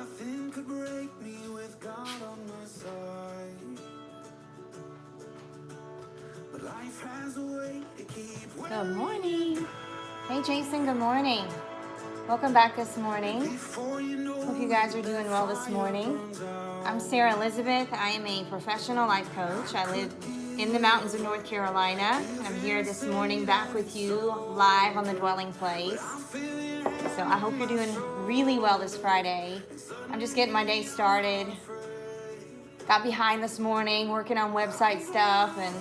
Nothing could break me with God on my side. But life has a way to keep. Good morning. Hey, Jason, good morning. Welcome back this morning. Hope you guys are doing well this morning. I'm Sarah Elizabeth. I am a professional life coach. I live in the mountains of North Carolina. I'm here this morning back with you live on the Dwelling Place. So I hope you're doing really well this Friday. I'm just getting my day started. Got behind this morning working on website stuff and,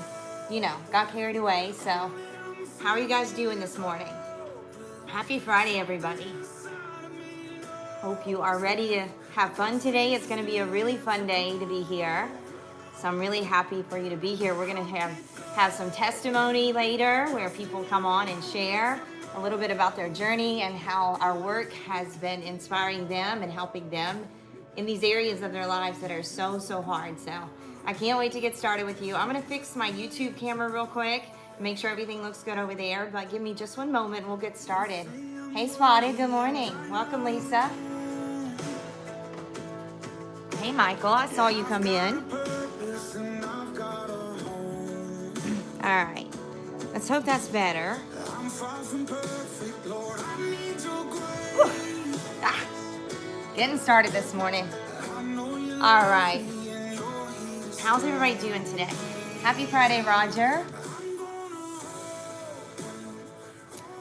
got carried away. So how are you guys doing this morning? Happy Friday, everybody. Hope you are ready to have fun today. It's going to be a really fun day to be here. So I'm really happy for you to be here. We're going to have some testimony later where people come on and share a little bit about their journey and how our work has been inspiring them and helping them in these areas of their lives that are so, so hard. So I can't wait to get started with you. I'm going to fix my YouTube camera real quick. Make sure everything looks good over there, but give me just one moment and we'll get started. Hey, Spotted, good morning. Welcome, Lisa. Hey, Michael, I saw you come in. All right, let's hope that's better. Getting started this morning. All right, how's everybody doing today? Happy Friday, Roger.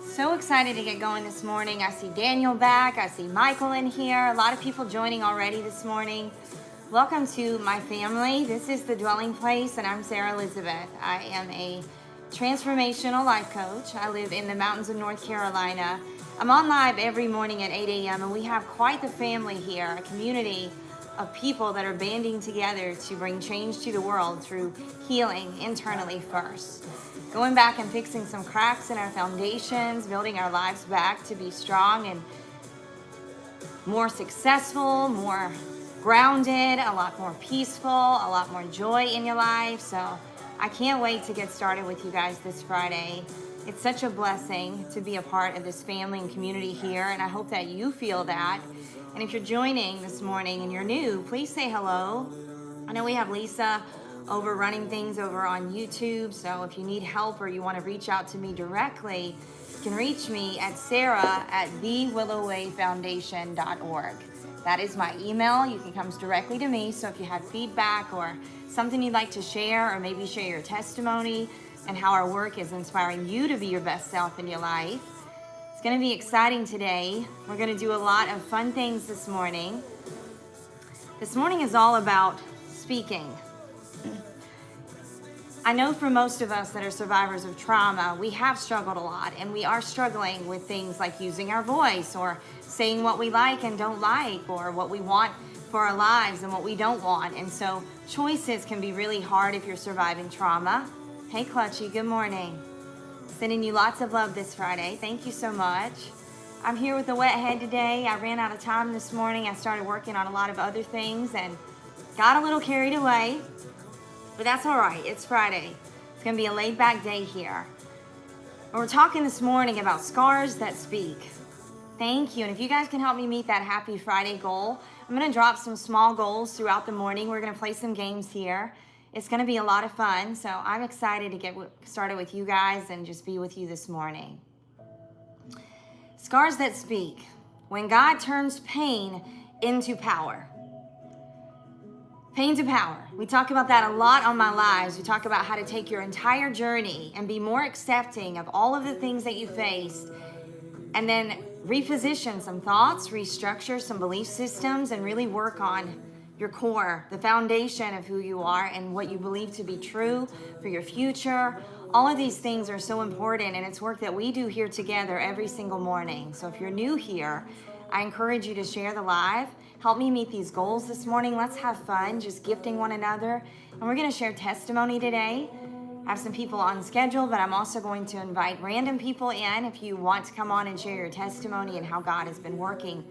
So excited to get going this morning. I see Daniel back. I see Michael in here. A lot of people joining already this morning. Welcome to my family. This is The Dwelling Place, and I'm Sarah Elizabeth. I am a transformational life coach. I live in the mountains of North Carolina. I'm on live every morning at 8 a.m., and we have quite the family here, a community of people that are banding together to bring change to the world through healing internally first. Going back and fixing some cracks in our foundations, building our lives back to be strong and more successful, more grounded, a lot more peaceful, a lot more joy in your life. So I can't wait to get started with you guys this Friday. It's such a blessing to be a part of this family and community here, and I hope that you feel that. And if you're joining this morning and you're new, please say hello. I know we have Lisa over running things over on YouTube, so if you need help or you want to reach out to me directly, you can reach me at sarah@thewillowwayfoundation.org. That is my email. You can come directly to me, so if you have feedback or something you'd like to share, or maybe share your testimony and how our work is inspiring you to be your best self in your life. It's going to be exciting today. We're going to do a lot of fun things this morning. This morning is all about speaking. I know for most of us that are survivors of trauma, we have struggled a lot, and we are struggling with things like using our voice or saying what we like and don't like, or what we want for our lives and what we don't want. And so choices can be really hard if you're surviving trauma. Hey, Clutchy, good morning. Sending you lots of love this Friday. Thank you so much. I'm here with the wet head today. I ran out of time this morning. I started working on a lot of other things and got a little carried away. But that's all right. It's Friday. It's going to be a laid-back day here. We're talking this morning about scars that speak. Thank you. And if you guys can help me meet that Happy Friday goal, I'm going to drop some small goals throughout the morning. We're going to play some games here. It's going to be a lot of fun. So I'm excited to get started with you guys and just be with you this morning. Scars that speak. When God turns pain into power. Pain to power. We talk about that a lot on My Lives. We talk about how to take your entire journey and be more accepting of all of the things that you faced, and then reposition some thoughts, restructure some belief systems, and really work on your core, the foundation of who you are and what you believe to be true for your future. All of these things are so important, and it's work that we do here together every single morning. So if you're new here, I encourage you to share the live. Help me meet these goals this morning. Let's have fun, just gifting one another. And we're going to share testimony today. I have some people on schedule, but I'm also going to invite random people in if you want to come on and share your testimony and how God has been working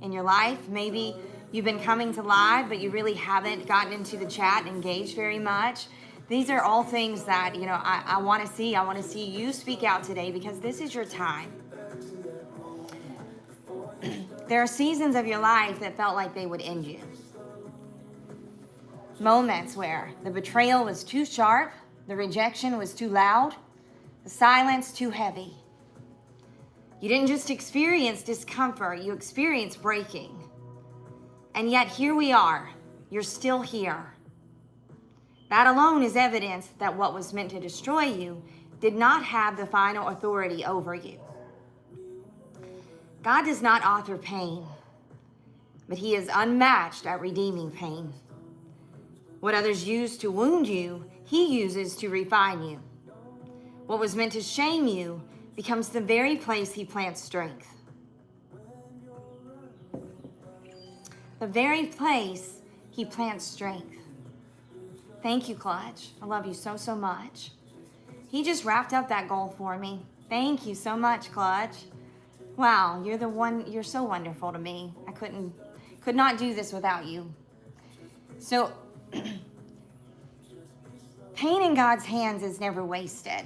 in your life. Maybe you've been coming to live, but you really haven't gotten into the chat and engaged very much. These are all things that, I want to see. I want to see you speak out today because this is your time. There are seasons of your life that felt like they would end you. Moments where the betrayal was too sharp, the rejection was too loud, the silence too heavy. You didn't just experience discomfort, you experienced breaking. And yet here we are, you're still here. That alone is evidence that what was meant to destroy you did not have the final authority over you. God does not author pain, but he is unmatched at redeeming pain. What others use to wound you, he uses to refine you. What was meant to shame you becomes the very place he plants strength. The very place he plants strength. Thank you, Clutch. I love you so, so much. He just wrapped up that goal for me. Thank you so much, Clutch. Wow, you're so wonderful to me. I could not do this without you. So, pain in God's hands is never wasted.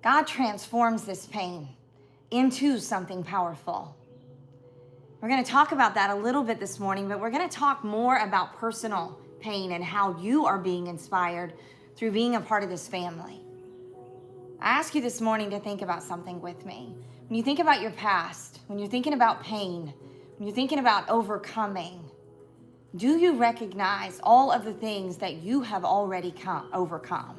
God transforms this pain into something powerful. We're going to talk about that a little bit this morning, but we're going to talk more about personal pain and how you are being inspired through being a part of this family. I ask you this morning to think about something with me. When you think about your past, when you're thinking about pain, when you're thinking about overcoming, do you recognize all of the things that you have already overcome?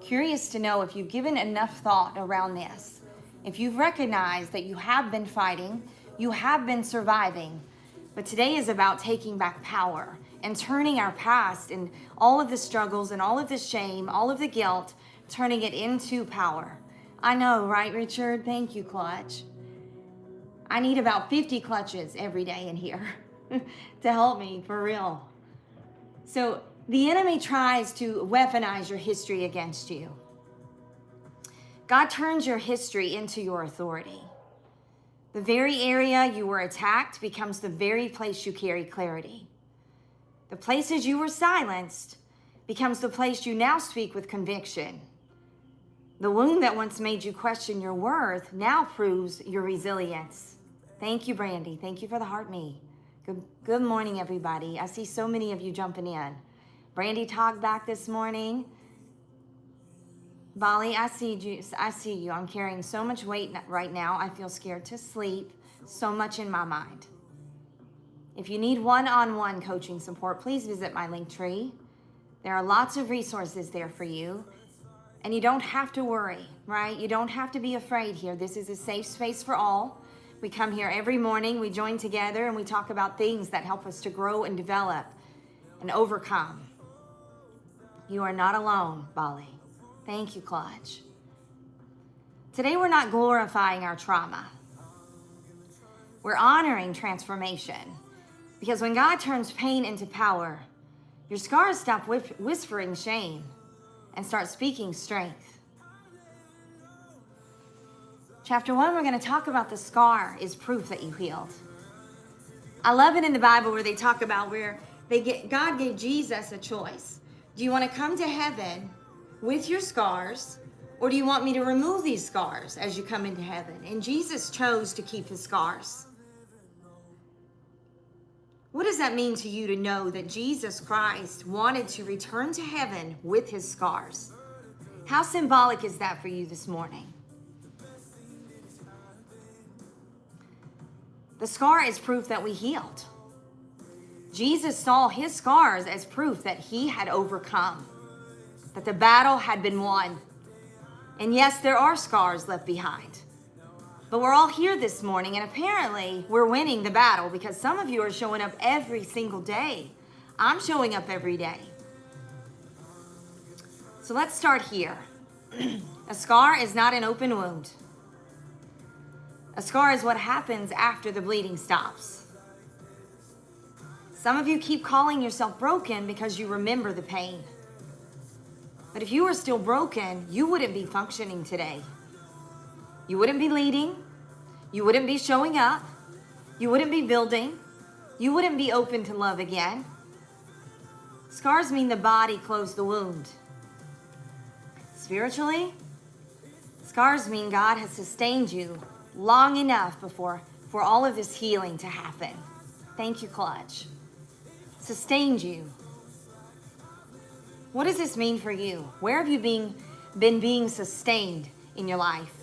Curious to know if you've given enough thought around this, if you've recognized that you have been fighting, you have been surviving, but today is about taking back power and turning our past and all of the struggles and all of the shame, all of the guilt, turning it into power. I know, right, Richard? Thank you, Clutch. I need about 50 clutches every day in here to help me, for real. So the enemy tries to weaponize your history against you. God turns your history into your authority. The very area you were attacked becomes the very place you carry clarity. The places you were silenced becomes the place you now speak with conviction. The wound that once made you question your worth now proves your resilience. Thank you, Brandy. Thank you for the heart me. Good morning, everybody. I see so many of you jumping in. Brandy talked back this morning. Bali, I see you. I'm carrying so much weight right now. I feel scared to sleep. So much in my mind. If you need one-on-one coaching support, please visit my Linktree. There are lots of resources there for you. And you don't have to worry, right? You don't have to be afraid here. This is a safe space for all. We come here every morning, we join together, and we talk about things that help us to grow and develop and overcome. You are not alone, Bali. Thank you, Clutch. Today, we're not glorifying our trauma. We're honoring transformation. Because when God turns pain into power, your scars stop whispering shame and start speaking strength. Chapter 1, we're going to talk about the scar is proof that you healed. I love it in the Bible where they talk about where God gave Jesus a choice. Do you want to come to heaven with your scars, or do you want me to remove these scars as you come into heaven? And Jesus chose to keep his scars. What does that mean to you to know that Jesus Christ wanted to return to heaven with his scars? How symbolic is that for you this morning? The scar is proof that we healed. Jesus saw his scars as proof that he had overcome, that the battle had been won. And yes, there are scars left behind. But we're all here this morning, and apparently we're winning the battle because some of you are showing up every single day. I'm showing up every day. So let's start here. A scar is not an open wound. A scar is what happens after the bleeding stops. Some of you keep calling yourself broken because you remember the pain. But if you were still broken, you wouldn't be functioning today. You wouldn't be leading. You wouldn't be showing up. You wouldn't be building. You wouldn't be open to love again. Scars mean the body closed the wound. Spiritually, scars mean God has sustained you long enough for for all of this healing to happen. Thank you, Clutch. Sustained you. What does this mean for you? Where have you been being sustained in your life?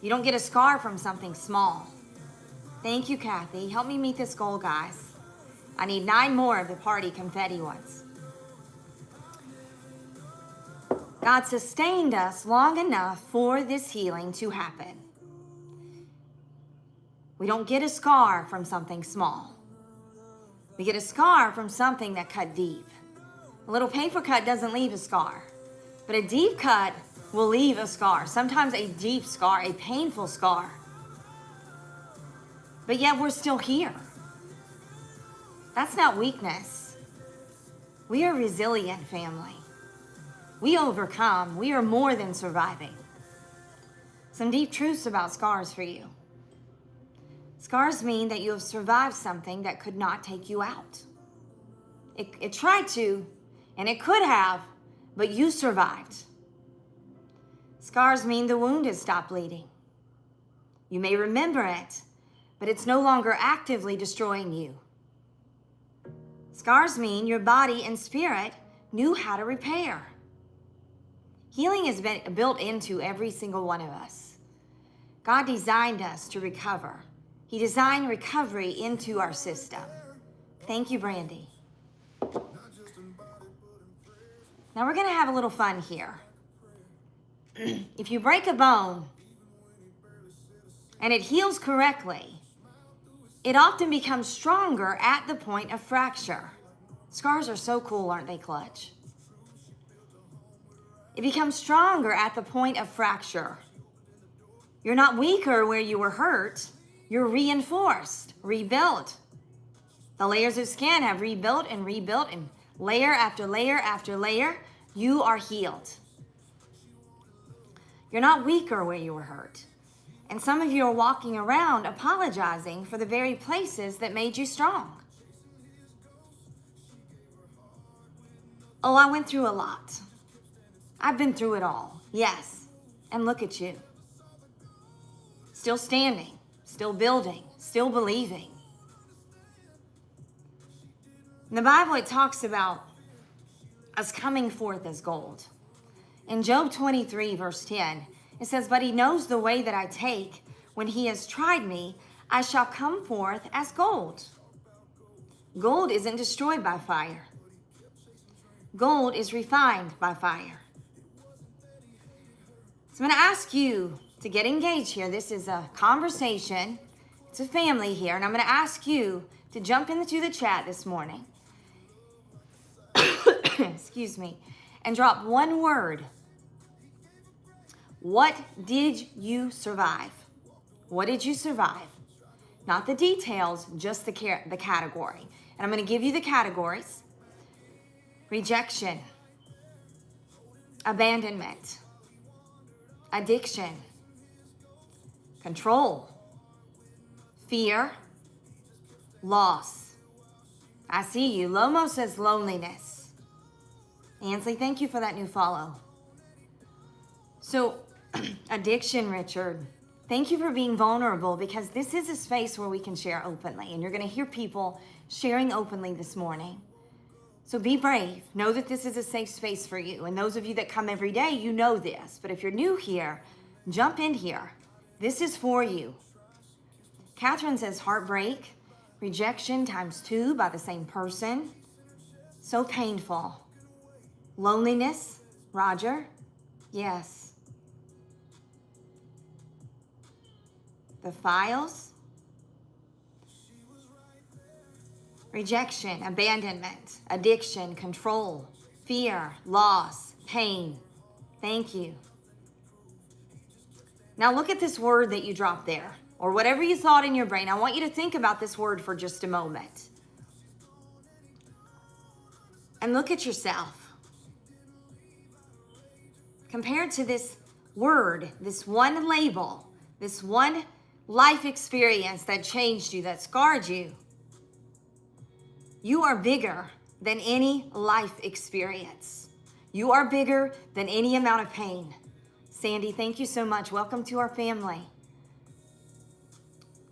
You don't get a scar from something small. Thank you, Kathy. Help me meet this goal, guys. I need 9 more of the party confetti ones. God sustained us long enough for this healing to happen. We don't get a scar from something small. We get a scar from something that cut deep. A little paper cut doesn't leave a scar, but a deep cut will leave a scar. Sometimes a deep scar, a painful scar. But yet we're still here. That's not weakness. We are a resilient family. We overcome. We are more than surviving. Some deep truths about scars for you. Scars mean that you have survived something that could not take you out. It tried to, and it could have, but you survived. Scars mean the wound has stopped bleeding. You may remember it, but it's no longer actively destroying you. Scars mean your body and spirit knew how to repair. Healing has been built into every single one of us. God designed us to recover. He designed recovery into our system. Thank you, Brandy. Now we're going to have a little fun here. If you break a bone and it heals correctly, it often becomes stronger at the point of fracture. Scars are so cool, aren't they, Clutch? It becomes stronger at the point of fracture. You're not weaker where you were hurt. You're reinforced, rebuilt. The layers of skin have rebuilt, and layer after layer after layer, you are healed. You're not weaker where you were hurt. And some of you are walking around apologizing for the very places that made you strong. Oh, I went through a lot. I've been through it all. Yes. And look at you. Still standing, still building, still believing. In the Bible, it talks about us coming forth as gold. In Job 23, verse 10, it says, "But he knows the way that I take. When he has tried me, I shall come forth as gold." Gold isn't destroyed by fire. Gold is refined by fire. So I'm going to ask you to get engaged here. This is a conversation. It's a family here. And I'm going to ask you to jump into the chat this morning. Excuse me. And drop one word. What did you survive? What did you survive? Not the details, just the category. And I'm going to give you the categories. Rejection. Abandonment. Addiction, control, fear, loss. I see you. Lomo says loneliness. Ansley, thank you for that new follow. So, addiction, Richard. Thank you for being vulnerable, because this is a space where we can share openly. And you're going to hear people sharing openly this morning. So be brave. Know that this is a safe space for you. And those of you that come every day, you know this. But if you're new here, jump in here. This is for you. Catherine says heartbreak, rejection ×2 by the same person. So painful. Loneliness, Roger. Yes. The files. Rejection, abandonment, addiction, control, fear, loss, pain. Thank you. Now look at this word that you dropped there, or whatever you thought in your brain. I want you to think about this word for just a moment. And look at yourself. Compared to this word, this one label, this one life experience that changed you, that scarred you, you are bigger than any life experience. You are bigger than any amount of pain. Sandy, thank you so much. Welcome to our family.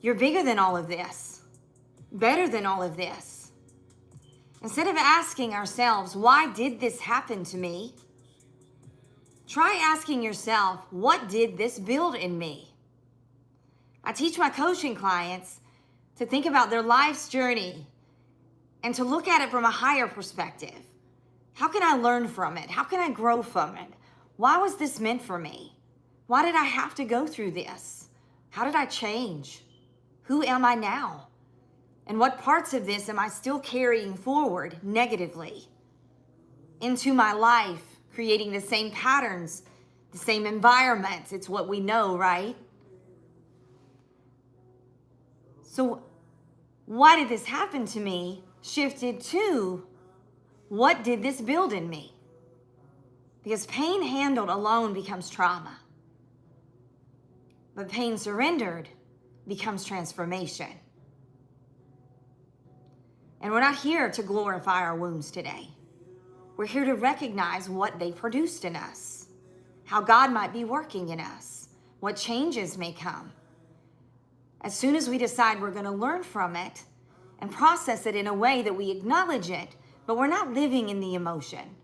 You're bigger than all of this, better than all of this. Instead of asking ourselves, why did this happen to me? Try asking yourself, what did this build in me? I teach my coaching clients to think about their life's journey and to look at it from a higher perspective. How can I learn from it? How can I grow from it? Why was this meant for me? Why did I have to go through this? How did I change? Who am I now? And what parts of this am I still carrying forward negatively into my life, creating the same patterns, the same environments? It's what we know, right? So why did this happen to me? Shifted to, what did this build in me? Because pain handled alone becomes trauma. But pain surrendered becomes transformation. And we're not here to glorify our wounds today. We're here to recognize what they produced in us, how God might be working in us, what changes may come. As soon as we decide we're going to learn from it and process it in a way that we acknowledge it, but we're not living in the emotion.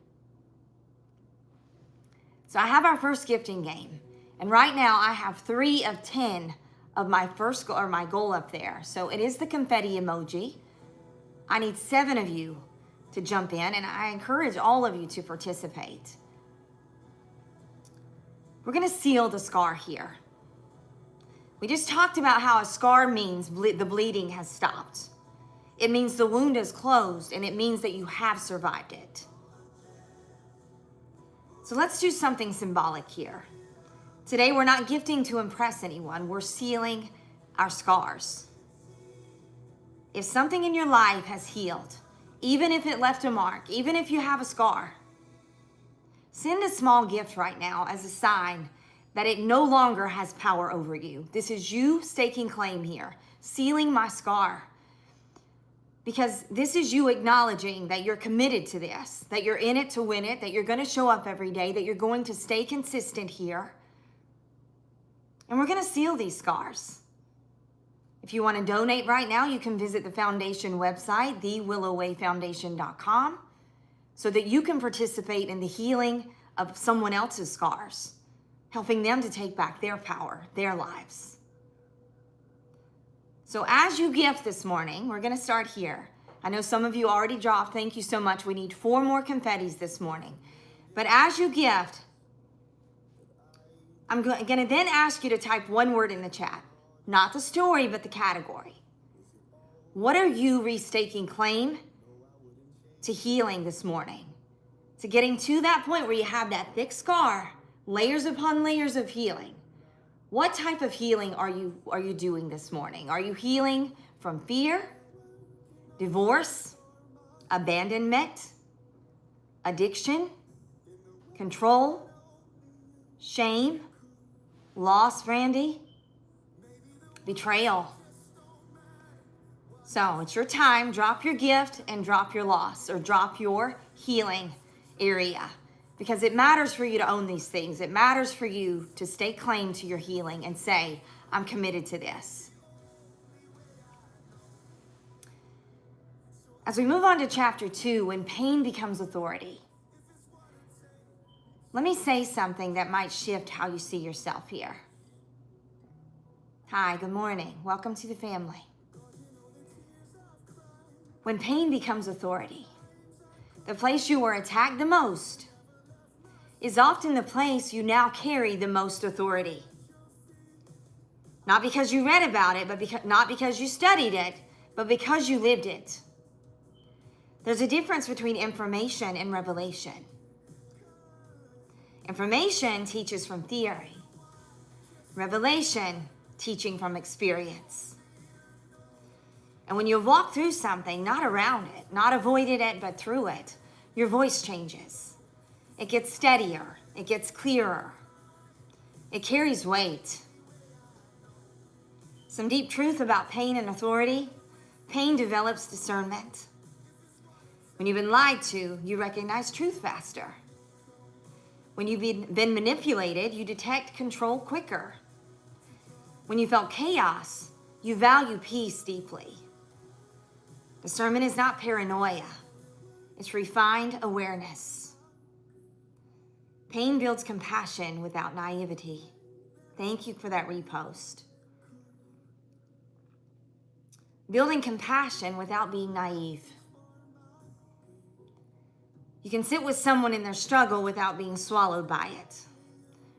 So I have our first gifting game. And right now I have 3 of 10 of my first goal, or my goal up there. So it is the confetti emoji. I need 7 of you to jump in, and I encourage all of you to participate. We're going to seal the scar here. We just talked about how a scar means the bleeding has stopped. It means the wound is closed, and it means that you have survived it. So let's do something symbolic here. Today, we're not gifting to impress anyone. We're sealing our scars. If something in your life has healed, even if it left a mark, even if you have a scar, send a small gift right now as a sign that it no longer has power over you. This is you staking claim here, sealing my scar. Because this is you acknowledging that you're committed to this, that you're in it to win it, that you're going to show up every day, that you're going to stay consistent here. And we're going to seal these scars. If you want to donate right now, you can visit the foundation website, thewillowwayfoundation.com, so that you can participate in the healing of someone else's scars, helping them to take back their power, their lives. So as you gift this morning, we're going to start here. I know some of you already dropped. Thank you so much. We need 4 more confettis this morning. But as you gift, I'm going to then ask you to type 1 word in the chat. Not the story, but the category. What are you restaking claim to healing this morning? To getting to that point where you have that thick scar, layers upon layers of healing. What type of healing are you doing this morning? Are you healing from fear, divorce, abandonment, addiction, control, shame, loss, Randy, betrayal? So it's your time. Drop your gift and drop your loss, or drop your healing area, because it matters for you to own these things. It matters for you to stay claim to your healing and say, I'm committed to this. As we move on to chapter 2, when pain becomes authority, let me say something that might shift how you see yourself here. Hi, good morning. Welcome to the family. When pain becomes authority, the place you were attacked the most is often the place you now carry the most authority. Not because you read about it, not because you studied it, but because you lived it. There's a difference between information and revelation. Information teaches from theory. Revelation, teaching from experience. And when you walk through something, not around it, not avoided it, but through it, your voice changes. It gets steadier. It gets clearer. It carries weight. Some deep truth about pain and authority. Pain develops discernment. When you've been lied to, you recognize truth faster. When you've been manipulated, you detect control quicker. When you felt chaos, You value peace deeply. Discernment is not paranoia. It's refined awareness. Pain builds compassion without naivety. Thank you for that repost. Building compassion without being naive. You can sit with someone in their struggle without being swallowed by it.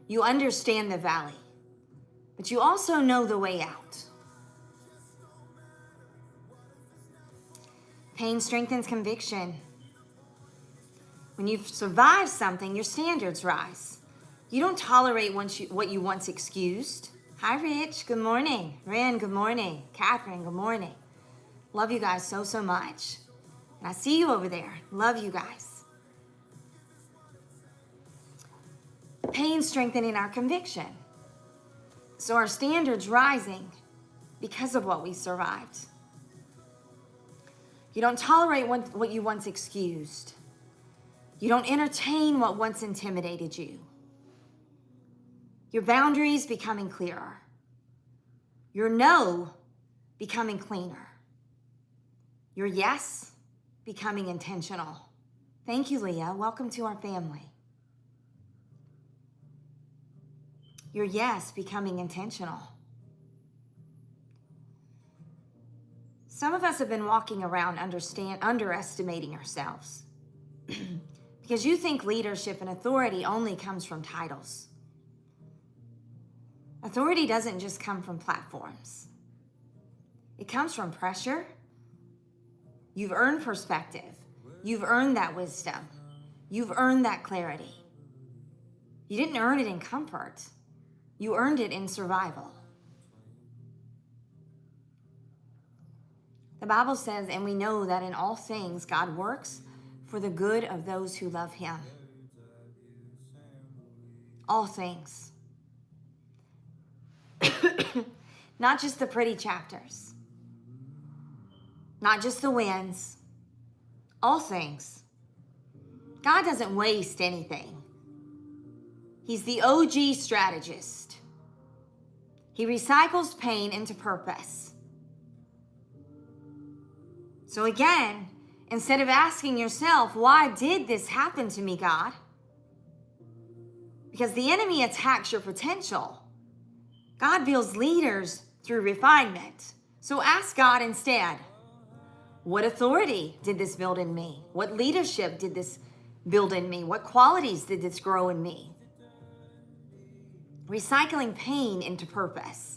You understand the valley, but you also know the way out. Pain strengthens conviction. When you've survived something, your standards rise. You don't tolerate what you once excused. Hi, Rich. Good morning. Ren, good morning. Catherine, good morning. Love you guys so, so much. And I see you over there. Love you guys. Pain strengthening our conviction. So our standards rising because of what we survived. You don't tolerate what you once excused. You don't entertain what once intimidated you. Your boundaries becoming clearer. Your no becoming cleaner. Your yes becoming intentional. Thank you, Leah. Welcome to our family. Your yes becoming intentional. Some of us have been walking around underestimating ourselves because you think leadership and authority only comes from titles. Authority doesn't just come from platforms. It comes from pressure. You've earned perspective. You've earned that wisdom. You've earned that clarity. You didn't earn it in comfort. You earned it in survival. The Bible says, and we know that in all things God works for the good of those who love him. All things. Not just the pretty chapters. Not just the wins. All things. God doesn't waste anything. He's the OG strategist. He recycles pain into purpose. So again, instead of asking yourself, why did this happen to me, God? Because the enemy attacks your potential. God builds leaders through refinement. So ask God instead, what authority did this build in me? What leadership did this build in me? What qualities did this grow in me? Recycling pain into purpose.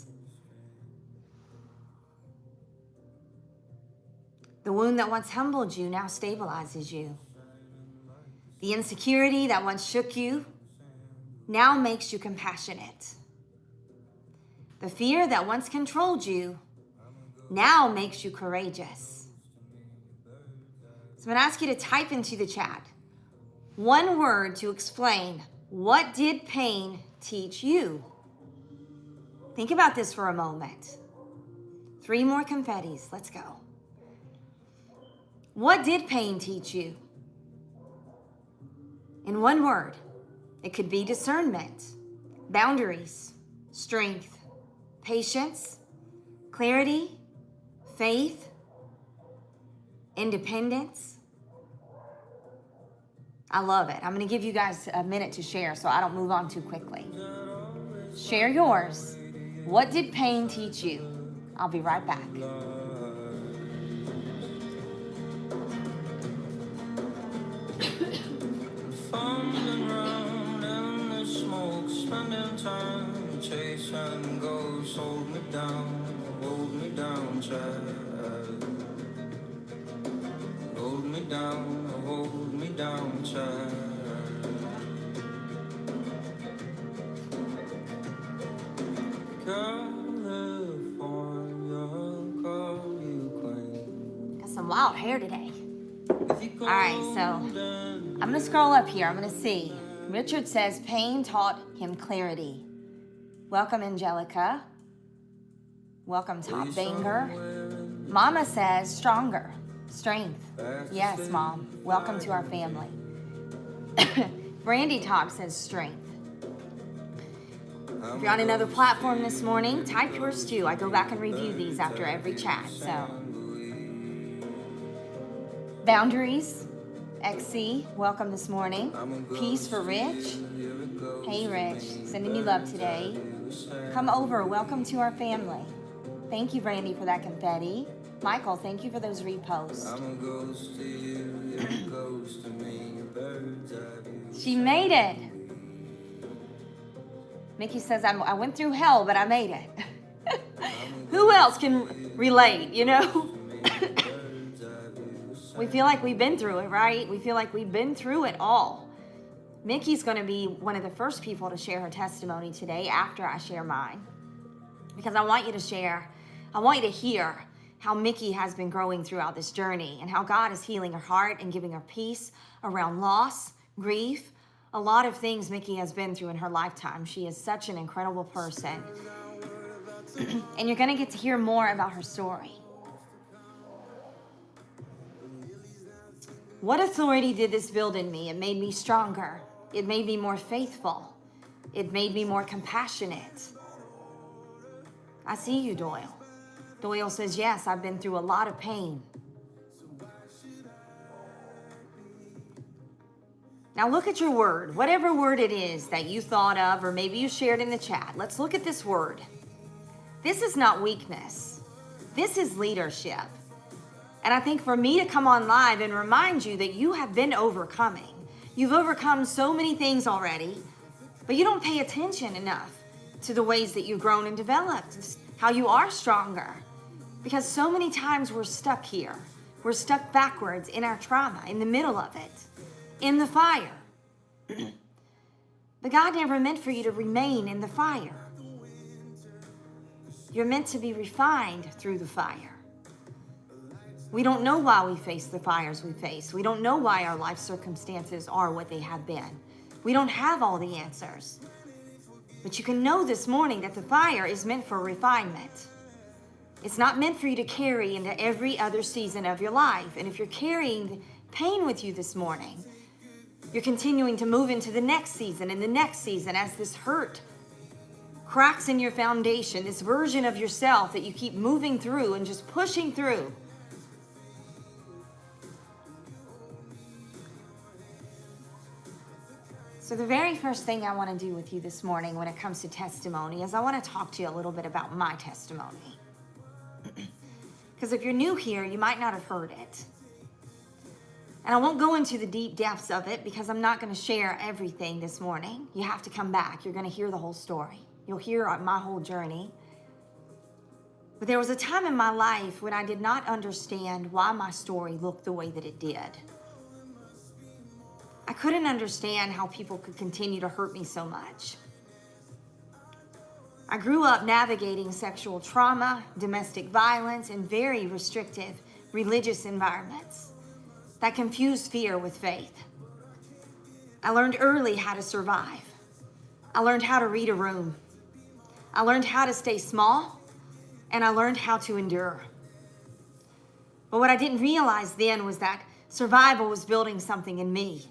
The wound that once humbled you now stabilizes you. The insecurity that once shook you now makes you compassionate. The fear that once controlled you now makes you courageous. So I'm going to ask you to type into the chat one word to explain, what did pain teach you? Think about this for a moment. 3 more confettis. Let's go. What did pain teach you? In one word, it could be discernment, boundaries, strength, patience, clarity, faith, independence. I love it. I'm going to give you guys a minute to share so I don't move on too quickly. Share yours. What did pain teach you? I'll be right back. Fumbling around in the smoke, spending time chasing ghosts. Hold me down, child. Hold me down, child. California, call you queen. Got some wild hair today. All right, so I'm going to scroll up here. I'm going to see. Richard says pain taught him clarity. Welcome, Angelica. Welcome, Top Banger. Mama says stronger. Strength. Yes, Mom. Welcome to our family. Brandy Talk says strength. If you're on another platform this morning, type yours too. I go back and review these after every chat. So, Boundaries, XC, welcome this morning. Peace for Rich. Hey Rich, sending you love today. Come over, welcome to our family. Thank you, Brandy, for that confetti. Michael, thank you for those reposts. She made it. Mickey says, I went through hell, but I made it. Who else can relate, you know? We feel like we've been through it, right? We feel like we've been through it all. Mickey's going to be one of the first people to share her testimony today after I share mine. Because I want you to share, I want you to hear how Mickey has been growing throughout this journey and how God is healing her heart and giving her peace around loss, grief, a lot of things Mickey has been through in her lifetime. She is such an incredible person. And you're going to get to hear more about her story. What authority did this build in me? It made me stronger. It made me more faithful. It made me more compassionate. I see you, Doyle. Doyle says, yes, I've been through a lot of pain. Now look at your word, whatever word it is that you thought of, or maybe you shared in the chat. Let's look at this word. This is not weakness. This is leadership. And I think for me to come on live and remind you that you have been overcoming. You've overcome so many things already, but you don't pay attention enough to the ways that you've grown and developed, how you are stronger. Because so many times we're stuck here. We're stuck backwards in our trauma, in the middle of it, in the fire. But God never meant for you to remain in the fire. You're meant to be refined through the fire. We don't know why we face the fires we face. We don't know why our life circumstances are what they have been. We don't have all the answers. But you can know this morning that the fire is meant for refinement. It's not meant for you to carry into every other season of your life. And if you're carrying pain with you this morning, you're continuing to move into the next season and the next season as this hurt cracks in your foundation, this version of yourself that you keep moving through and just pushing through. So the very first thing I want to do with you this morning when it comes to testimony is I want to talk to you a little bit about my testimony. Because if you're new here, you might not have heard it. And I won't go into the deep depths of it because I'm not going to share everything this morning. You have to come back. You're going to hear the whole story. You'll hear my whole journey. But there was a time in my life when I did not understand why my story looked the way that it did. I couldn't understand how people could continue to hurt me so much. I grew up navigating sexual trauma, domestic violence, and very restrictive religious environments that confused fear with faith. I learned early how to survive. I learned how to read a room. I learned how to stay small, and I learned how to endure. But what I didn't realize then was that survival was building something in me.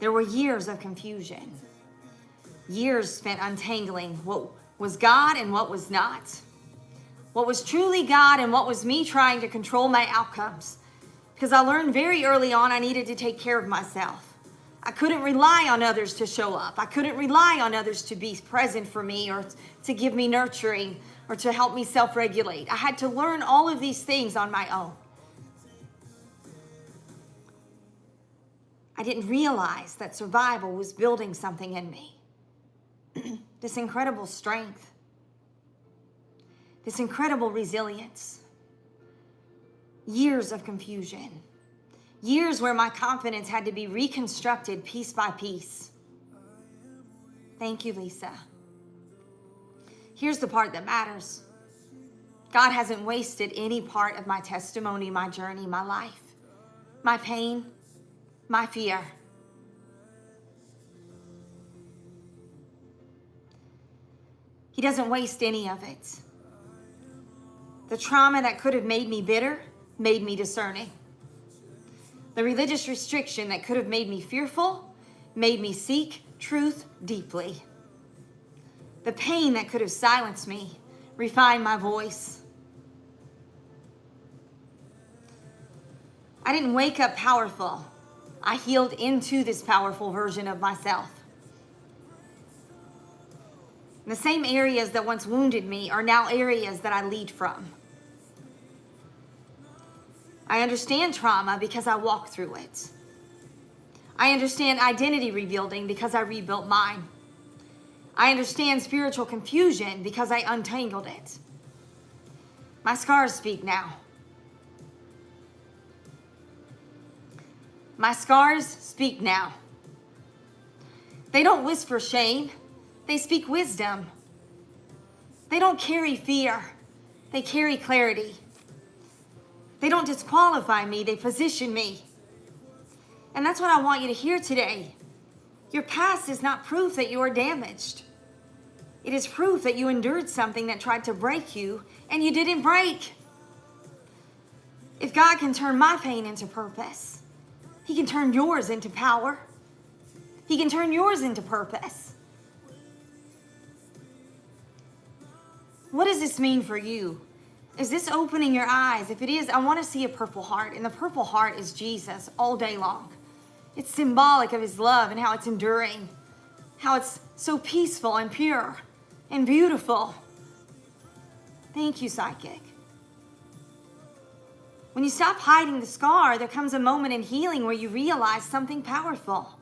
There were years of confusion, years spent untangling what was God and what was not, what was truly God and what was me trying to control my outcomes. Because I learned very early on I needed to take care of myself. I couldn't rely on others to show up. I couldn't rely on others to be present for me or to give me nurturing or to help me self-regulate. I had to learn all of these things on my own. I didn't realize that survival was building something in me. This incredible strength, this incredible resilience, years of confusion, years where my confidence had to be reconstructed piece by piece. Thank you, Lisa. Here's the part that matters. God hasn't wasted any part of my testimony, my journey, my life, my pain, my fear. He doesn't waste any of it. The trauma that could have made me bitter made me discerning. The religious restriction that could have made me fearful made me seek truth deeply. The pain that could have silenced me refined my voice. I didn't wake up powerful. I healed into this powerful version of myself. The same areas that once wounded me are now areas that I lead from. I understand trauma because I walked through it. I understand identity rebuilding because I rebuilt mine. I understand spiritual confusion because I untangled it. My scars speak now. My scars speak now. They don't whisper shame. They speak wisdom. They don't carry fear. They carry clarity. They don't disqualify me. They position me. And that's what I want you to hear today. Your past is not proof that you are damaged. It is proof that you endured something that tried to break you and you didn't break. If God can turn my pain into purpose, He can turn yours into power. He can turn yours into purpose. What does this mean for you? Is this opening your eyes? If it is, I want to see a purple heart. And the purple heart is Jesus all day long. It's symbolic of His love and how it's enduring, how it's so peaceful and pure and beautiful. Thank you, Psychic. When you stop hiding the scar, there comes a moment in healing where you realize something powerful.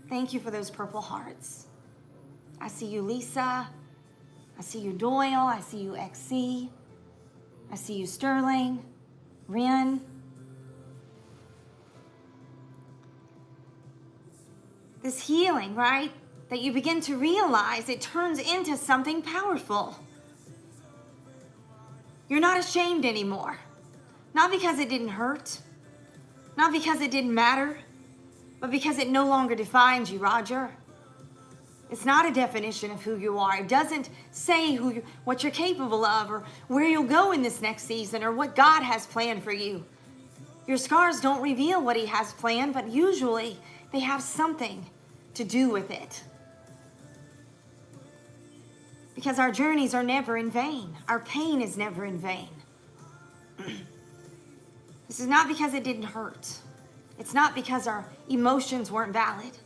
Thank you for those purple hearts. I see you, Lisa. I see you, Doyle. I see you, XC. I see you, Sterling, Ren. This healing, right? That you begin to realize it turns into something powerful. You're not ashamed anymore. Not because it didn't hurt. Not because it didn't matter. But because it no longer defines you, Roger. It's not a definition of who you are. It doesn't say what you're capable of or where you'll go in this next season or what God has planned for you. Your scars don't reveal what He has planned, but usually they have something to do with it. Because our journeys are never in vain. Our pain is never in vain. This is not because it didn't hurt. It's not because our emotions weren't valid.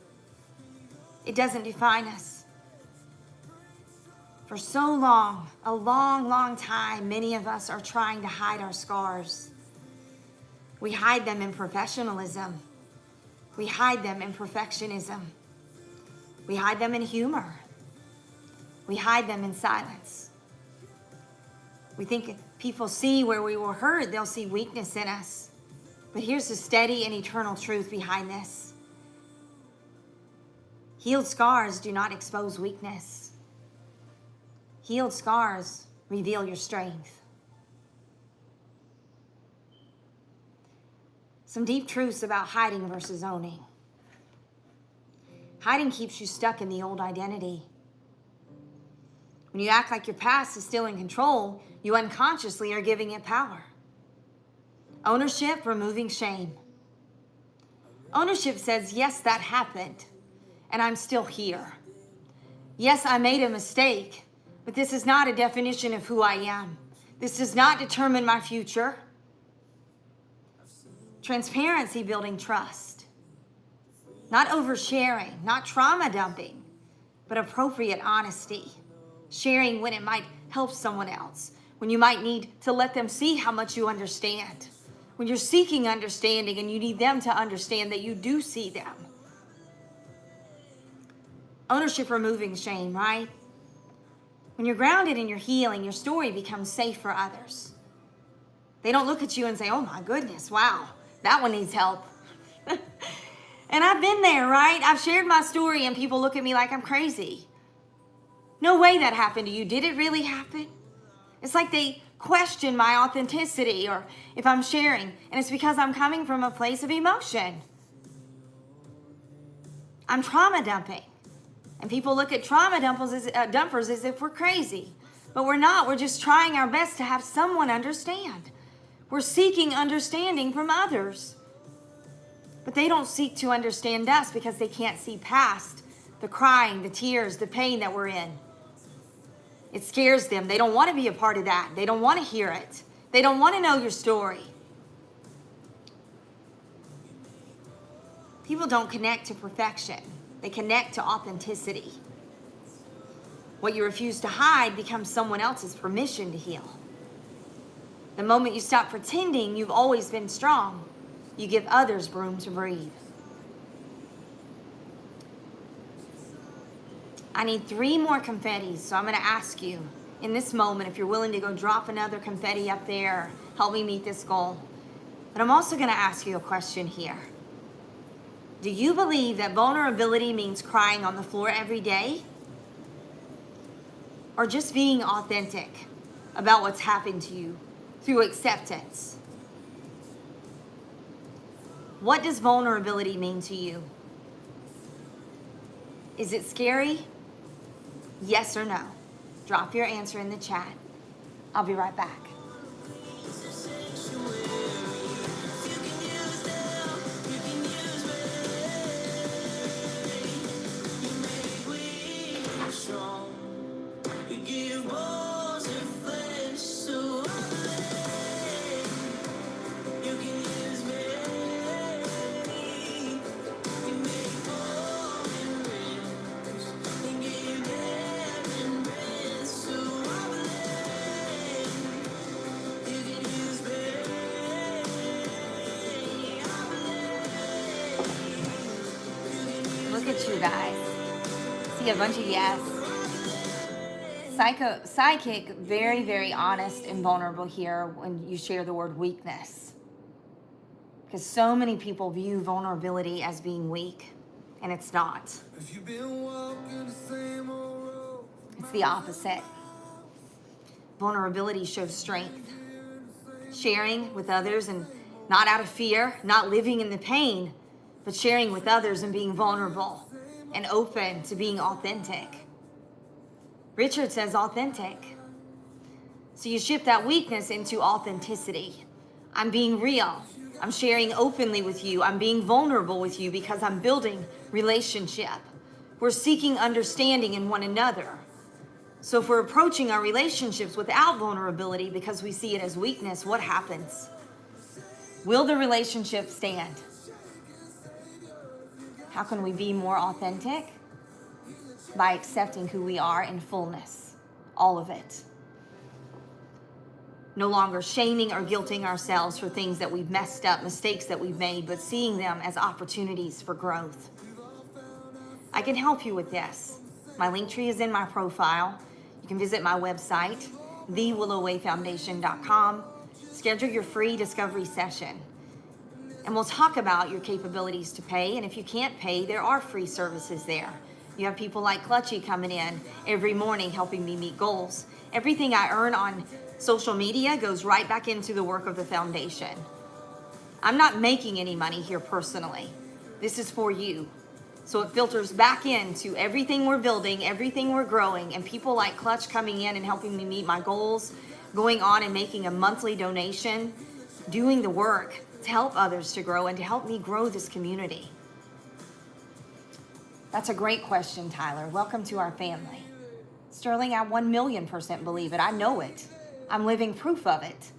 It doesn't define us. For so long, a long, long time, many of us are trying to hide our scars. We hide them in professionalism. We hide them in perfectionism. We hide them in humor. We hide them in silence. We think if people see where we were hurt, they'll see weakness in us. But here's the steady and eternal truth behind this. Healed scars do not expose weakness. Healed scars reveal your strength. Some deep truths about hiding versus owning. Hiding keeps you stuck in the old identity. When you act like your past is still in control, you unconsciously are giving it power. Ownership, removing shame. Ownership says, yes, that happened, and I'm still here. Yes, I made a mistake, but this is not a definition of who I am. This does not determine my future. Transparency, building trust. Not oversharing, not trauma dumping, but appropriate honesty. Sharing when it might help someone else, when you might need to let them see how much you understand. When you're seeking understanding and you need them to understand that you do see them. Ownership, removing shame, right? When you're grounded in your healing, your story becomes safe for others. They don't look at you and say, oh my goodness, wow, that one needs help. And I've been there, right? I've shared my story and people look at me like I'm crazy. No way that happened to you. Did it really happen? It's like they question my authenticity or if I'm sharing. And it's because I'm coming from a place of emotion. I'm trauma dumping. And people look at trauma dumpers as if we're crazy. But we're not. We're just trying our best to have someone understand. We're seeking understanding from others. But they don't seek to understand us because they can't see past the crying, the tears, the pain that we're in. It scares them. They don't want to be a part of that. They don't want to hear it. They don't want to know your story. People don't connect to perfection. They connect to authenticity. What you refuse to hide becomes someone else's permission to heal. The moment you stop pretending you've always been strong, you give others room to breathe. I need 3 more confettis, so I'm going to ask you in this moment if you're willing to go drop another confetti up there, help me meet this goal. But I'm also going to ask you a question here. Do you believe that vulnerability means crying on the floor every day? Or just being authentic about what's happened to you through acceptance? What does vulnerability mean to you? Is it scary? Yes or no? Drop your answer in the chat. I'll be right back. Look at you guys. See a bunch of yes. Psychic, very, very honest and vulnerable here when you share the word weakness. Because so many people view vulnerability as being weak, and it's not. It's the opposite. Vulnerability shows strength. Sharing with others, and not out of fear, not living in the pain, but sharing with others and being vulnerable and open to being authentic. Richard says authentic. So you shift that weakness into authenticity. I'm being real. I'm sharing openly with you. I'm being vulnerable with you because I'm building relationship. We're seeking understanding in one another. So if we're approaching our relationships without vulnerability because we see it as weakness, what happens? Will the relationship stand? How can we be more authentic? By accepting who we are in fullness, all of it. No longer shaming or guilting ourselves for things that we've messed up, mistakes that we've made, but seeing them as opportunities for growth. I can help you with this. My link tree is in my profile. You can visit my website, thewillowwayfoundation.com. Schedule your free discovery session. And we'll talk about your capabilities to pay. And if you can't pay, there are free services there. You have people like Clutchy coming in every morning helping me meet goals. Everything I earn on social media goes right back into the work of the foundation. I'm not making any money here personally. This is for you. So it filters back into everything we're building, everything we're growing, and people like Clutch coming in and helping me meet my goals, going on and making a monthly donation, doing the work to help others to grow and to help me grow this community. That's a great question, Tyler. Welcome to our family. Sterling, I 1,000,000% believe it. I know it. I'm living proof of it.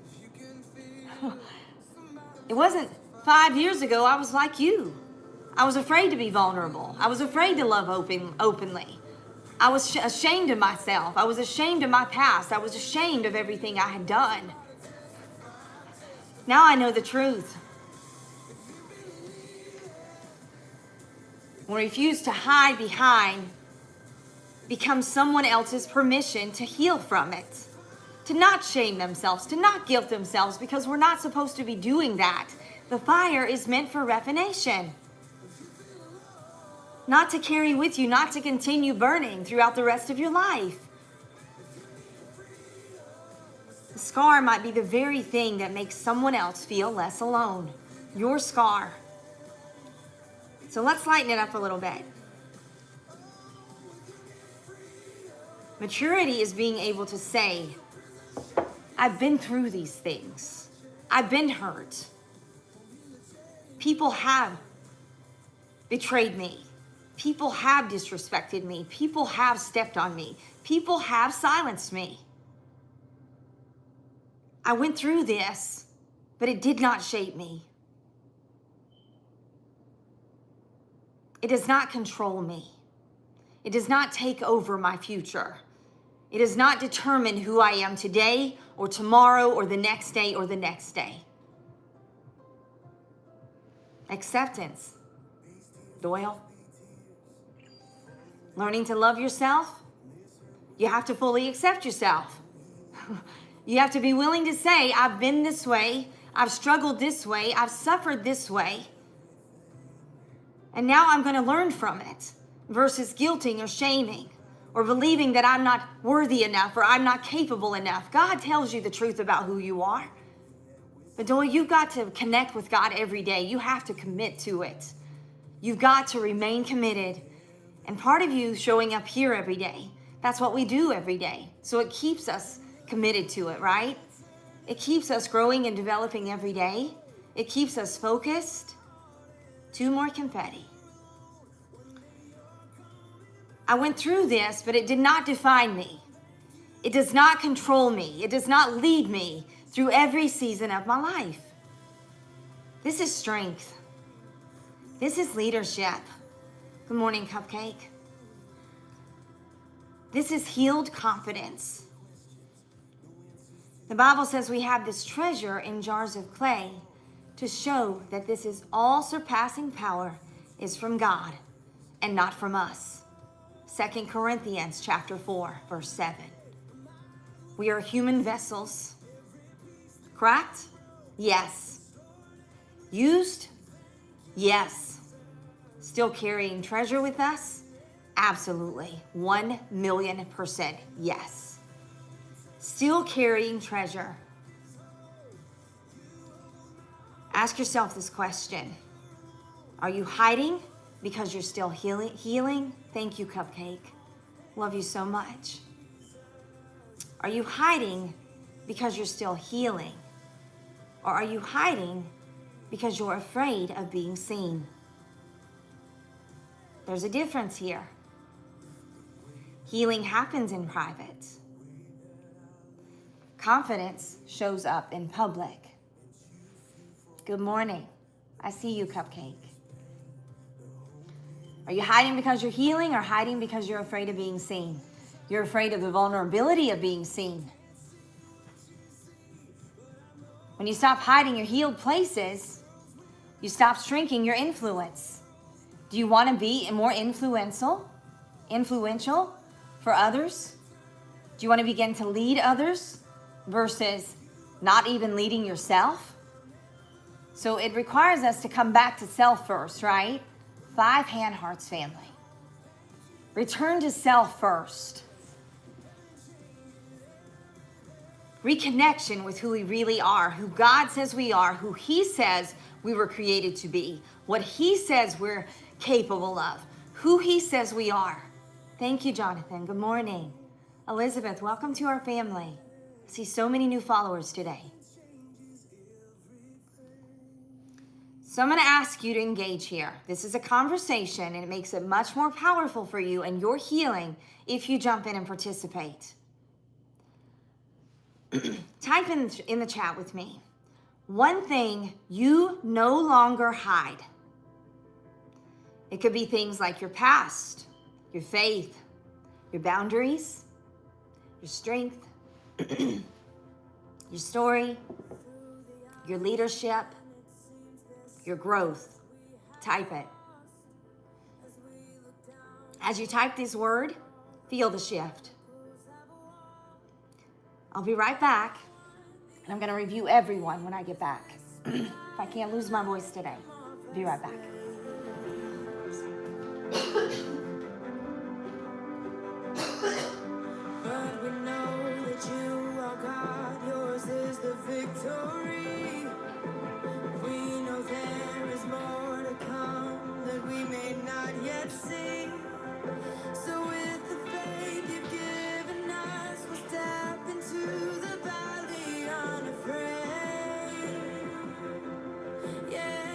It wasn't 5 years ago I was like you. I was afraid to be vulnerable. I was afraid to love openly. I was ashamed of myself. I was ashamed of my past. I was ashamed of everything I had done. Now I know the truth. When we refuse to hide behind becomes someone else's permission to heal from it, to not shame themselves, to not guilt themselves, because we're not supposed to be doing that. The fire is meant for refination, not to carry with you, not to continue burning throughout the rest of your life. The scar might be the very thing that makes someone else feel less alone. Your scar. So let's lighten it up a little bit. Maturity is being able to say, I've been through these things. I've been hurt. People have betrayed me. People have disrespected me. People have stepped on me. People have silenced me. I went through this, but it did not shape me. It does not control me. It does not take over my future. It does not determine who I am today or tomorrow or the next day or the next day. Acceptance. Doyle. Learning to love yourself. You have to fully accept yourself. You have to be willing to say, I've been this way. I've struggled this way. I've suffered this way. And now I'm going to learn from it versus guilting or shaming or believing that I'm not worthy enough or I'm not capable enough. God tells you the truth about who you are. But Doyle, you've got to connect with God every day. You have to commit to it. You've got to remain committed. And part of you showing up here every day, that's what we do every day. So it keeps us committed to it, right? It keeps us growing and developing every day. It keeps us focused. 2 more confetti. I went through this, but it did not define me. It does not control me. It does not lead me through every season of my life. This is strength. This is leadership. Good morning, Cupcake. This is healed confidence. The Bible says we have this treasure in jars of clay to show that this is all surpassing power is from God and not from us. 2 Corinthians chapter 4, verse 7. We are human vessels. Cracked? Yes. Used? Yes. Still carrying treasure with us? Absolutely. 1,000,000% yes. Still carrying treasure. Ask yourself this question. Are you hiding because you're still healing? Thank you, Cupcake. Love you so much. Are you hiding because you're still healing? Or are you hiding because you're afraid of being seen? There's a difference here. Healing happens in private. Confidence shows up in public. Good morning. I see you, Cupcake. Are you hiding because you're healing or hiding because you're afraid of being seen? You're afraid of the vulnerability of being seen. When you stop hiding your healed places, you stop shrinking your influence. Do you want to be more influential for others? Do you want to begin to lead others versus not even leading yourself? So it requires us to come back to self first, right? 5 hand hearts, family. Return to self first. Reconnection with who we really are, who God says we are, who He says we were created to be, what He says we're capable of, who He says we are. Thank you, Jonathan. Good morning. Elizabeth, welcome to our family. I see so many new followers today. So I'm going to ask you to engage here. This is a conversation, and it makes it much more powerful for you and your healing if you jump in and participate. Type in the chat with me. One thing you no longer hide. It could be things like your past, your faith, your boundaries, your strength, your story, your leadership, your growth. Type it. As you type this word, feel the shift. I'll be right back, and I'm going to review everyone when I get back. If I can't lose my voice today, I'll be right back. But we know that you are God, yours is the victory. We know there is more to come that we may not yet see. So with the faith you've given us, we'll step into the valley unafraid. Yeah.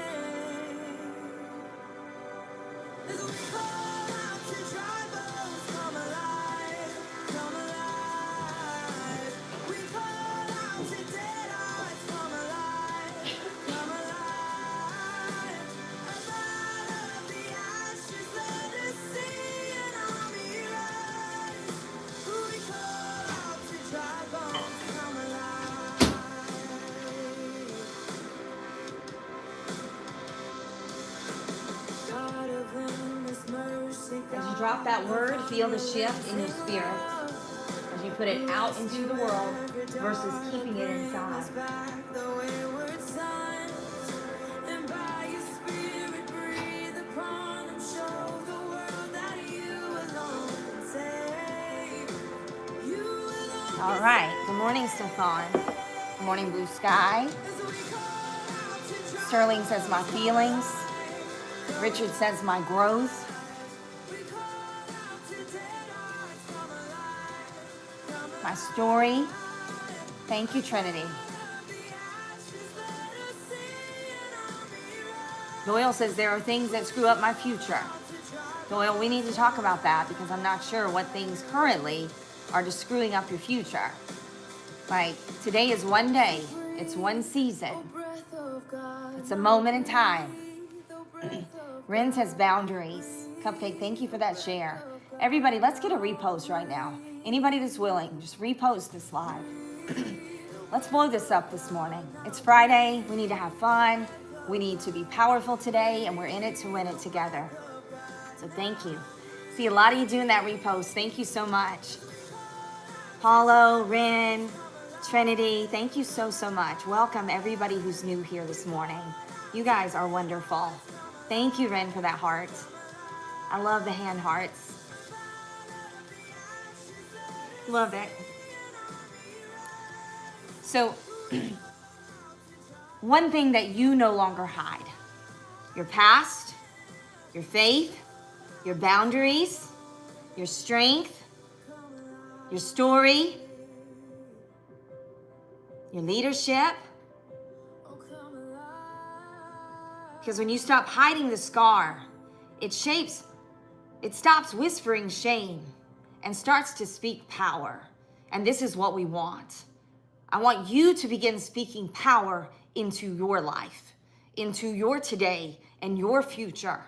drop that word, feel the shift in your spirit as you put it out into the world versus keeping it inside. All right. Good morning, Stefan. Good morning, Blue Sky. Sterling says my feelings. Richard says my growth. My story. Thank you, Trinity. Doyle says there are things that screw up my future. Doyle, we need to talk about that because I'm not sure what things currently are just screwing up your future. Like, today is one day. It's one season. It's a moment in time. Ren says boundaries. Cupcake, thank you for that share. Everybody, let's get a repost right now. Anybody that's willing, just repost this live. Let's blow this up this morning. It's Friday. We need to have fun. We need to be powerful today, and we're in it to win it together. So thank you. See a lot of you doing that repost. Thank you so much. Paulo, Ren, Trinity, thank you so, so much. Welcome everybody who's new here this morning. You guys are wonderful. Thank you, Ren, for that heart. I love the hand hearts. Love it. So, one thing that you no longer hide, your past, your faith, your boundaries, your strength, your story, your leadership. Because when you stop hiding the scar, it stops whispering shame and starts to speak power. And this is what we want. I want you to begin speaking power into your life, into your today and your future.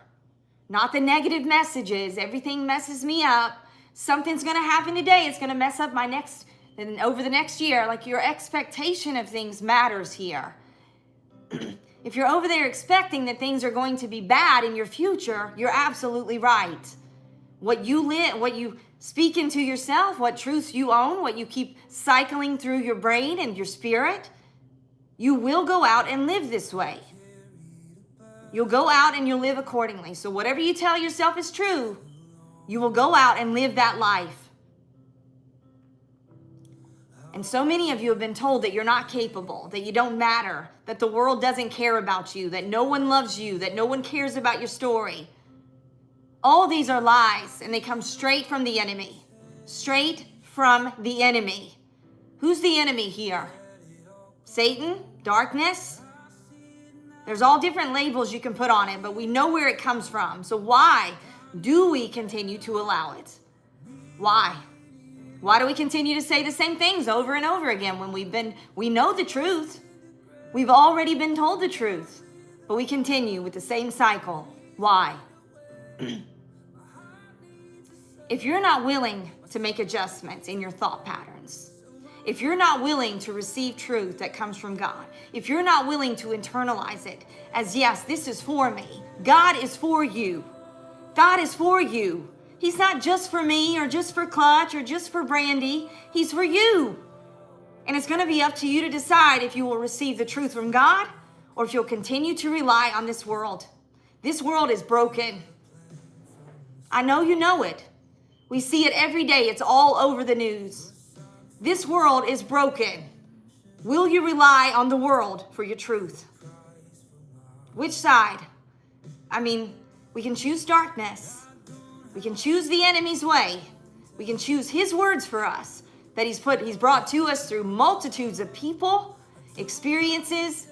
Not the negative messages. Everything messes me up. Something's going to happen today. It's going to mess up my next, and over the next year. Like, your expectation of things matters here. If you're over there expecting that things are going to be bad in your future, you're absolutely right. What you speak into yourself, what truths you own, what you keep cycling through your brain and your spirit, you will go out and live this way. You'll go out and you'll live accordingly. So whatever you tell yourself is true, you will go out and live that life. And so many of you have been told that you're not capable, that you don't matter, that the world doesn't care about you, that no one loves you, that no one cares about your story. All these are lies, and they come straight from the enemy. Straight from the enemy. Who's the enemy here? Satan? Darkness? There's all different labels you can put on it, but we know where it comes from. So why do we continue to allow it? Why? Why do we continue to say the same things over and over again when we know the truth? We've already been told the truth, but we continue with the same cycle. Why? If you're not willing to make adjustments in your thought patterns, if you're not willing to receive truth that comes from God, if you're not willing to internalize it as, yes, this is for me, God is for you. God is for you. He's not just for me or just for Clutch or just for Brandy. He's for you. And it's going to be up to you to decide if you will receive the truth from God or if you'll continue to rely on this world. This world is broken. I know you know it. We see it every day. It's all over the news. This world is broken. Will you rely on the world for your truth? Which side? I mean, we can choose darkness. We can choose the enemy's way. We can choose his words for us that he's brought to us through multitudes of people, experiences.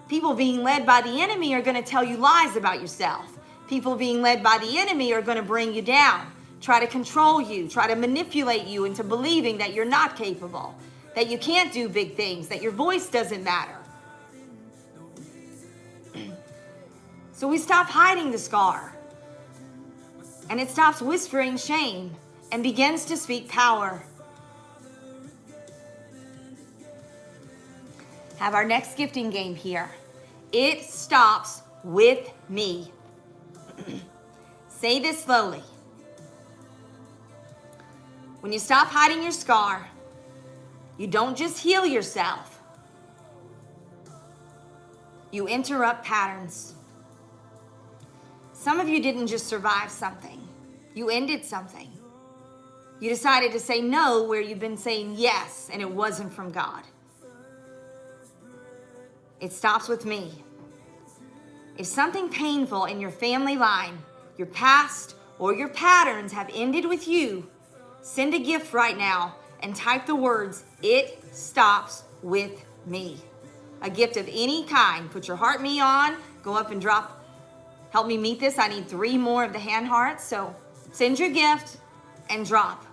People being led by the enemy are going to tell you lies about yourself. People being led by the enemy are going to bring you down, try to control you, try to manipulate you into believing that you're not capable, that you can't do big things, that your voice doesn't matter. So we stop hiding the scar, and it stops whispering shame and begins to speak power. Have our next gifting game here. It stops with me. Say this slowly. When you stop hiding your scar, you don't just heal yourself. You interrupt patterns. Some of you didn't just survive something. You ended something. You decided to say no where you've been saying yes, and it wasn't from God. It stops with me. If something painful in your family line, your past, or your patterns have ended with you, send a gift right now and type the words, "It stops with me." A gift of any kind. Put your heart me on. Go up and drop. Help me meet this. I need 3 more of the hand hearts. So send your gift and drop.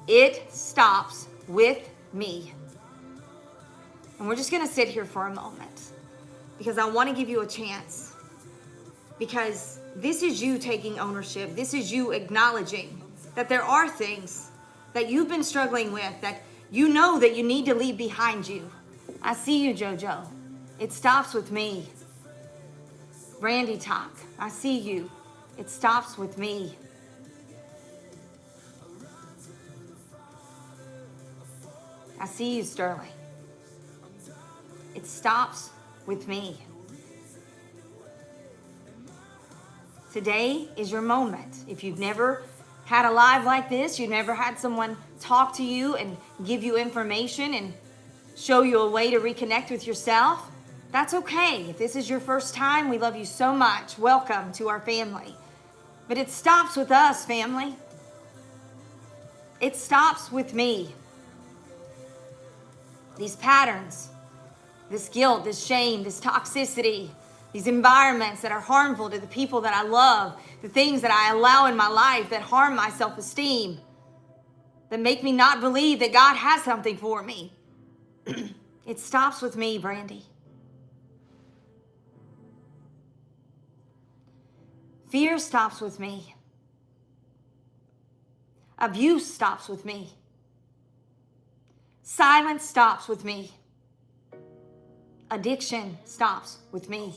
It stops with me. And we're just going to sit here for a moment because I want to give you a chance. Because this is you taking ownership. This is you acknowledging that there are things that you've been struggling with that you know that you need to leave behind you. I see you, JoJo. It stops with me. Brandy Talk, I see you. It stops with me. I see you, Sterling. It stops with me. Today is your moment. If you've never had a live like this, you've never had someone talk to you and give you information and show you a way to reconnect with yourself, that's okay. If this is your first time, we love you so much. Welcome to our family. But it stops with us, family. It stops with me. These patterns, this guilt, this shame, this toxicity, these environments that are harmful to the people that I love, the things that I allow in my life that harm my self-esteem, that make me not believe that God has something for me. It stops with me, Brandy. Fear stops with me. Abuse stops with me. Silence stops with me. Addiction stops with me.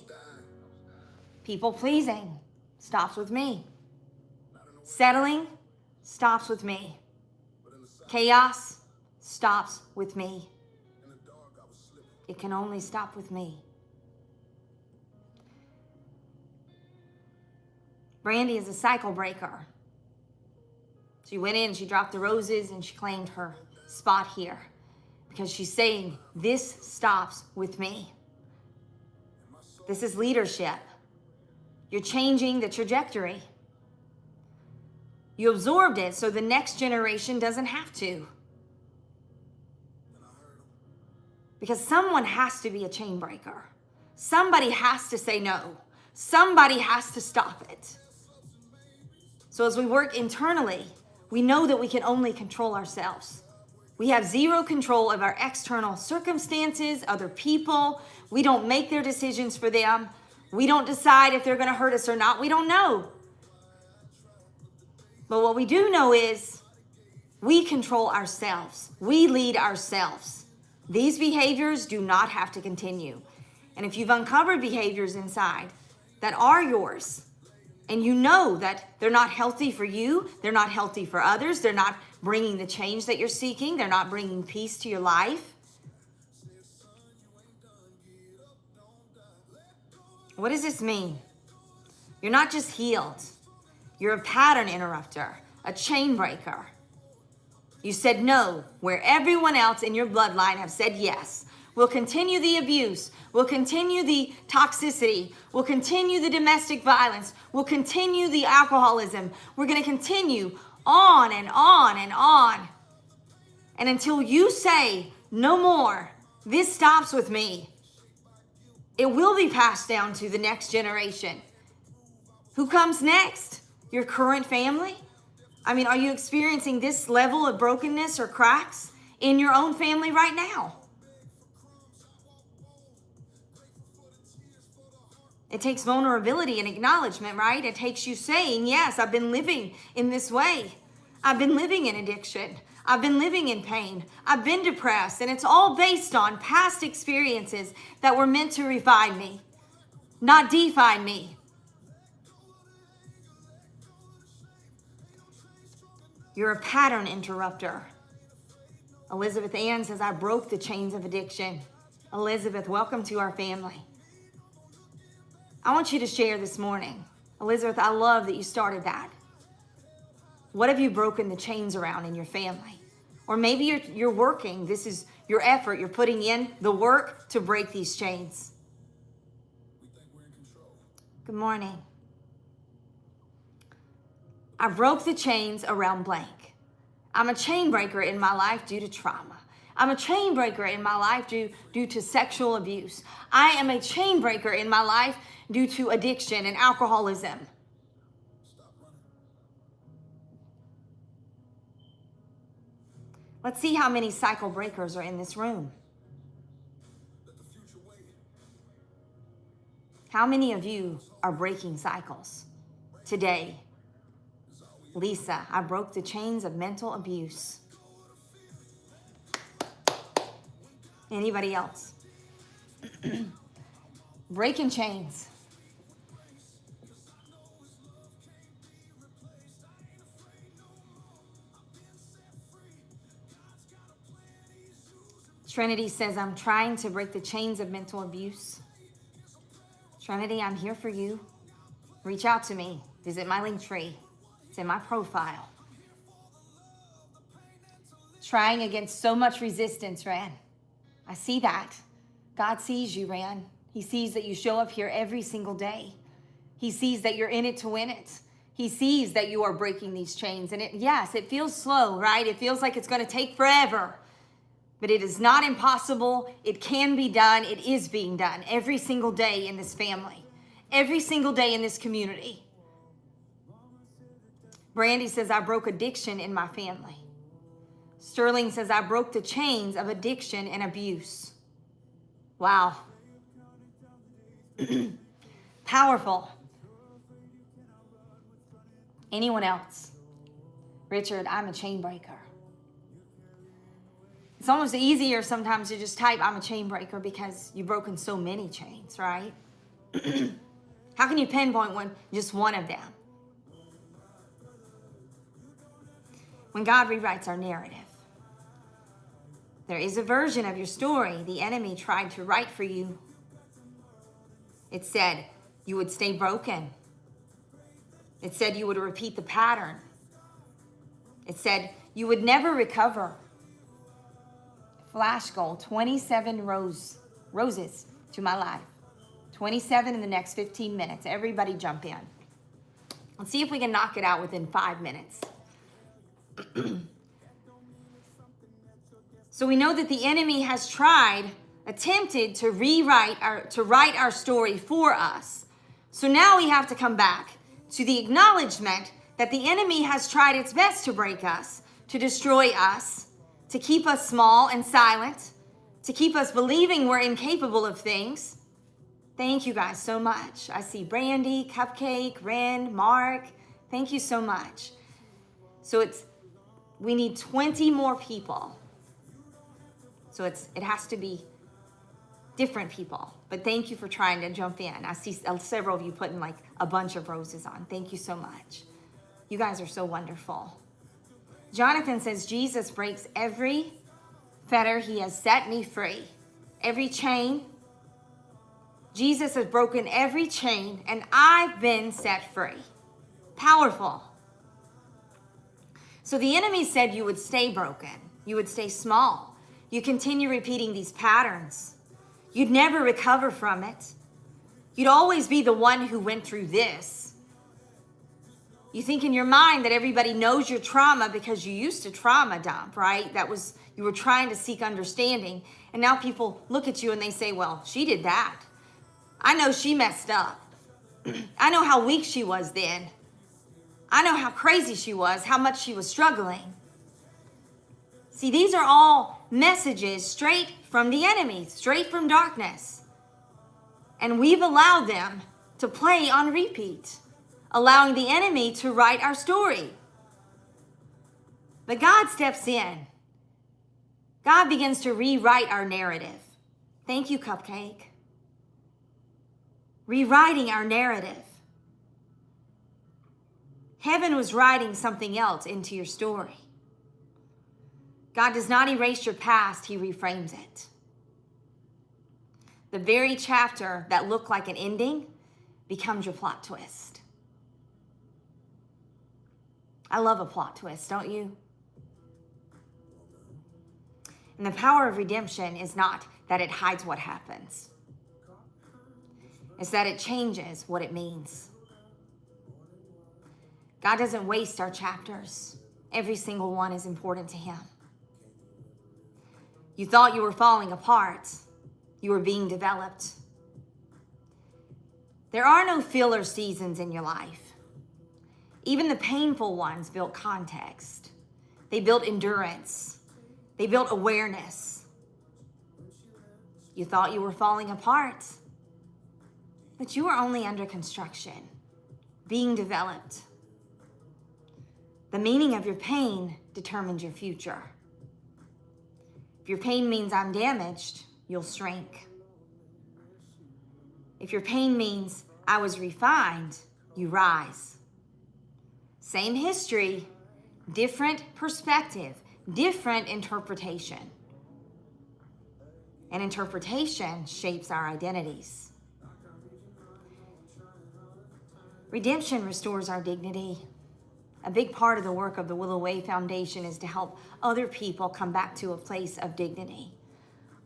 People pleasing stops with me. Settling stops with me. Chaos stops with me. It can only stop with me. Brandy is a cycle breaker. She went in, she dropped the roses, and she claimed her spot here because she's saying, this stops with me. This is leadership. You're changing the trajectory. You absorbed it so the next generation doesn't have to. Because someone has to be a chain breaker. Somebody has to say no. Somebody has to stop it. So as we work internally, we know that we can only control ourselves. We have zero control of our external circumstances, other people. We don't make their decisions for them. We don't decide if they're going to hurt us or not. We don't know. But what we do know is we control ourselves. We lead ourselves. These behaviors do not have to continue. And if you've uncovered behaviors inside that are yours, and you know that they're not healthy for you, they're not healthy for others, they're not bringing the change that you're seeking, they're not bringing peace to your life. What does this mean? You're not just healed. You're a pattern interrupter, a chain breaker. You said no, where everyone else in your bloodline have said yes. We'll continue the abuse. We'll continue the toxicity. We'll continue the domestic violence. We'll continue the alcoholism. We're going to continue on and on and on. And until you say, no more, this stops with me, it will be passed down to the next generation. Who comes next? Your current family? I mean, are you experiencing this level of brokenness or cracks in your own family right now? It takes vulnerability and acknowledgement, right? It takes you saying, yes, I've been living in this way. I've been living in addiction. I've been living in pain. I've been depressed. And it's all based on past experiences that were meant to refine me, not define me. You're a pattern interrupter. Elizabeth Ann says, I broke the chains of addiction. Elizabeth, welcome to our family. I want you to share this morning. Elizabeth, I love that you started that. What have you broken the chains around in your family? Or maybe you're working. This is your effort. You're putting in the work to break these chains. Good morning. I broke the chains around blank. I'm a chain breaker in my life due to trauma. I'm a chain breaker in my life due to sexual abuse. I am a chain breaker in my life due to addiction and alcoholism. Let's see how many cycle breakers are in this room. How many of you are breaking cycles today? Lisa, I broke the chains of mental abuse. Anybody else? Breaking chains. Trinity says, I'm trying to break the chains of mental abuse. Trinity, I'm here for you. Reach out to me. Visit my link tree. It's in my profile. Trying against so much resistance, Ran. I see that. God sees you, Ran. He sees that you show up here every single day. He sees that you're in it to win it. He sees that you are breaking these chains. And yes, it feels slow, right? It feels like it's going to take forever. But it is not impossible. It can be done. It is being done every single day in this family. Every single day in this community. Brandy says, I broke addiction in my family. Sterling says, I broke the chains of addiction and abuse. Wow. Powerful. Anyone else? Richard, I'm a chain breaker. It's almost easier sometimes to just type, I'm a chain breaker, because you've broken so many chains, right? How can you pinpoint just one of them? When God rewrites our narrative, there is a version of your story the enemy tried to write for you. It said you would stay broken. It said you would repeat the pattern. It said you would never recover. Flash goal, 27 roses to my life. 27 in the next 15 minutes. Everybody jump in. Let's see if we can knock it out within 5 minutes. So we know that the enemy has attempted to write our story for us. So now we have to come back to the acknowledgement that the enemy has tried its best to break us, to destroy us, to keep us small and silent, to keep us believing we're incapable of things. Thank you guys so much. I see Brandy, Cupcake, Ren, Mark. Thank you so much. So we need 20 more people. So it has to be different people. But thank you for trying to jump in. I see several of you putting like a bunch of roses on. Thank you so much. You guys are so wonderful. Jonathan says, Jesus breaks every fetter. He has set me free. Every chain. Jesus has broken every chain, and I've been set free. Powerful. So the enemy said you would stay broken. You would stay small. You continue repeating these patterns. You'd never recover from it. You'd always be the one who went through this. You think in your mind that everybody knows your trauma because you used to trauma dump, right? You were trying to seek understanding. And now people look at you and they say, well, she did that. I know she messed up. I know how weak she was then. I know how crazy she was, how much she was struggling. See, these are all messages straight from the enemy, straight from darkness. And we've allowed them to play on repeat, allowing the enemy to write our story. But God steps in. God begins to rewrite our narrative. Thank you, Cupcake. Rewriting our narrative. Heaven was writing something else into your story. God does not erase your past, he reframes it. The very chapter that looked like an ending becomes your plot twist. I love a plot twist, don't you? And the power of redemption is not that it hides what happens. It's that it changes what it means. God doesn't waste our chapters. Every single one is important to him. You thought you were falling apart. You were being developed. There are no filler seasons in your life. Even the painful ones built context. They built endurance. They built awareness. You thought you were falling apart, but you were only under construction, being developed. The meaning of your pain determines your future. If your pain means I'm damaged, you'll shrink. If your pain means I was refined, you rise. Same history, different perspective, different interpretation. And interpretation shapes our identities. Redemption restores our dignity. A big part of the work of the Willow Way Foundation is to help other people come back to a place of dignity.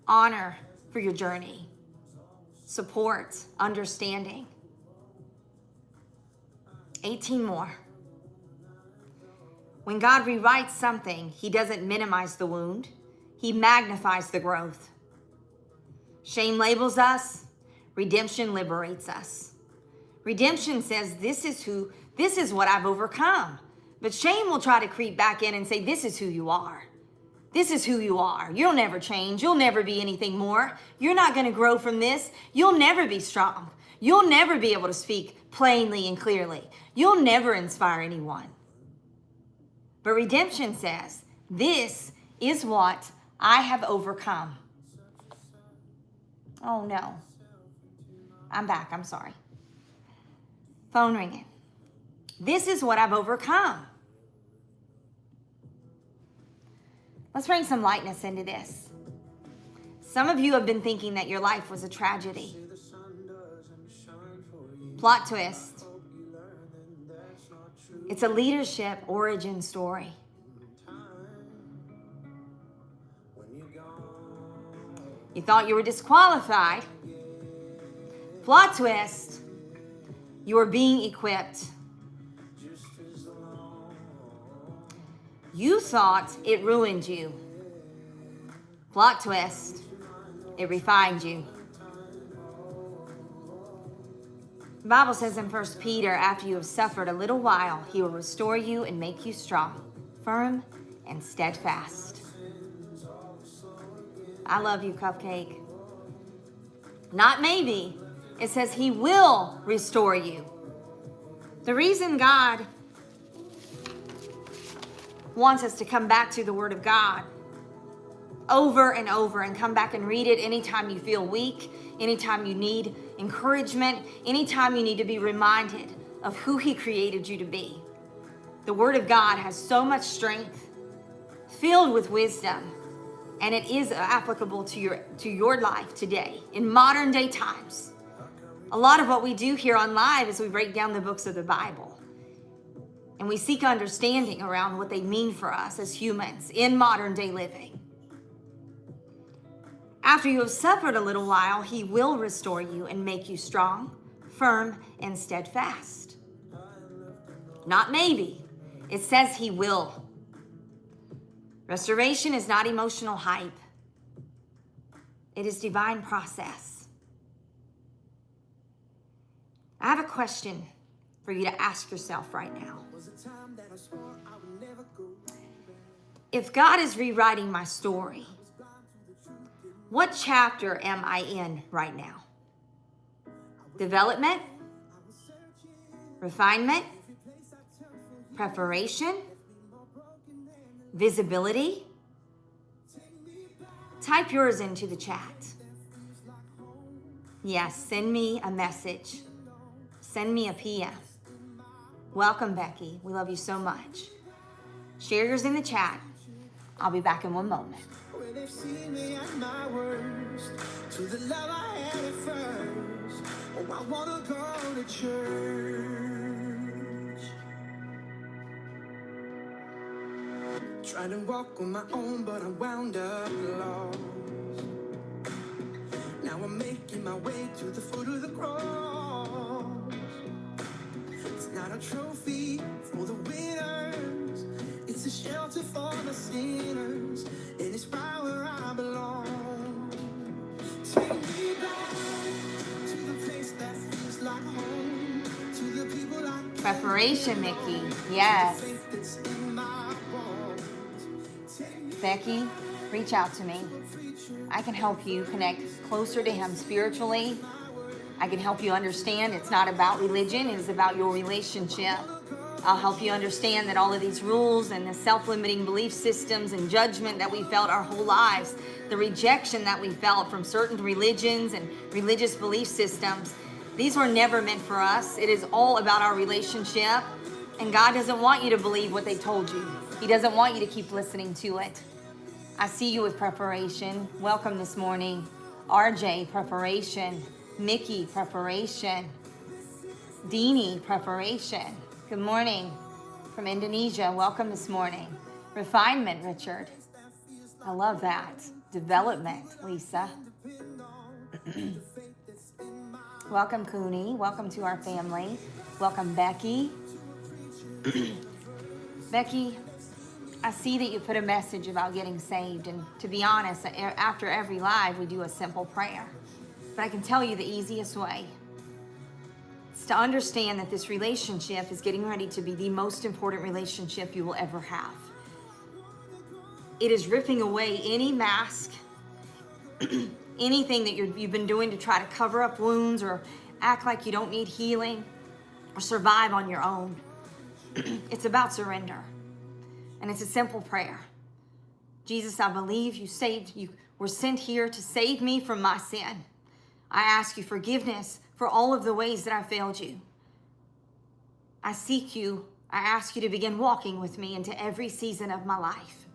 Honor for your journey. Support, understanding. 18 more. When God rewrites something, he doesn't minimize the wound. He magnifies the growth. Shame labels us. Redemption liberates us. Redemption says, this is what I've overcome. But shame will try to creep back in and say, this is who you are. This is who you are. You'll never change. You'll never be anything more. You're not going to grow from this. You'll never be strong. You'll never be able to speak plainly and clearly. You'll never inspire anyone. But redemption says, this is what I have overcome. Oh no. I'm back. I'm sorry. Phone ringing. This is what I've overcome. Let's bring some lightness into this. Some of you have been thinking that your life was a tragedy. Plot twist. It's a leadership origin story. You thought you were disqualified. Plot twist. You are being equipped. You thought it ruined you. Plot twist. It refined you. The Bible says in 1 Peter, after you have suffered a little while, he will restore you and make you strong, firm, and steadfast. I love you, Cupcake. Not maybe. It says he will restore you. The reason God wants us to come back to the Word of God over and over and come back and read it anytime you feel weak, anytime you need encouragement, anytime you need to be reminded of who he created you to be. The Word of God has so much strength, filled with wisdom, and it is applicable to your life today in modern day times. A lot of what we do here on live is we break down the books of the Bible. And we seek understanding around what they mean for us as humans in modern day living. After you have suffered a little while, he will restore you and make you strong, firm, and steadfast. Not maybe. It says he will. Restoration is not emotional hype. It is divine process. I have a question for you to ask yourself right now. If God is rewriting my story, what chapter am I in right now? Development? Refinement? Preparation? Visibility? Type yours into the chat. Yes, send me a message. Send me a PM. Welcome, Becky. We love you so much. Share yours in the chat. I'll be back in one moment. Where they've seen me at my worst, to the love I had at first. Oh, I wanna go to church. Trying to walk on my own, but I'm wound up lost. Now I'm making my way to the foot of the cross. It's not a trophy for the winners, it's a shelter for the sinners, and it's right where I belong. Take me back to the place that feels like home, to the people I care. Preparation, Mickey. Yes. Faith that's in my bones. Take me Becky, reach out to me. I can help you connect closer to Him spiritually. I can help you understand it's not about religion, it is about your relationship. I'll help you understand that all of these rules and the self-limiting belief systems and judgment that we felt our whole lives, the rejection that we felt from certain religions and religious belief systems, these were never meant for us. It is all about our relationship. And God doesn't want you to believe what they told you. He doesn't want you to keep listening to it. I see you with preparation. Welcome this morning. RJ, preparation. Mickey, preparation. Deanie, preparation. Good morning from Indonesia. Welcome this morning. Refinement, Richard. I love that. Development, Lisa. Welcome, Cooney. Welcome to our family. Welcome, Becky. Becky, I see that you put a message about getting saved. And to be honest, after every live, we do a simple prayer. But I can tell you the easiest way. It's to understand that this relationship is getting ready to be the most important relationship you will ever have. It is ripping away any mask, anything that you've been doing to try to cover up wounds or act like you don't need healing or survive on your own. It's about surrender. And it's a simple prayer. Jesus, I believe you were sent here to save me from my sin. I ask you forgiveness for all of the ways that I failed you. I seek you. I ask you to begin walking with me into every season of my life,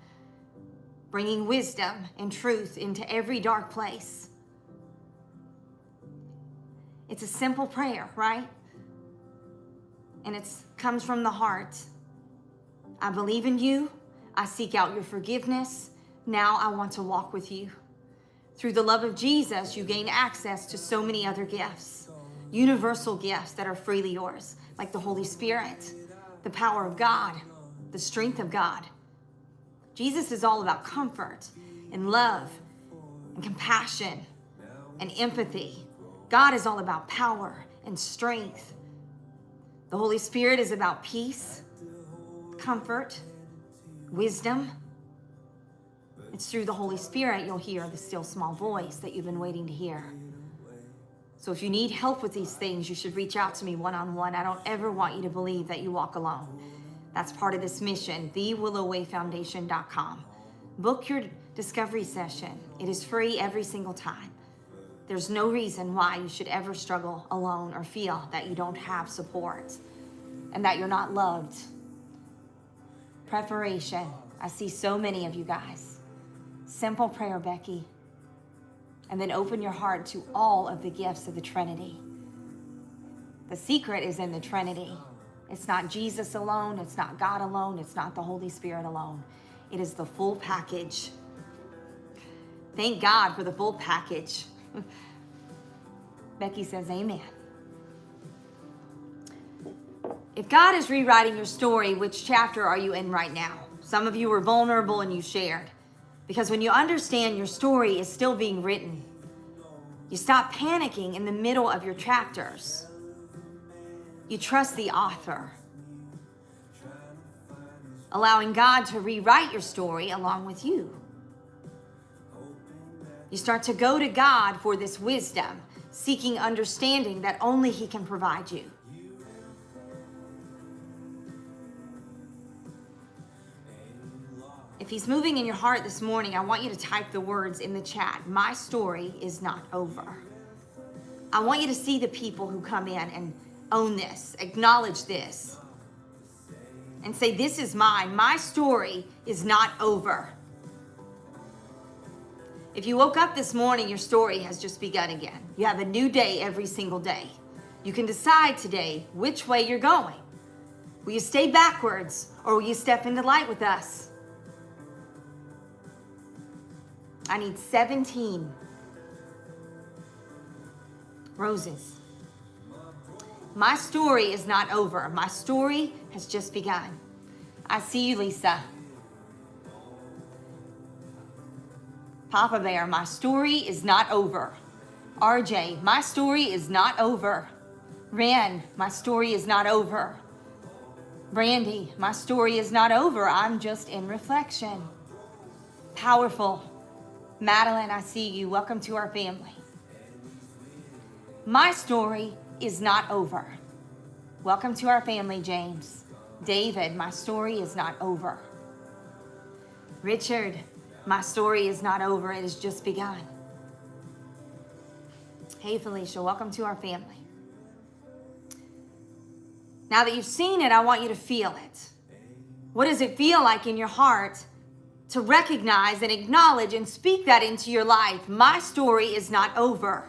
bringing wisdom and truth into every dark place. It's a simple prayer, right? And it comes from the heart. I believe in you. I seek out your forgiveness. Now I want to walk with you. Through the love of Jesus, you gain access to so many other gifts, universal gifts that are freely yours, like the Holy Spirit, the power of God, the strength of God. Jesus is all about comfort and love and compassion and empathy. God is all about power and strength. The Holy Spirit is about peace, comfort, wisdom. It's through the Holy Spirit you'll hear the still small voice that you've been waiting to hear. So if you need help with these things, you should reach out to me one-on-one. I don't ever want you to believe that you walk alone. That's part of this mission, thewillowwayfoundation.com. Book your discovery session. It is free every single time. There's no reason why you should ever struggle alone or feel that you don't have support and that you're not loved. Preparation. I see so many of you guys. Simple prayer, Becky. And then open your heart to all of the gifts of the Trinity. The secret is in the Trinity. It's not Jesus alone. It's not God alone. It's not the Holy Spirit alone. It is the full package. Thank God for the full package. Becky says, amen. If God is rewriting your story, which chapter are you in right now? Some of you were vulnerable and you shared. Because when you understand your story is still being written, you stop panicking in the middle of your chapters. You trust the author, allowing God to rewrite your story along with you. You start to go to God for this wisdom, seeking understanding that only He can provide you. If He's moving in your heart this morning, I want you to type the words in the chat. My story is not over. I want you to see the people who come in and own this, acknowledge this. and say, this is mine. My story is not over. If you woke up this morning, your story has just begun again. You have a new day every single day. You can decide today which way you're going. Will you stay backwards or will you step into light with us? I need 17 roses. My story is not over. My story has just begun. I see you, Lisa. Papa Bear, my story is not over. RJ, my story is not over. Ren, my story is not over. Brandy, my story is not over. I'm just in reflection. Powerful. Madeline, I see you. Welcome to our family. My story is not over. Welcome to our family, James. David, my story is not over. Richard, my story is not over. It has just begun. Hey, Felicia, welcome to our family. Now that you've seen it, I want you to feel it. What does it feel like in your heart to recognize and acknowledge and speak that into your life? My story is not over.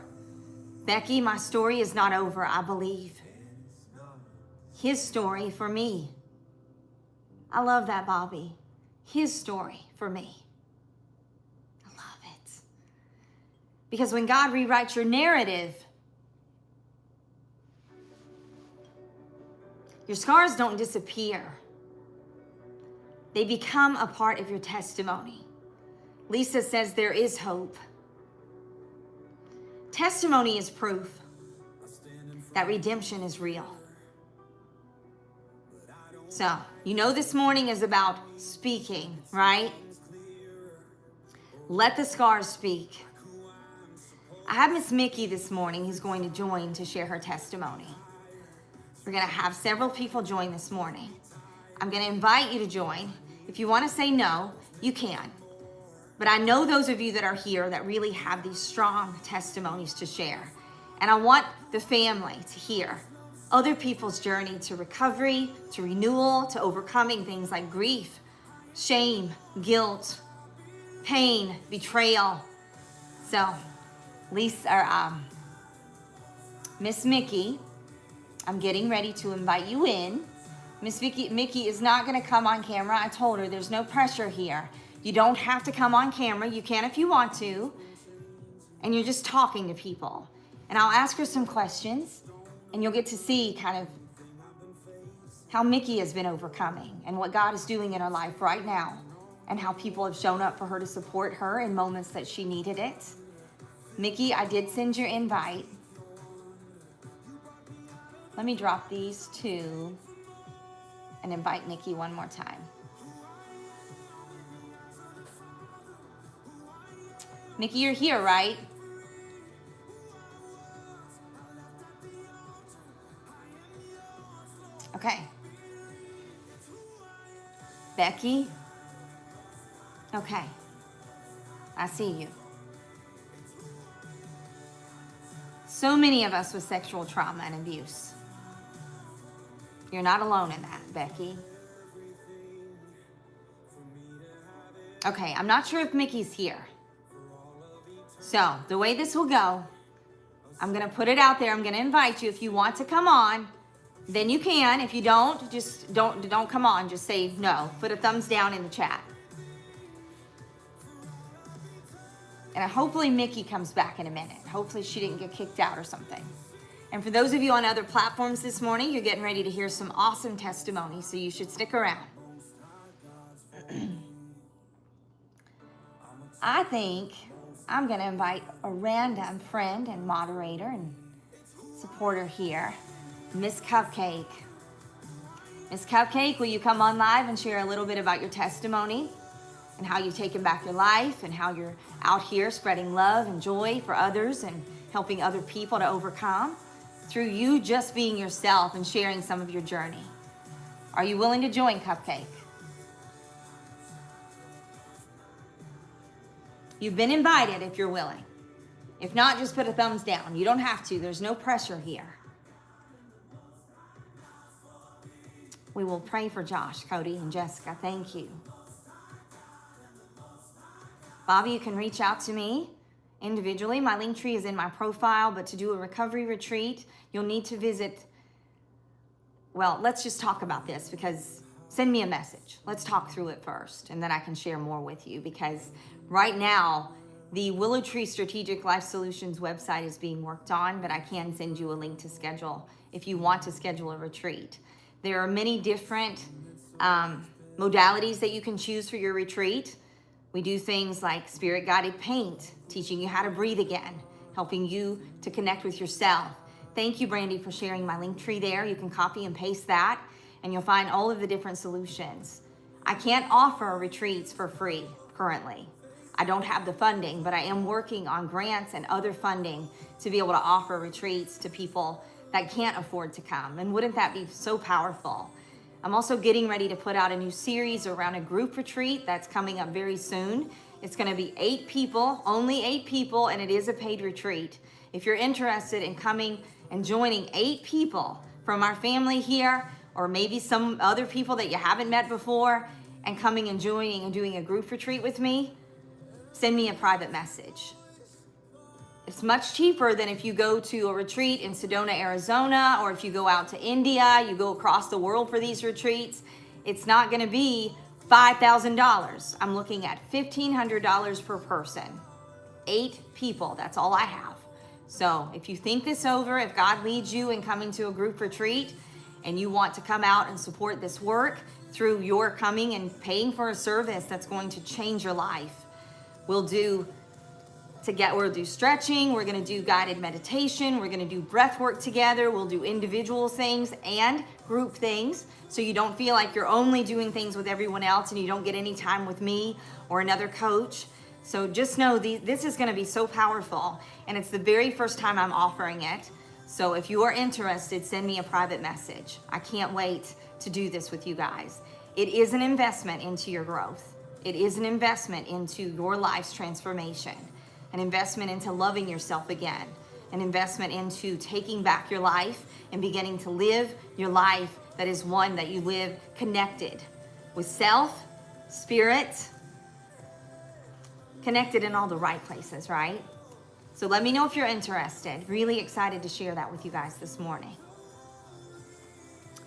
Becky, my story is not over, I believe. His story for me. I love that, Bobby. His story for me. I love it. Because when God rewrites your narrative, your scars don't disappear. They become a part of your testimony. Lisa says there is hope. Testimony is proof that redemption is real. So, you know this morning is about speaking, right? Let the scars speak. I have Miss Mickey this morning who's going to join to share her testimony. We're going to have several people join this morning. I'm going to invite you to join. If you want to say no, you can. But I know those of you that are here that really have these strong testimonies to share. And I want the family to hear other people's journey to recovery, to renewal, to overcoming things like grief, shame, guilt, pain, betrayal. So, Miss Mickey, I'm getting ready to invite you in. Miss Mickey is not going to come on camera. I told her there's no pressure here. You don't have to come on camera. You can if you want to. And you're just talking to people. And I'll ask her some questions. And you'll get to see kind of how Mickey has been overcoming and what God is doing in her life right now. And how people have shown up for her to support her in moments that she needed it. Mickey, I did send your invite. Let me drop these two and invite Mickey one more time. Mickey, you're here, right? Okay. Becky? Okay. I see you. So many of us with sexual trauma and abuse. You're not alone in that, Becky. Okay, I'm not sure if Mickey's here. So, the way this will go, I'm going to put it out there. I'm going to invite you. If you want to come on, then you can. If you don't, just don't come on. Just say no. Put a thumbs down in the chat. And hopefully Mickey comes back in a minute. Hopefully she didn't get kicked out or something. And for those of you on other platforms this morning, you're getting ready to hear some awesome testimonies, so you should stick around. I think I'm going to invite a random friend and moderator and supporter here, Miss Cupcake. Miss Cupcake, will you come on live and share a little bit about your testimony and how you've taken back your life and how you're out here spreading love and joy for others and helping other people to overcome through you just being yourself and sharing some of your journey? Are you willing to join, Cupcake? You've been invited if you're willing. If not, just put a thumbs down. You don't have to. There's no pressure here. We will pray for Josh, Cody, and Jessica. Thank you. Bobby, you can reach out to me individually. My link tree is in my profile, but to do a recovery retreat, you'll need to visit. Well, let's just talk about this, because send me a message. Let's talk through it first, and then I can share more with you, because right now, the Willow Tree Strategic Life Solutions website is being worked on, but I can send you a link to schedule if you want to schedule a retreat. There are many different modalities that you can choose for your retreat. We do things like spirit-guided paint, teaching you how to breathe again, helping you to connect with yourself. Thank you, Brandy, for sharing my link tree there. You can copy and paste that, and you'll find all of the different solutions. I can't offer retreats for free currently. I don't have the funding, but I am working on grants and other funding to be able to offer retreats to people that can't afford to come. And wouldn't that be so powerful? I'm also getting ready to put out a new series around a group retreat that's coming up very soon. It's going to be 8 people, only 8 people, and it is a paid retreat. If you're interested in coming and joining 8 people from our family here, or maybe some other people that you haven't met before, and coming and joining and doing a group retreat with me, send me a private message. It's much cheaper than if you go to a retreat in Sedona, Arizona, or if you go out to India, you go across the world for these retreats. It's not going to be $5,000. I'm looking at $1,500 per person. 8 people, that's all I have. So if you think this over, if God leads you in coming to a group retreat and you want to come out and support this work through your coming and paying for a service that's going to change your life, we'll do stretching, we're gonna do guided meditation, we're gonna do breath work together, we'll do individual things and group things, so you don't feel like you're only doing things with everyone else and you don't get any time with me or another coach. So just know this is gonna be so powerful, and it's the very first time I'm offering it. So if you are interested, send me a private message. I can't wait to do this with you guys. It is an investment into your growth. It is an investment into your life's transformation, an investment into loving yourself again, an investment into taking back your life and beginning to live your life that is one that you live connected with self, spirit, connected in all the right places, right? So let me know if you're interested. Really excited to share that with you guys this morning.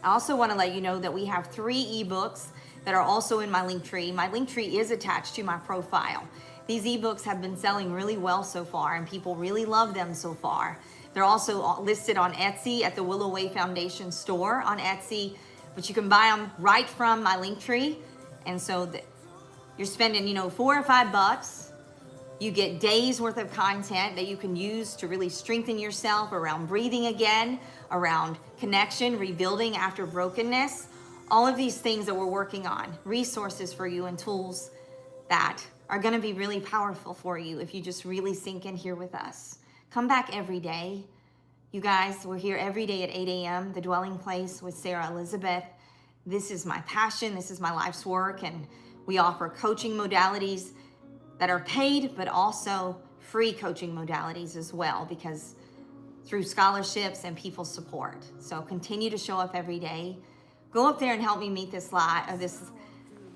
I also want to let you know that we have 3 ebooks that are also in my link tree. My link tree is attached to my profile. These ebooks have been selling really well so far, and people really love them so far. They're also listed on Etsy at the Willow Way Foundation store on Etsy, but you can buy them right from my link tree. And so you're spending, $4 or $5. You get days worth of content that you can use to really strengthen yourself around breathing again, around connection, rebuilding after brokenness, all of these things that we're working on, resources for you and tools that are going to be really powerful for you if you just really sink in here with us. Come back every day. You guys, we're here every day at 8 a.m., The Dwelling Place with Sarah Elizabeth. This is my passion. This is my life's work. And we offer coaching modalities that are paid, but also free coaching modalities as well, because through scholarships and people's support. So continue to show up every day. Go up there and help me meet this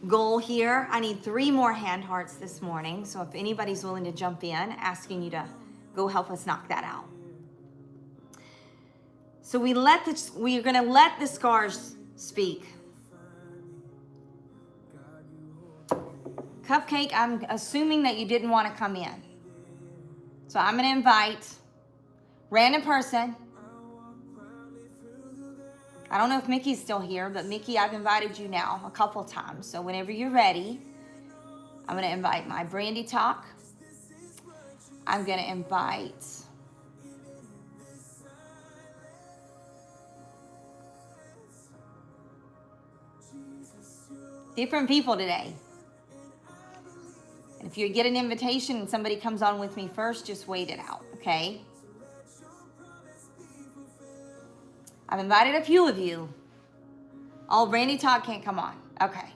goal here. I need 3 more hand hearts this morning. So if anybody's willing to jump in, asking you to go help us knock that out. So we're going to let the scars speak. Cupcake, I'm assuming that you didn't want to come in. So I'm going to invite random person. I don't know if Mickey's still here, but Mickey, I've invited you now a couple times. So whenever you're ready, I'm going to invite my Brandy Talk. I'm going to invite different people today. And if you get an invitation and somebody comes on with me first, just wait it out, okay? I've invited a few of you. Oh, Brandy Talk can't come on. Okay.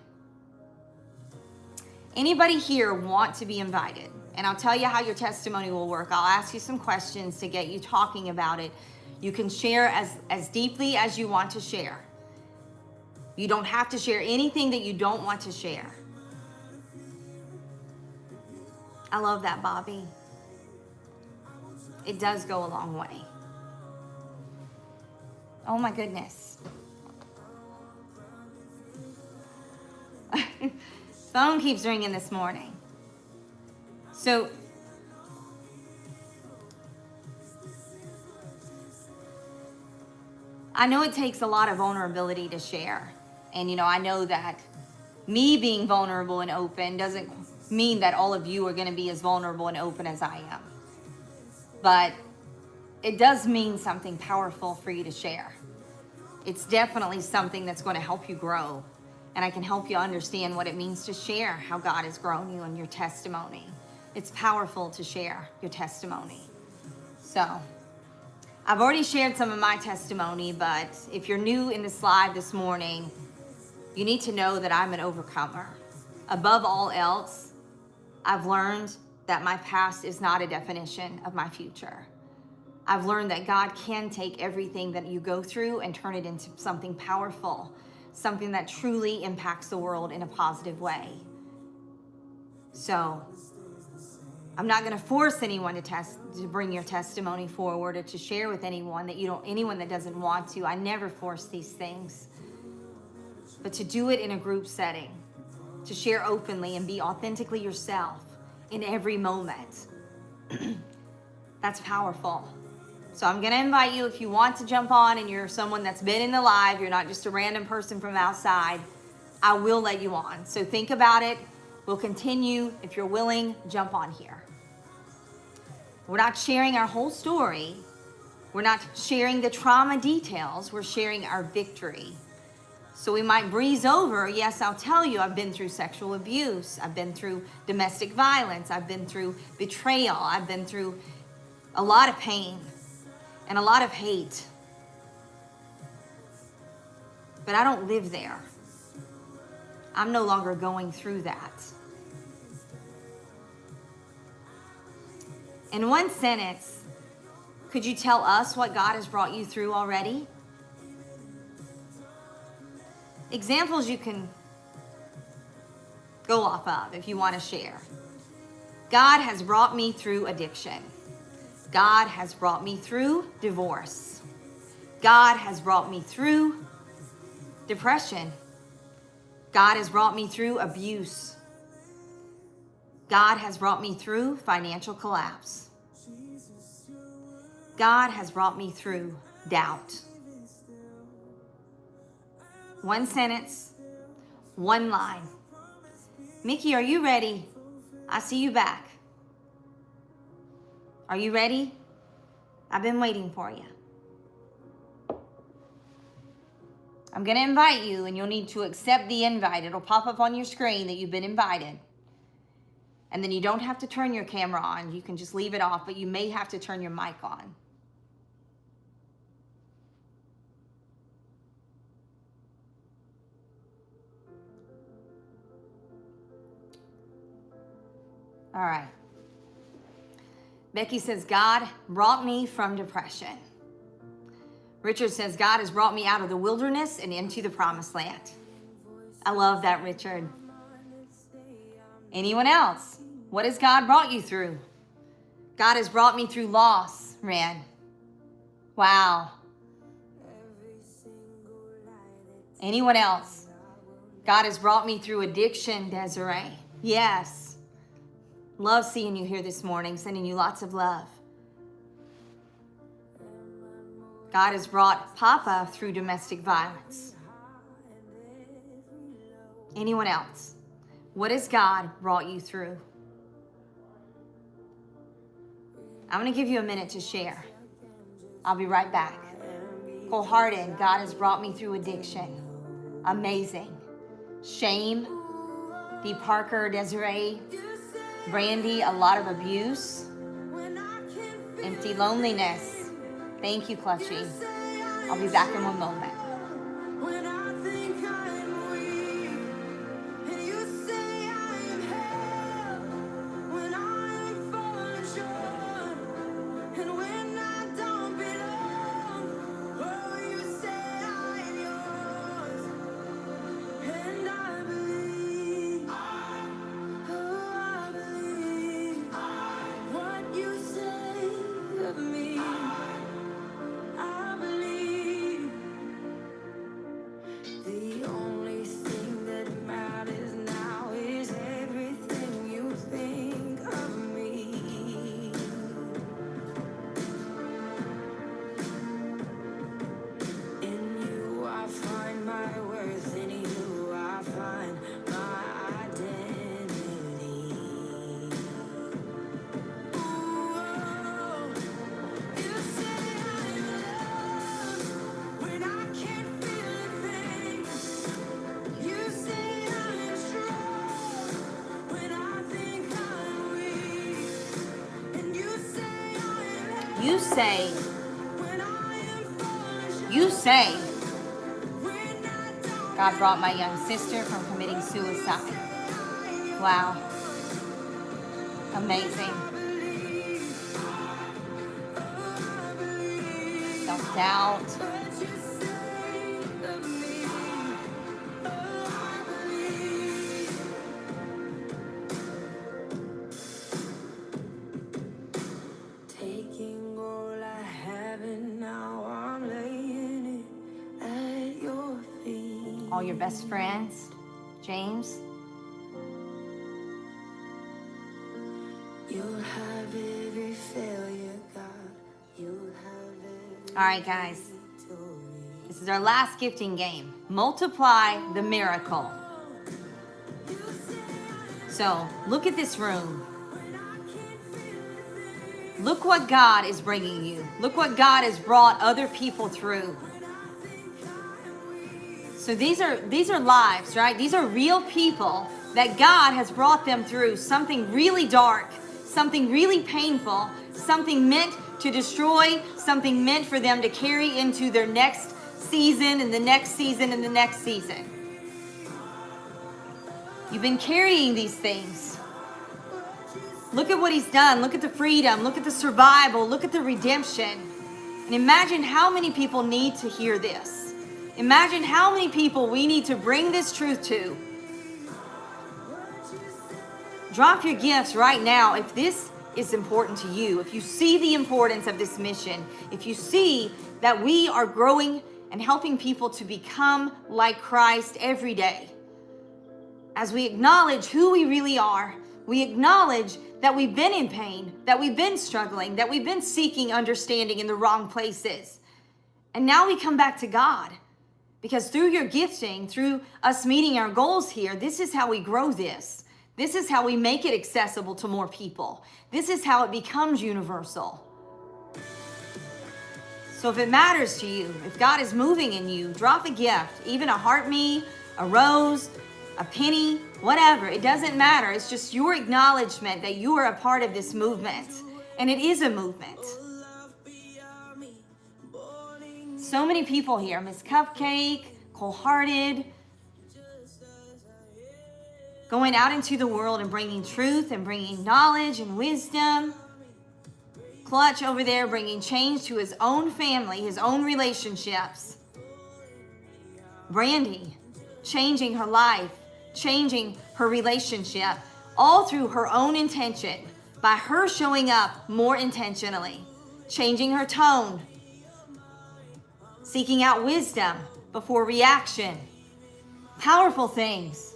Anybody here want to be invited? And I'll tell you how your testimony will work. I'll ask you some questions to get you talking about it. You can share as deeply as you want to share. You don't have to share anything that you don't want to share. I love that, Bobby. It does go a long way. Oh my goodness. Phone keeps ringing this morning. So I know it takes a lot of vulnerability to share. And I know that me being vulnerable and open doesn't mean that all of you are going to be as vulnerable and open as I am. But it does mean something powerful for you to share. It's definitely something that's going to help you grow. And I can help you understand what it means to share how God has grown you and your testimony. It's powerful to share your testimony. So I've already shared some of my testimony, but if you're new in this live this morning, you need to know that I'm an overcomer. Above all else, I've learned that my past is not a definition of my future. I've learned that God can take everything that you go through and turn it into something powerful, something that truly impacts the world in a positive way. So I'm not going to force anyone to bring your testimony forward or to share with anyone that doesn't want to. I never force these things. But to do it in a group setting, to share openly and be authentically yourself in every moment, that's powerful. So I'm going to invite you, if you want to jump on and you're someone that's been in the live, you're not just a random person from outside, I will let you on. So think about it. We'll continue. If you're willing, jump on here. We're not sharing our whole story. We're not sharing the trauma details. We're sharing our victory. So we might breeze over. Yes, I'll tell you, I've been through sexual abuse. I've been through domestic violence. I've been through betrayal. I've been through a lot of pain and a lot of hate. But I don't live there. I'm no longer going through that. In one sentence, could you tell us what God has brought you through already? Examples you can go off of if you want to share. God has brought me through addiction. God has brought me through divorce. God has brought me through depression. God has brought me through abuse. God has brought me through financial collapse. God has brought me through doubt. One sentence, one line. Mickey, are you ready? I see you back. Are you ready? I've been waiting for you. I'm going to invite you, and you'll need to accept the invite. It'll pop up on your screen that you've been invited. And then you don't have to turn your camera on. You can just leave it off, but you may have to turn your mic on. All right. Becky says, God brought me from depression. Richard says, God has brought me out of the wilderness and into the promised land. I love that, Richard. Anyone else? What has God brought you through? God has brought me through loss, Rand. Wow. Anyone else? God has brought me through addiction, Desiree. Yes. Love seeing you here this morning, sending you lots of love. God has brought Papa through domestic violence. Anyone else? What has God brought you through? I'm going to give you a minute to share. I'll be right back. Wholehearted, God has brought me through addiction. Amazing. Shame. Dee Parker, Desiree, Brandy, a lot of abuse. Empty loneliness. Thank you, Clutchy. I'll be back in one moment. When I think I'm weak, and you say I am held, when I'm falling short, and when I don't belong, oh, you say I am yours. You say, God brought my young sister from committing suicide. Wow. Amazing. Self-doubt. Taking all I have and now I'm laying it at your feet. All your best friends, James. You'll have every failure, God. You'll have every All right, guys. victory. This is our last gifting game. Multiply the miracle. So, look at this room. Look what God is bringing you. Look what God has brought other people through. So these are lives, right? These are real people that God has brought them through something really dark, something really painful, something meant to destroy, something meant for them to carry into their next season and the next season and the next season. You've been carrying these things. Look at what he's done. Look at the freedom. Look at the survival. Look at the redemption. And imagine how many people need to hear this. Imagine how many people we need to bring this truth to. Drop your gifts right now if this is important to you. If you see the importance of this mission. If you see that we are growing and helping people to become like Christ every day. As we acknowledge who we really are, we acknowledge that we've been in pain, that we've been struggling, that we've been seeking understanding in the wrong places. And now we come back to God. Because through your gifting, through us meeting our goals here, this is how we grow this. This is how we make it accessible to more people. This is how it becomes universal. So if it matters to you, if God is moving in you, drop a gift, even a heart me, a rose, a penny, whatever. It doesn't matter. It's just your acknowledgement that you are a part of this movement. And it is a movement. So many people here. Miss Cupcake, Cold-Hearted. Going out into the world and bringing truth and bringing knowledge and wisdom. Clutch over there bringing change to his own family, his own relationships. Brandy changing her life, changing her relationship, all through her own intention, by her showing up more intentionally, changing her tone, seeking out wisdom before reaction. Powerful things.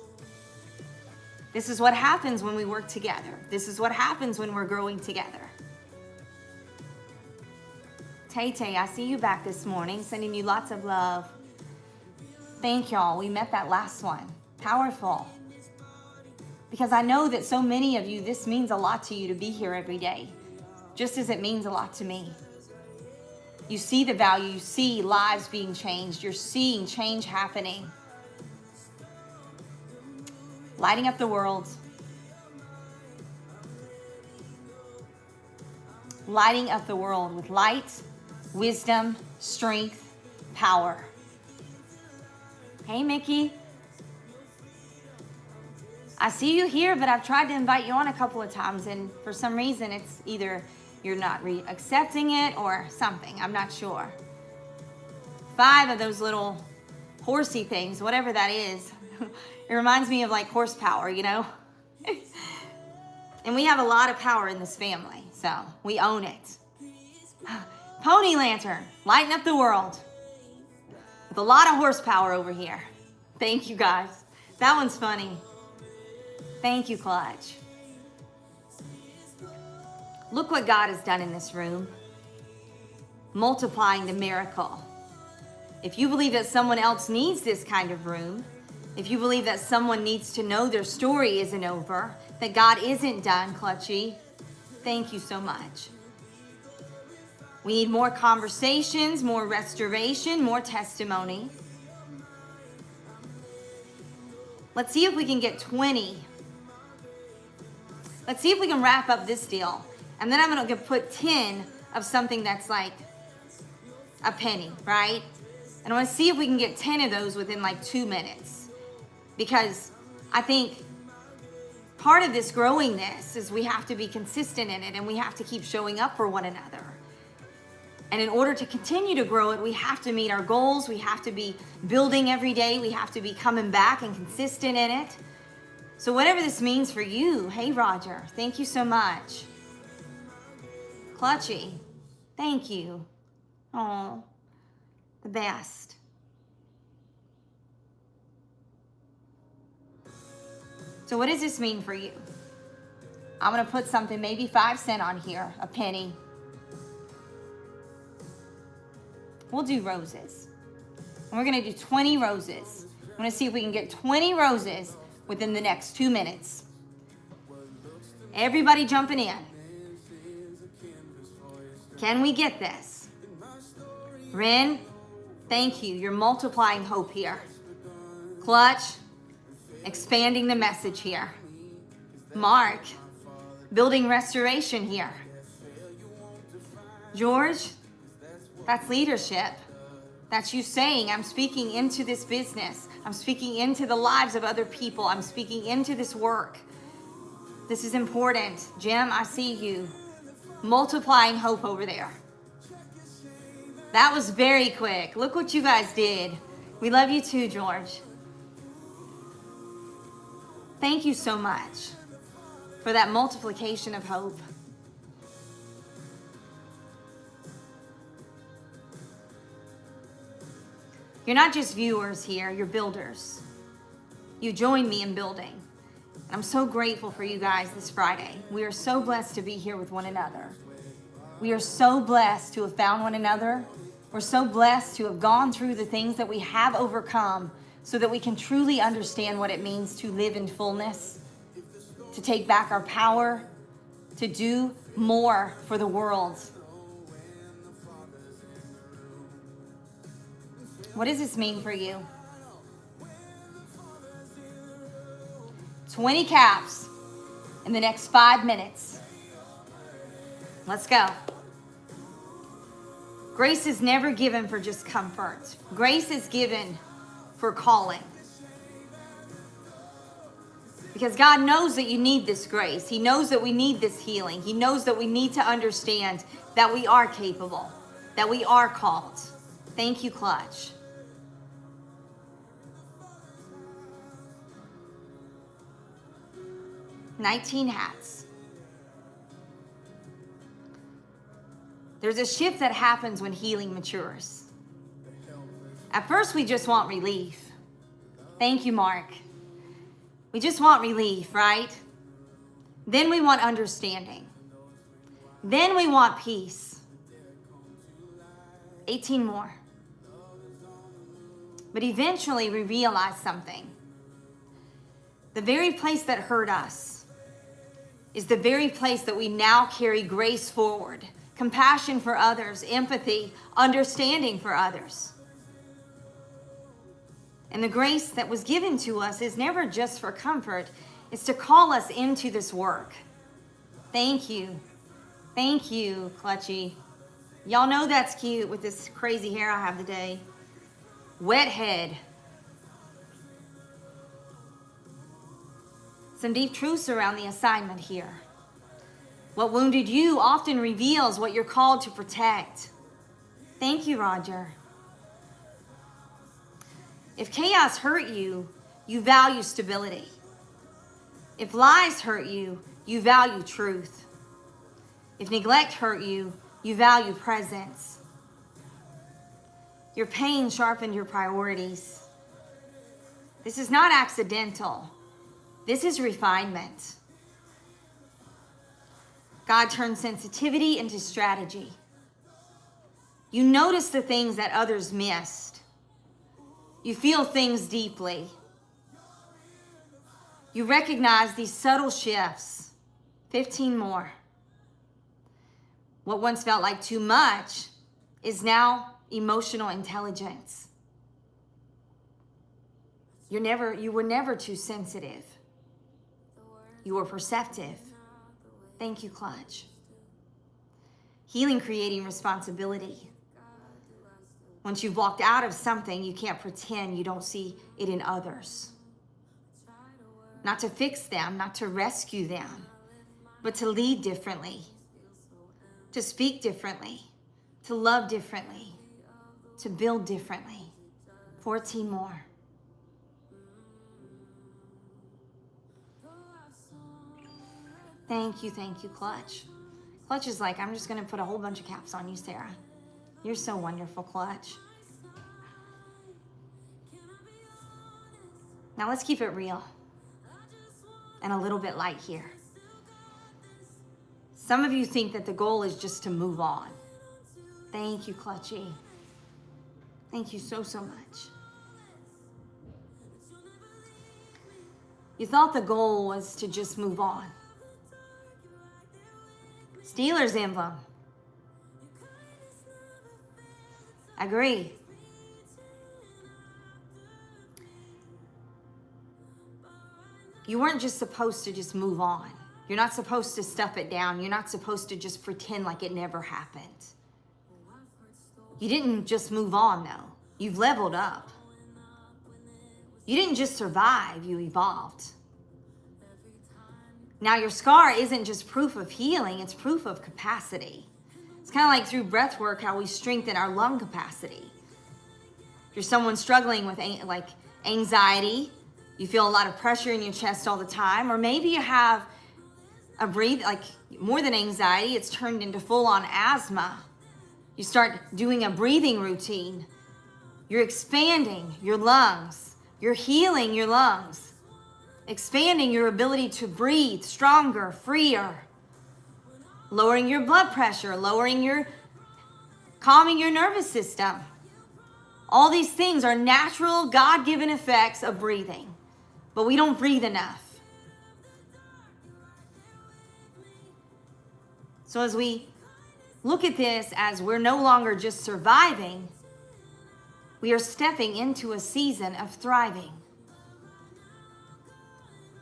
This is what happens when we work together. This is what happens when we're growing together. Tay-Tay, I see you back this morning, sending you lots of love. Thank y'all. We met that last one. Powerful. Because I know that so many of you, this means a lot to you to be here every day, just as it means a lot to me. You see the value. You see lives being changed. You're seeing change happening. Lighting up the world. Lighting up the world with light, wisdom, strength, power. Hey, Mickey. I see you here, but I've tried to invite you on a couple of times, and for some reason, it's either you're not accepting it or something. I'm not sure. 5 of those little horsey things, whatever that is. It reminds me of like horsepower, you know? And we have a lot of power in this family, so we own it. Pony Lantern, lighting up the world. With a lot of horsepower over here. Thank you, guys. That one's funny. Thank you, Clutch. Look what God has done in this room. Multiplying the miracle. If you believe that someone else needs this kind of room, if you believe that someone needs to know their story isn't over, that God isn't done, Clutchy, thank you so much. We need more conversations, more restoration, more testimony. Let's see if we can get 20. Let's see if we can wrap up this deal. And then I'm going to put 10 of something that's like a penny, right? And I want to see if we can get 10 of those within like 2 minutes. Because I think part of this growing this is we have to be consistent in it, and we have to keep showing up for one another. And in order to continue to grow it, we have to meet our goals. We have to be building every day. We have to be coming back and consistent in it. So whatever this means for you, hey Roger, thank you so much. Clutchy, thank you. Oh, the best. So what does this mean for you? I'm gonna put something, maybe 5 cents on here, a penny. We'll do roses. And we're gonna do 20 roses. I'm gonna see if we can get 20 roses within the next 2 minutes. Everybody jumping in. Can we get this? Ren, thank you. You're multiplying hope here. Clutch, expanding the message here. Mark, building restoration here. George, that's leadership. That's you saying, I'm speaking into this business. I'm speaking into the lives of other people. I'm speaking into this work. This is important. Jim, I see you. Multiplying hope over there. That was very quick. Look what you guys did. We love you too, George. Thank you so much for that multiplication of hope. You're not just viewers here, you're builders. You join me in building. I'm so grateful for you guys this Friday. We are so blessed to be here with one another. We are so blessed to have found one another. We're so blessed to have gone through the things that we have overcome so that we can truly understand what it means to live in fullness, to take back our power, to do more for the world. What does this mean for you? 20 caps in the next 5 minutes. Let's go. Grace is never given for just comfort. Grace is given for calling. Because God knows that you need this grace. He knows that we need this healing. He knows that we need to understand that we are capable, that we are called. Thank you, Clutch. $19 hats. There's a shift that happens when healing matures. At first, we just want relief. Thank you, Mark. We just want relief, right? Then we want understanding. Then we want peace. 18 more. But eventually, we realize something. The very place that hurt us is the very place that we now carry grace forward, compassion for others, empathy, understanding for others. And the grace that was given to us is never just for comfort, it's to call us into this work. Thank you. Thank you, Clutchy. Y'all know that's cute with this crazy hair I have today. Wet head. Some deep truths around the assignment here. What wounded you often reveals what you're called to protect. Thank you, Roger. If chaos hurt you, you value stability. If lies hurt you, you value truth. If neglect hurt you, you value presence. Your pain sharpened your priorities. This is not accidental. This is refinement. God turns sensitivity into strategy. You notice the things that others missed. You feel things deeply. You recognize these subtle shifts. 15 more. What once felt like too much is now emotional intelligence. You were never too sensitive. You were perceptive. Thank you, Clutch. Healing creating responsibility. Once you've walked out of something, you can't pretend you don't see it in others. Not to fix them, not to rescue them, but to lead differently, to speak differently, to love differently, to build differently. 14 more. Thank you, Clutch. Clutch is like, I'm just going to put a whole bunch of caps on you, Sarah. You're so wonderful, Clutch. Now let's keep it real and a little bit light here. Some of you think that the goal is just to move on. Thank you, Clutchy. Thank you so, so much. You thought the goal was to just move on. Steelers emblem. Agree. You weren't just supposed to just move on. You're not supposed to stuff it down. You're not supposed to just pretend like it never happened. You didn't just move on, though. You've leveled up. You didn't just survive, you evolved. Now your scar isn't just proof of healing, it's proof of capacity. It's kind of like through breath work, how we strengthen our lung capacity. If you're someone struggling with anxiety, you feel a lot of pressure in your chest all the time, or maybe you have more than anxiety, it's turned into full-on asthma. You start doing a breathing routine. You're expanding your lungs. You're healing your lungs. Expanding your ability to breathe stronger, freer. Lowering your blood pressure, calming your nervous system. All these things are natural, God-given effects of breathing. But we don't breathe enough. So as we look at this as we're no longer just surviving, we are stepping into a season of thriving.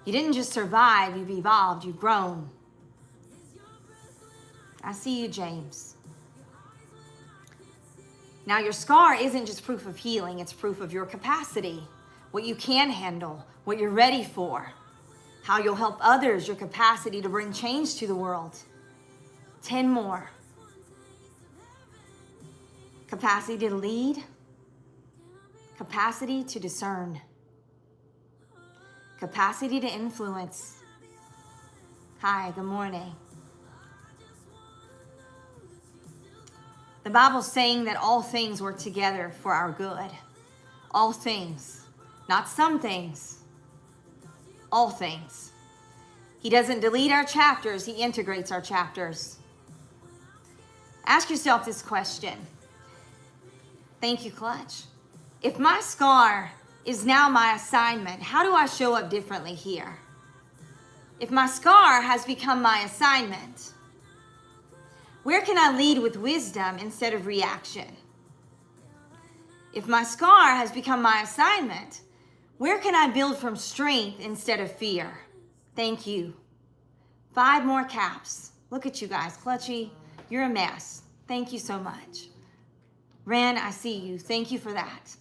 You didn't just survive, you've evolved, you've grown. I see you, James. Now your scar isn't just proof of healing, it's proof of your capacity, what you can handle, what you're ready for, how you'll help others, your capacity to bring change to the world. 10 more. Capacity to lead, capacity to discern, capacity to influence. Hi, good morning. The Bible's saying that all things work together for our good. All things, not some things, all things. He doesn't delete our chapters, he integrates our chapters. Ask yourself this question. Thank you, Clutch. If my scar is now my assignment, how do I show up differently here? If my scar has become my assignment, where can I lead with wisdom instead of reaction? If my scar has become my assignment, where can I build from strength instead of fear? Thank you. 5 more caps. Look at you guys. Clutchy, you're a mess. Thank you so much. Ren, I see you. Thank you for that.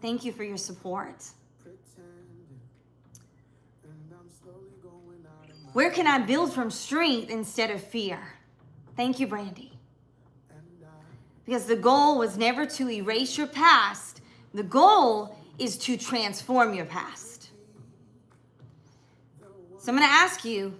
Thank you for your support. Where can I build from strength instead of fear? Thank you, Brandy. Because the goal was never to erase your past. The goal is to transform your past. So I'm going to ask you,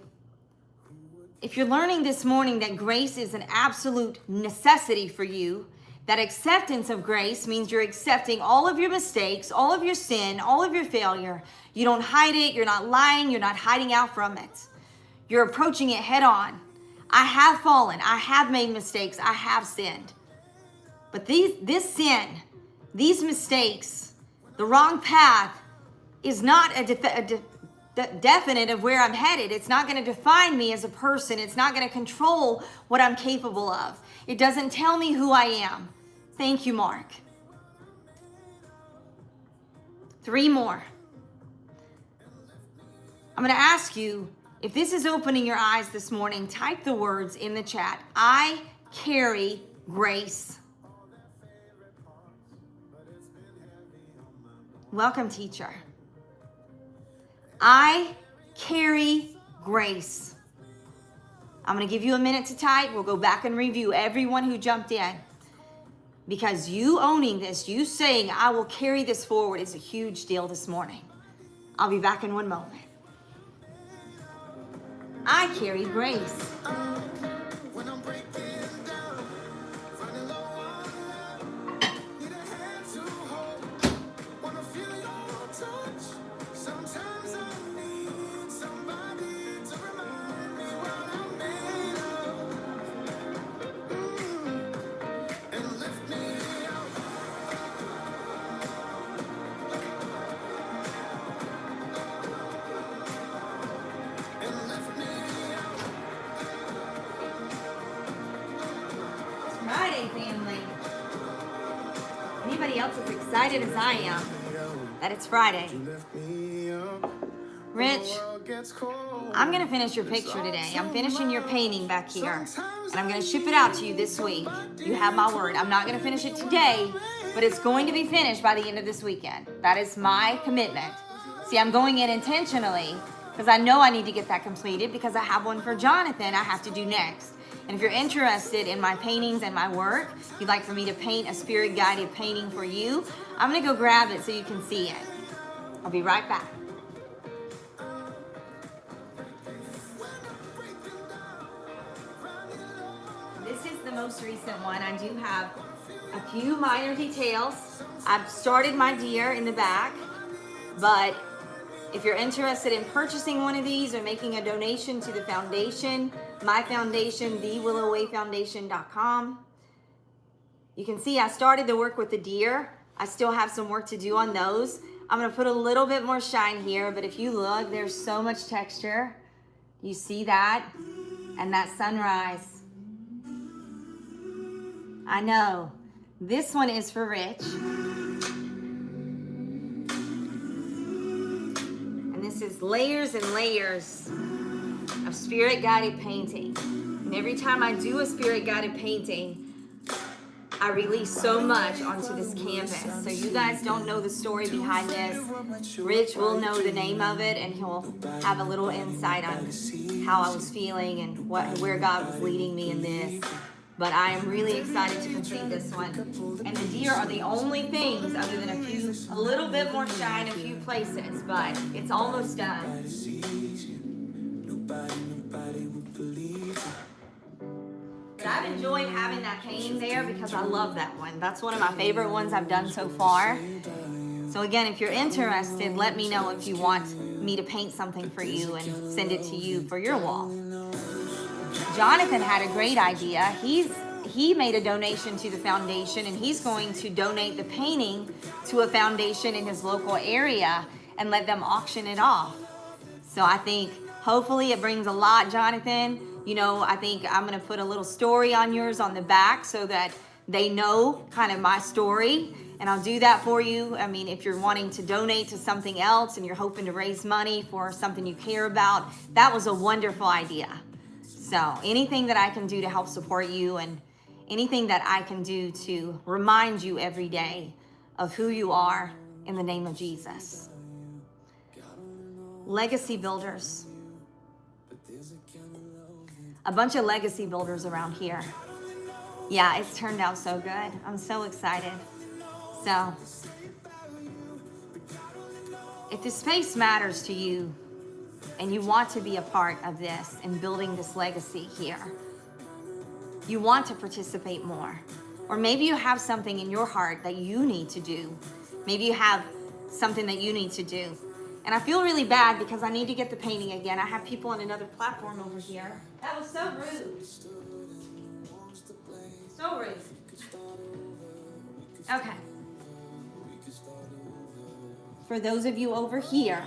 if you're learning this morning that grace is an absolute necessity for you, that acceptance of grace means you're accepting all of your mistakes, all of your sin, all of your failure. You don't hide it. You're not lying. You're not hiding out from it. You're approaching it head on. I have fallen. I have made mistakes. I have sinned. But this sin, these mistakes, the wrong path is not a definite of where I'm headed. It's not going to define me as a person. It's not going to control what I'm capable of. It doesn't tell me who I am. Thank you, Mark. 3 more. I'm going to ask you, If this is opening your eyes this morning, type the words in the chat. I carry grace. Welcome, teacher. I carry grace. I'm going to give you a minute to type. We'll go back and review everyone who jumped in. Because you owning this, you saying, I will carry this forward, is a huge deal this morning. I'll be back in one moment. I carry grace. Friday, family. Anybody else as excited as I am that it's Friday? Rich, I'm going to finish your picture today. I'm finishing your painting back here, and I'm going to ship it out to you this week. You have my word. I'm not going to finish it today, but it's going to be finished by the end of this weekend. That is my commitment. See, I'm going in intentionally because I know I need to get that completed because I have one for Jonathan I have to do next. And if you're interested in my paintings and my work, you'd like for me to paint a spirit-guided painting for you, I'm going to go grab it so you can see it. I'll be right back. This is the most recent one. I do have a few minor details. I've started my deer in the back, but if you're interested in purchasing one of these or making a donation to the foundation, my foundation, thewillowwayfoundation.com. You can see I started to work with the deer. I still have some work to do on those. I'm going to put a little bit more shine here, but if you look, there's so much texture. You see that? And that sunrise. I know. This one is for Rich. And this is layers and layers of spirit-guided painting. And every time I do a spirit-guided painting, I release so much onto this canvas. So you guys don't know the story behind this. Rich will know the name of it, and he'll have a little insight on how I was feeling and where God was leading me in this. But I am really excited to complete this one. And the deer are the only things other than a little bit more shine in a few places, but it's almost done. But I've enjoyed having that painting there because I love that one. That's one of my favorite ones I've done so far. So again, if you're interested, let me know if you want me to paint something for you and send it to you for your wall. Jonathan had a great idea. He made a donation to the foundation, and he's going to donate the painting to a foundation in his local area and let them auction it off. So I think hopefully it brings a lot, Jonathan. You know, I think I'm going to put a little story on yours on the back so that they know kind of my story. And I'll do that for you. I mean, if you're wanting to donate to something else and you're hoping to raise money for something you care about, that was a wonderful idea. So anything that I can do to help support you and anything that I can do to remind you every day of who you are in the name of Jesus. Legacy builders. A bunch of legacy builders around here. Yeah, it's turned out so good. I'm so excited. So, if the space matters to you and you want to be a part of this and building this legacy here, you want to participate more. Or maybe you have something in your heart that you need to do. Maybe you have something that you need to do. And I feel really bad because I need to get the painting again. I have people on another platform over here. That was so rude. So rude. Okay. For those of you over here,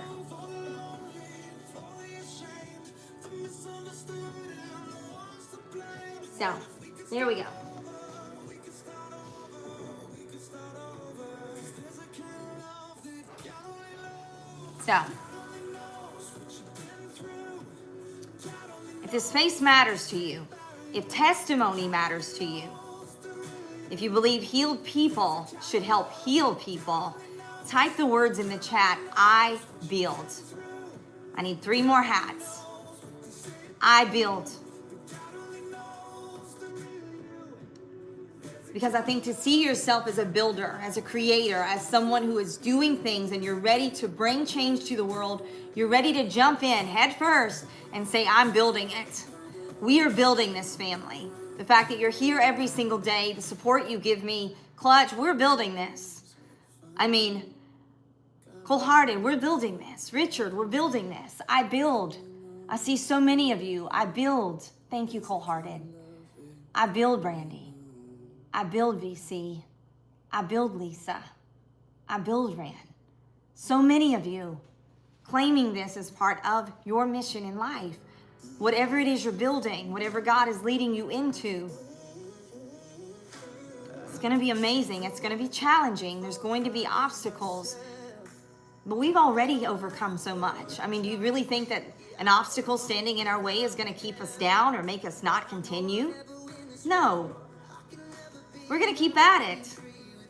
so there we go. So, If this space matters to you, if testimony matters to you, if you believe healed people should help heal people, type the words in the chat, I build. I need 3 more hats. I build. Because I think to see yourself as a builder, as a creator, as someone who is doing things and you're ready to bring change to the world, you're ready to jump in head first and say, I'm building it. We are building this family. The fact that you're here every single day, the support you give me, Clutch, we're building this. I mean, Cold-Hearted, we're building this. Richard, we're building this. I build. I see so many of you. I build. Thank you, Cold-Hearted. I build, Brandy. I build, VC. I build, Lisa. I build, Rand. So many of you claiming this as part of your mission in life. Whatever it is you're building, whatever God is leading you into, it's going to be amazing. It's going to be challenging. There's going to be obstacles. But we've already overcome so much. I mean, do you really think that an obstacle standing in our way is going to keep us down or make us not continue? No. We're going to keep at it.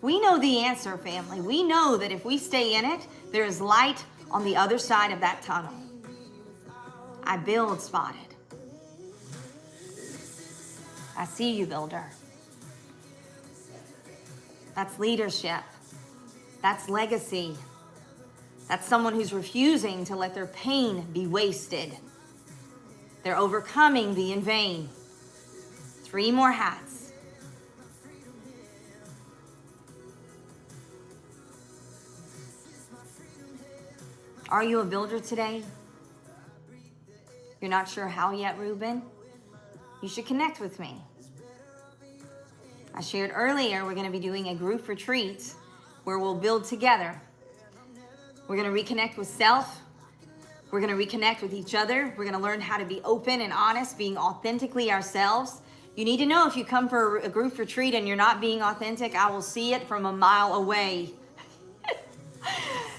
We know the answer, family. We know that if we stay in it, there is light on the other side of that tunnel. I build, Spotted. I see you, builder. That's leadership. That's legacy. That's someone who's refusing to let their pain be wasted. They're overcoming the in vain. 3 more hats. Are you a builder today? You're not sure how yet, Ruben? You should connect with me. I shared earlier we're going to be doing a group retreat where we'll build together. We're going to reconnect with self. We're going to reconnect with each other. We're going to learn how to be open and honest, being authentically ourselves. You need to know if you come for a group retreat and you're not being authentic, I will see it from a mile away.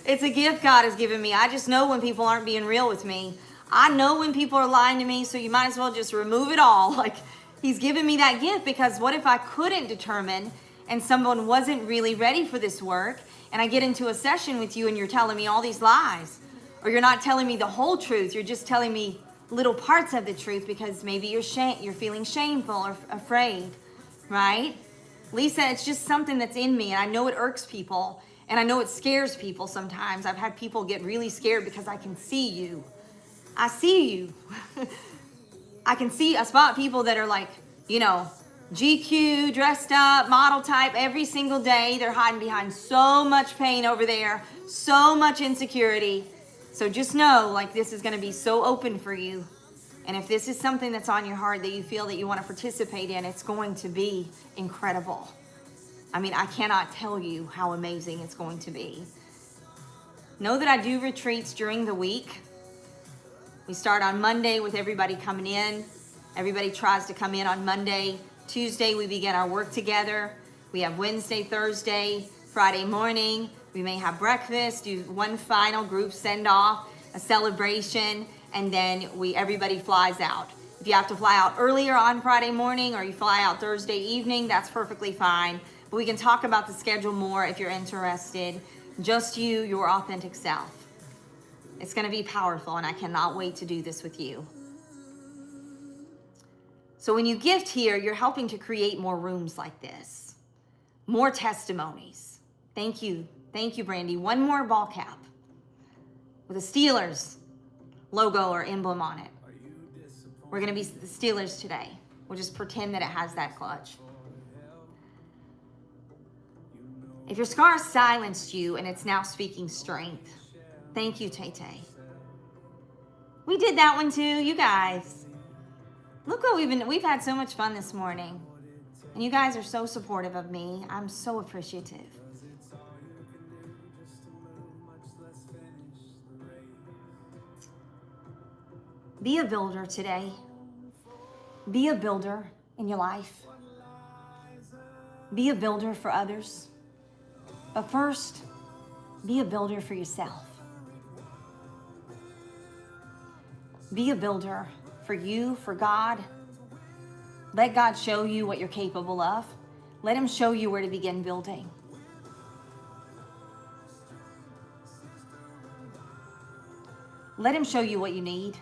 It's a gift God has given me. I just know when people aren't being real with me. I know when people are lying to me, so you might as well just remove it all. Like, he's given me that gift, because what if I couldn't determine and someone wasn't really ready for this work, and I get into a session with you and you're telling me all these lies, or you're not telling me the whole truth, you're just telling me little parts of the truth because maybe you're feeling shameful or afraid, right? Lisa, it's just something that's in me, and I know it irks people, and I know it scares people sometimes. I've had people get really scared because I can see you. I see you. I spot people that are like, you know, GQ, dressed up, model type every single day. They're hiding behind so much pain over there, so much insecurity. So just know, like, this is going to be so open for you. And if this is something that's on your heart that you feel that you want to participate in, it's going to be incredible. I mean, I cannot tell you how amazing it's going to be. Know that I do retreats during the week. We start on Monday with everybody coming in. Everybody tries to come in on Monday. Tuesday, we begin our work together. We have Wednesday, Thursday, Friday morning. We may have breakfast, do one final group send off, a celebration, and then everybody flies out. If you have to fly out earlier on Friday morning or you fly out Thursday evening, that's perfectly fine. But we can talk about the schedule more if you're interested. Just you, your authentic self. It's going to be powerful, and I cannot wait to do this with you. So when you gift here, you're helping to create more rooms like this, more testimonies. Thank you. Thank you, Brandy. One more ball cap with a Steelers logo or emblem on it. We're going to be the Steelers today. We'll just pretend that it has that clutch. If your scar silenced you and it's now speaking strength, thank you, Tay-Tay. We did that one too, you guys. Look what we've had so much fun this morning. And you guys are so supportive of me. I'm so appreciative. Be a builder today. Be a builder in your life. Be a builder for others. But first, be a builder for yourself. Be a builder for you, for God. Let God show you what you're capable of. Let him show you where to begin building. Let him show you what you need.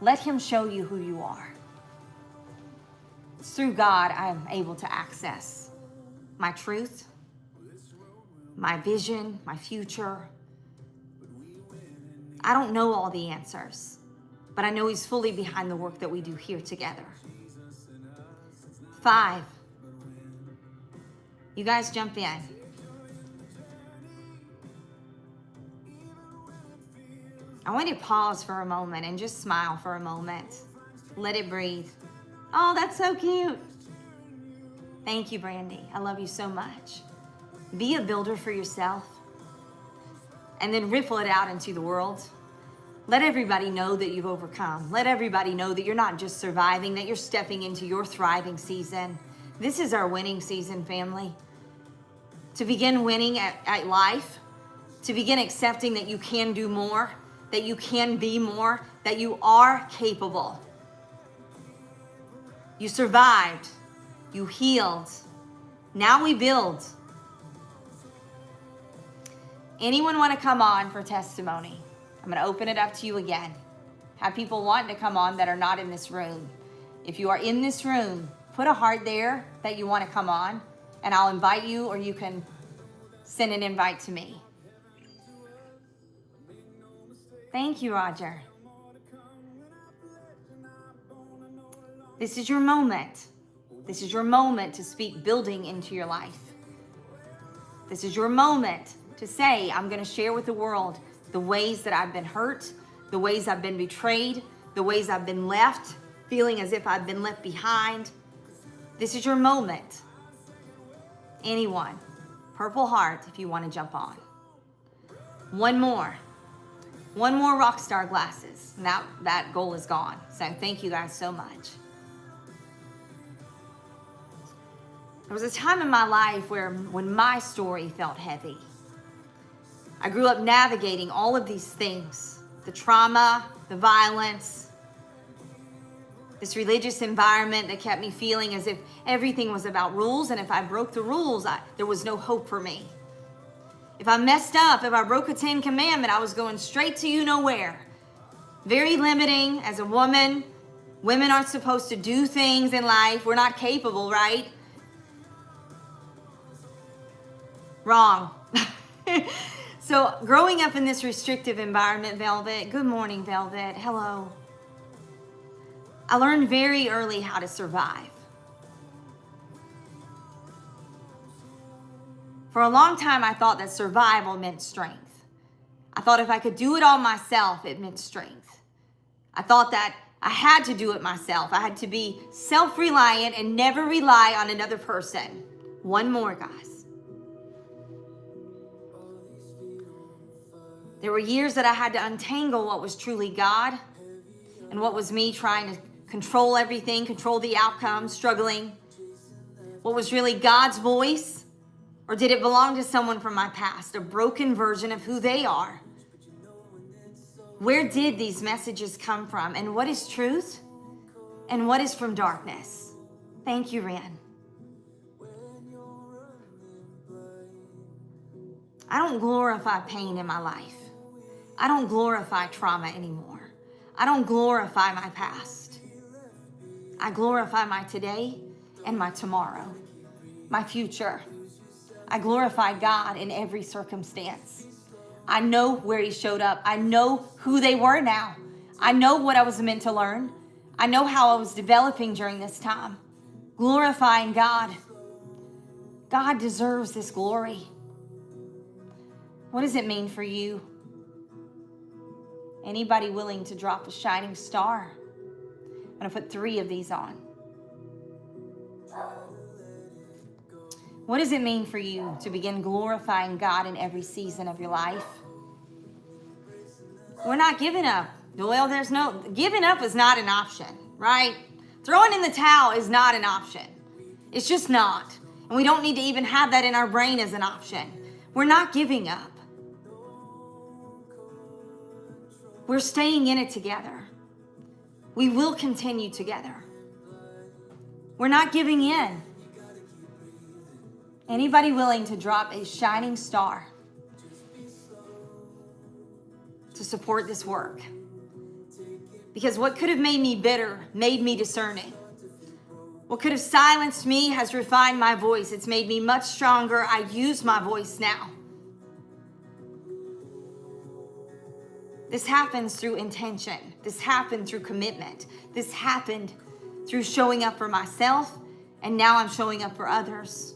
Let him show you who you are. It's through God I'm able to access my truth, my vision, my future. I don't know all the answers, but I know he's fully behind the work that we do here together. 5. You guys jump in. I want you to pause for a moment and just smile for a moment. Let it breathe. Oh, that's so cute. Thank you, Brandy. I love you so much. Be a builder for yourself and then ripple it out into the world. Let everybody know that you've overcome. Let everybody know that you're not just surviving, that you're stepping into your thriving season. This is our winning season, family. To begin winning at life, to begin accepting that you can do more, that you can be more, that you are capable. You survived. You healed. Now we build. Anyone want to come on for testimony? I'm going to open it up to you again. Have people wanting to come on that are not in this room. If you are in this room, put a heart there that you want to come on, and I'll invite you, or you can send an invite to me. Thank you, Roger. This is your moment. This is your moment to speak building into your life. This is your moment to say, I'm going to share with the world the ways that I've been hurt, the ways I've been betrayed, the ways I've been left, feeling as if I've been left behind. This is your moment. Anyone, Purple Heart, if you want to jump on. One more rock star glasses. Now that goal is gone. So thank you guys so much. There was a time in my life when my story felt heavy. I grew up navigating all of these things, the trauma, the violence, this religious environment that kept me feeling as if everything was about rules, and if I broke the rules, there was no hope for me. If I messed up, if I broke a 10 commandment, I was going straight to you know where. Very limiting as a woman. Women aren't supposed to do things in life. We're not capable, right? Wrong. So growing up in this restrictive environment, Velvet, good morning, Velvet, hello. I learned very early how to survive. For a long time, I thought that survival meant strength. I thought if I could do it all myself, it meant strength. I thought that I had to do it myself. I had to be self-reliant and never rely on another person. One more, guys. There were years that I had to untangle what was truly God and what was me trying to control everything, control the outcome, struggling. What was really God's voice, or did it belong to someone from my past, a broken version of who they are? Where did these messages come from? And what is truth? And what is from darkness? Thank you, Ran. I don't glorify pain in my life. I don't glorify trauma anymore. I don't glorify my past. I glorify my today and my tomorrow, my future. I glorify God in every circumstance. I know where he showed up. I know who they were now. I know what I was meant to learn. I know how I was developing during this time. Glorifying God. God deserves this glory. What does it mean for you? Anybody willing to drop a shining star? I'm going to put 3 of these on. What does it mean for you to begin glorifying God in every season of your life? We're not giving up. Doyle, giving up is not an option, right? Throwing in the towel is not an option. It's just not. And we don't need to even have that in our brain as an option. We're not giving up. We're staying in it together. We will continue together. We're not giving in. Anybody willing to drop a shining star to support this work? Because what could have made me bitter made me discerning. What could have silenced me has refined my voice. It's made me much stronger. I use my voice now. This happens through intention. This happened through commitment. This happened through showing up for myself, and now I'm showing up for others.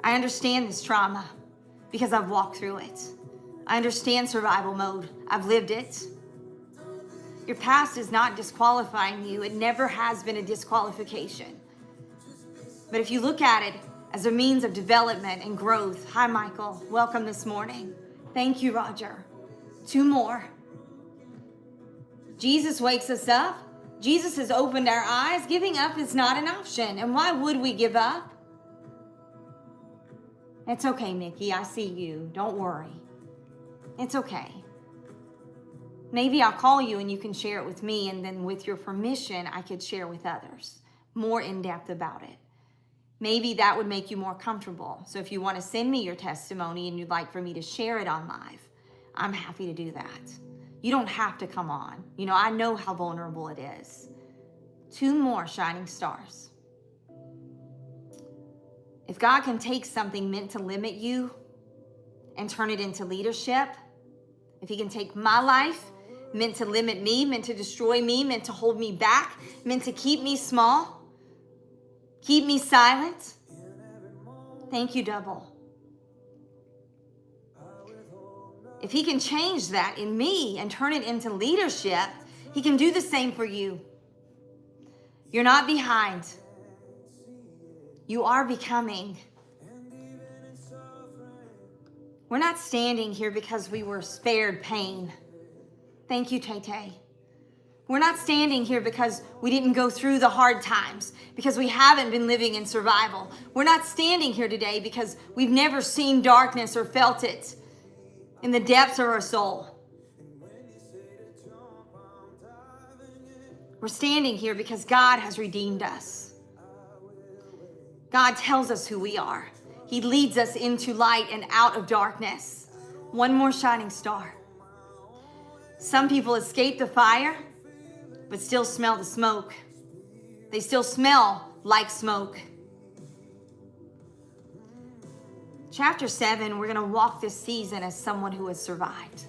I understand this trauma because I've walked through it. I understand survival mode. I've lived it. Your past is not disqualifying you. It never has been a disqualification. But if you look at it as a means of development and growth, hi, Michael. Welcome this morning. Thank you, Roger. 2 more. Jesus wakes us up. Jesus has opened our eyes. Giving up is not an option. And why would we give up? It's okay, Nikki. I see you. Don't worry. It's okay. Maybe I'll call you and you can share it with me, and then with your permission, I could share with others more in depth about it. Maybe that would make you more comfortable. So if you want to send me your testimony and you'd like for me to share it on live, I'm happy to do that. You don't have to come on. You know, I know how vulnerable it is. 2 more shining stars. If God can take something meant to limit you and turn it into leadership, if he can take my life, meant to limit me, meant to destroy me, meant to hold me back, meant to keep me small, keep me silent, thank you, double. If he can change that in me and turn it into leadership, he can do the same for you. You're not behind. You are becoming. We're not standing here because we were spared pain. Thank you, Tay-Tay. We're not standing here because we didn't go through the hard times, because we haven't been living in survival. We're not standing here today because we've never seen darkness or felt it in the depths of our soul. We're standing here because God has redeemed us. God tells us who we are. He leads us into light and out of darkness. 1 more shining star. Some people escape the fire, but still smell the smoke. They still smell like smoke. Chapter 7, we're going to walk this season as someone who has survived.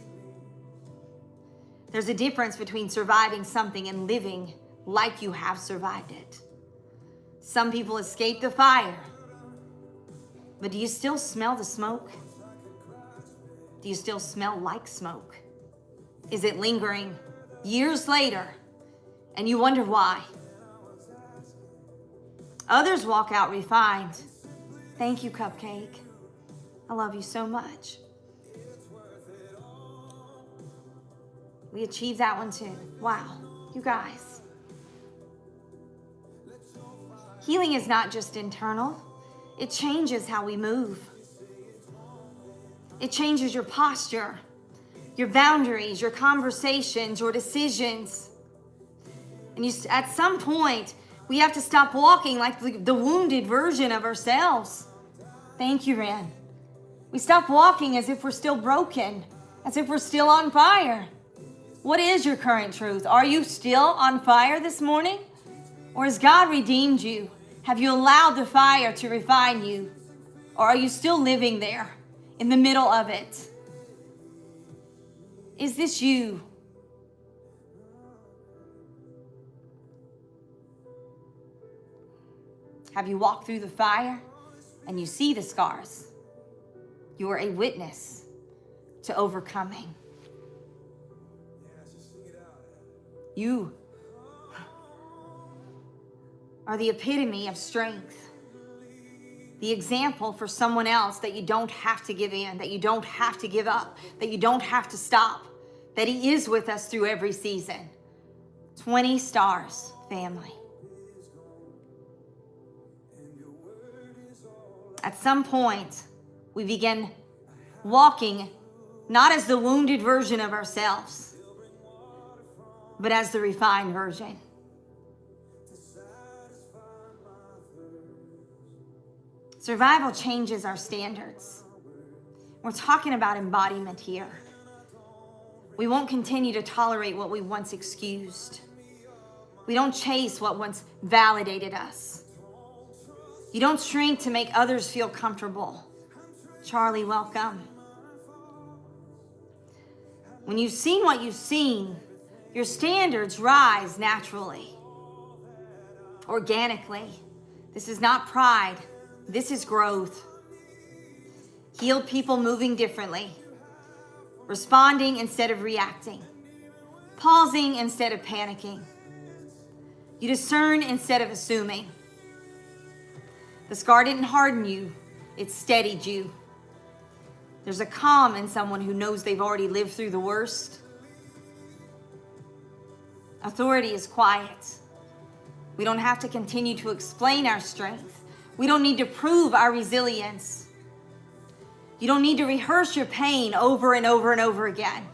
There's a difference between surviving something and living like you have survived it. Some people escape the fire, but do you still smell the smoke? Do you still smell like smoke? Is it lingering years later and you wonder why? Others walk out refined. Thank you, Cupcake. I love you so much. We achieved that one too. Wow, you guys. Healing is not just internal. It changes how we move. It changes your posture, your boundaries, your conversations, your decisions. And at some point, we have to stop walking like the wounded version of ourselves. Thank you, Ren. We stop walking as if we're still broken, as if we're still on fire. What is your current truth? Are you still on fire this morning? Or has God redeemed you? Have you allowed the fire to refine you? Or are you still living there in the middle of it? Is this you? Have you walked through the fire and you see the scars? You are a witness to overcoming. You are the epitome of strength. The example for someone else that you don't have to give in, that you don't have to give up, that you don't have to stop, that he is with us through every season. 20 stars, family. At some point, we begin walking not as the wounded version of ourselves, but as the refined version. Survival changes our standards. We're talking about embodiment here. We won't continue to tolerate what we once excused. We don't chase what once validated us. You don't shrink to make others feel comfortable. Charlie, welcome. When you've seen what you've seen, your standards rise naturally, organically. This is not pride. This is growth. Healed people moving differently, responding instead of reacting, pausing instead of panicking. You discern instead of assuming. The scar didn't harden you, it steadied you. There's a calm in someone who knows they've already lived through the worst. Authority is quiet. We don't have to continue to explain our strength. We don't need to prove our resilience. You don't need to rehearse your pain over and over and over again.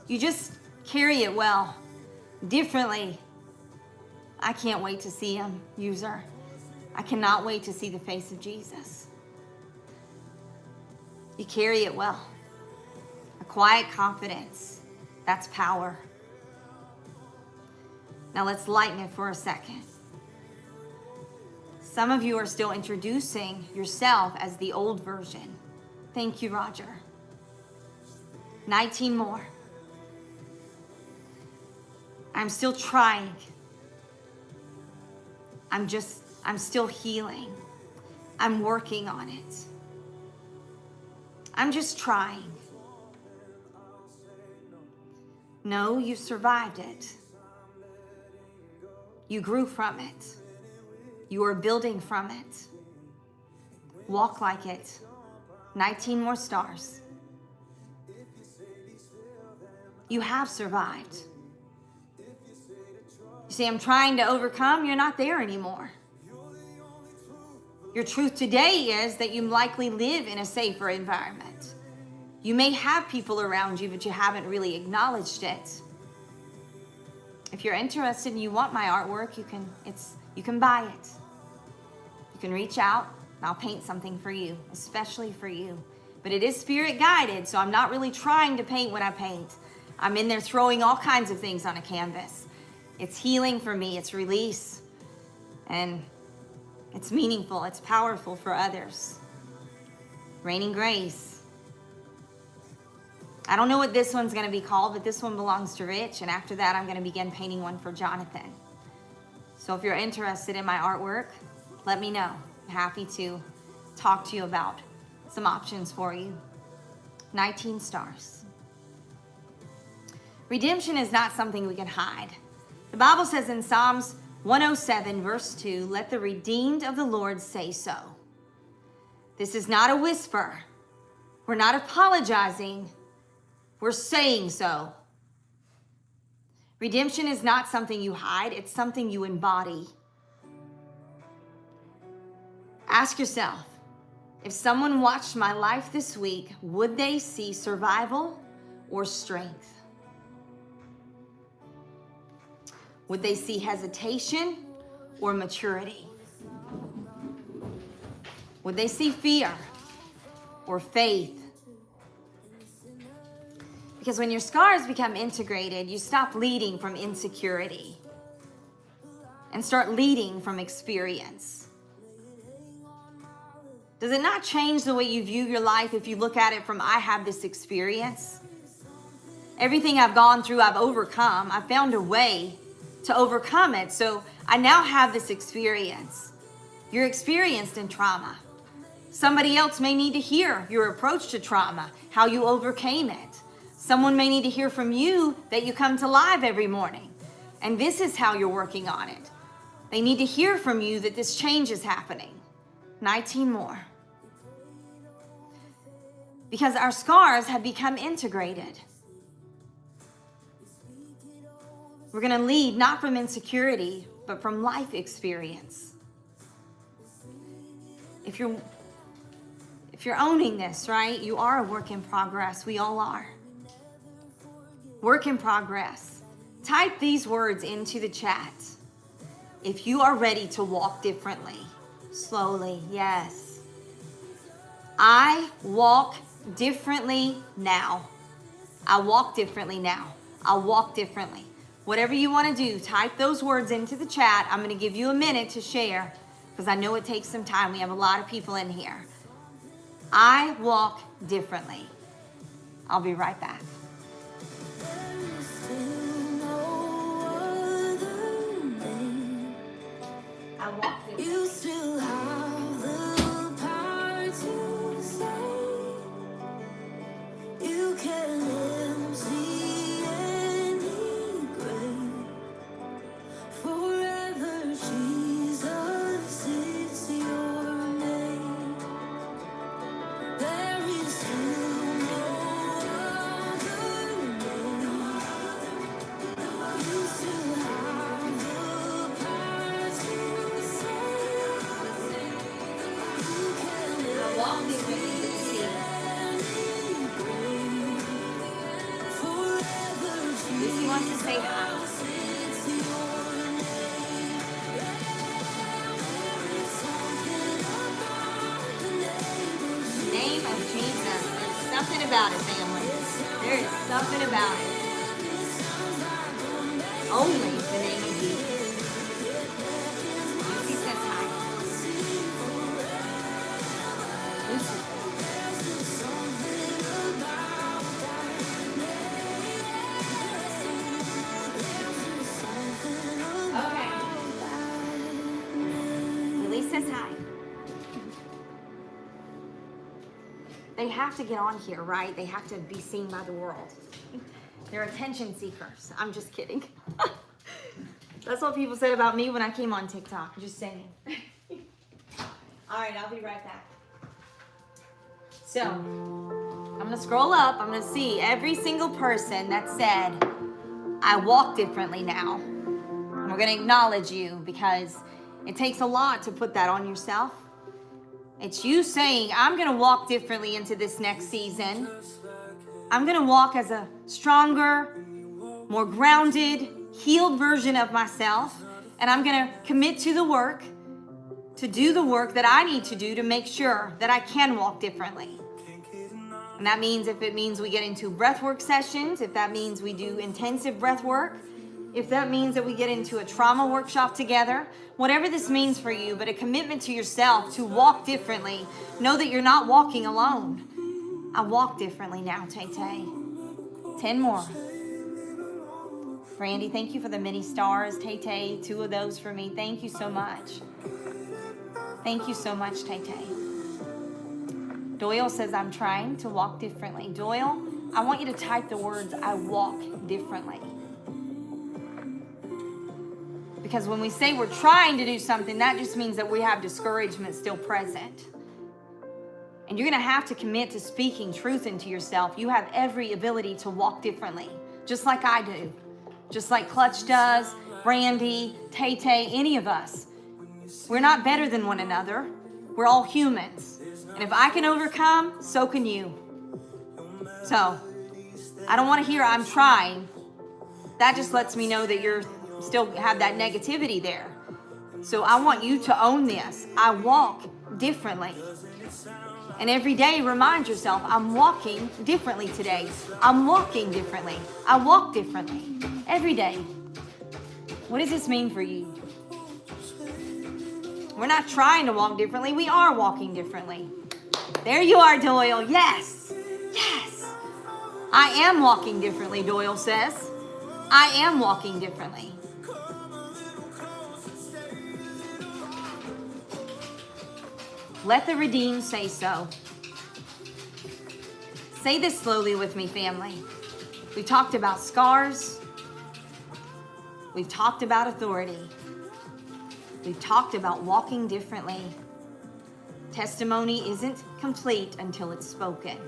You just carry it well, differently. I can't wait to see him, user. I cannot wait to see the face of Jesus. You carry it well. A quiet confidence, that's power. Now let's lighten it for a second. Some of you are still introducing yourself as the old version. Thank you, Roger. 19 more. I'm still trying. I'm still healing. I'm working on it. I'm just trying. No, you survived it. You grew from it. You are building from it. Walk like it. 19 more stars. You have survived. You say, I'm trying to overcome. You're not there anymore. Your truth today is that you likely live in a safer environment. You may have people around you, but you haven't really acknowledged it. If you're interested and you want my artwork, you can buy it. You can reach out and I'll paint something for you, especially for you. But it is spirit guided, so I'm not really trying to paint what I paint. I'm in there throwing all kinds of things on a canvas. It's healing for me, it's release, and it's meaningful, it's powerful for others. Raining grace. I don't know what this one's gonna be called, but this one belongs to Rich, and after that I'm gonna begin painting one for Jonathan. So if you're interested in my artwork, let me know. I'm happy to talk to you about some options for you. 19 stars. Redemption is not something we can hide. The Bible says in Psalms 107 verse 2, let the redeemed of the Lord say so. This is not a whisper. We're not apologizing. We're saying so. Redemption is not something you hide. It's something you embody. Ask yourself, if someone watched my life this week, would they see survival or strength? Would they see hesitation or maturity? Would they see fear or faith? Because when your scars become integrated, you stop leading from insecurity and start leading from experience. Does it not change the way you view your life if you look at it from, I have this experience? Everything I've gone through, I've overcome. I found a way to overcome it. So I now have this experience. You're experienced in trauma. Somebody else may need to hear your approach to trauma, how you overcame it. Someone may need to hear from you that you come to live every morning, and this is how you're working on it. They need to hear from you that this change is happening. 19 more. Because our scars have become integrated. We're going to lead not from insecurity, but from life experience. If you're owning this, right? You are a work in progress. We all are. Work in progress. Type these words into the chat if you are ready to walk differently. Slowly, yes. I walk differently now. I walk differently now. I walk differently. Whatever you want to do, type those words into the chat. I'm going to give you a minute to share because I know it takes some time. We have a lot of people in here. I walk differently. I'll be right back. I walk differently. You still have the power to say you can empty any grave. Forever, Jesus, it's your name. There is still no other name. You still have the power to save. You can I walk differently. any grave. Forever, Lucy wants to say hi. it's your name. There is something about the name of The name of Jesus. There's something about it, family. There is something about it. Only the name of Jesus. Lucy says hi. Lucy. Okay. Elise says hi. They have to get on here, right? They have to be seen by the world. They're attention seekers. I'm just kidding. That's what people said about me when I came on TikTok. Just saying. All right, I'll be right back. So, I'm going to scroll up. I'm going to see every single person that said, I walk differently now. And we're going to acknowledge you because it takes a lot to put that on yourself. It's you saying, I'm going to walk differently into this next season. I'm going to walk as a stronger, more grounded, healed version of myself. And I'm going to commit to the work, to do the work that I need to do to make sure that I can walk differently. And that means if it means we get into breathwork sessions, if that means we do intensive breath work, if that means that we get into a trauma workshop together, whatever this means for you, but a commitment to yourself to walk differently. Know that you're not walking alone. I walk differently now, Tay-Tay. 10 more. Brandy, thank you for the many stars. Tay-Tay, 2 of those for me. Thank you so much. Thank you so much, Tay-Tay. Doyle says, I'm trying to walk differently. Doyle, I want you to type the words, I walk differently. Because when we say we're trying to do something, that just means that we have discouragement still present. And you're going to have to commit to speaking truth into yourself. You have every ability to walk differently, just like I do. Just like Clutch does, Brandy, Tay-Tay, any of us. We're not better than one another. We're all humans. And if I can overcome, so can you. So, I don't want to hear I'm trying. That just lets me know that you're still have that negativity there. So I want you to own this. I walk differently. And every day remind yourself, I'm walking differently today. I'm walking differently. I walk differently. Every day. What does this mean for you? We're not trying to walk differently. We are walking differently. There you are, Doyle. Yes. Yes. I am walking differently, Doyle says. I am walking differently. Let the redeemed say so. Say this slowly with me, family. We talked about scars. We've talked about authority. We've talked about walking differently. Testimony isn't complete until it's spoken.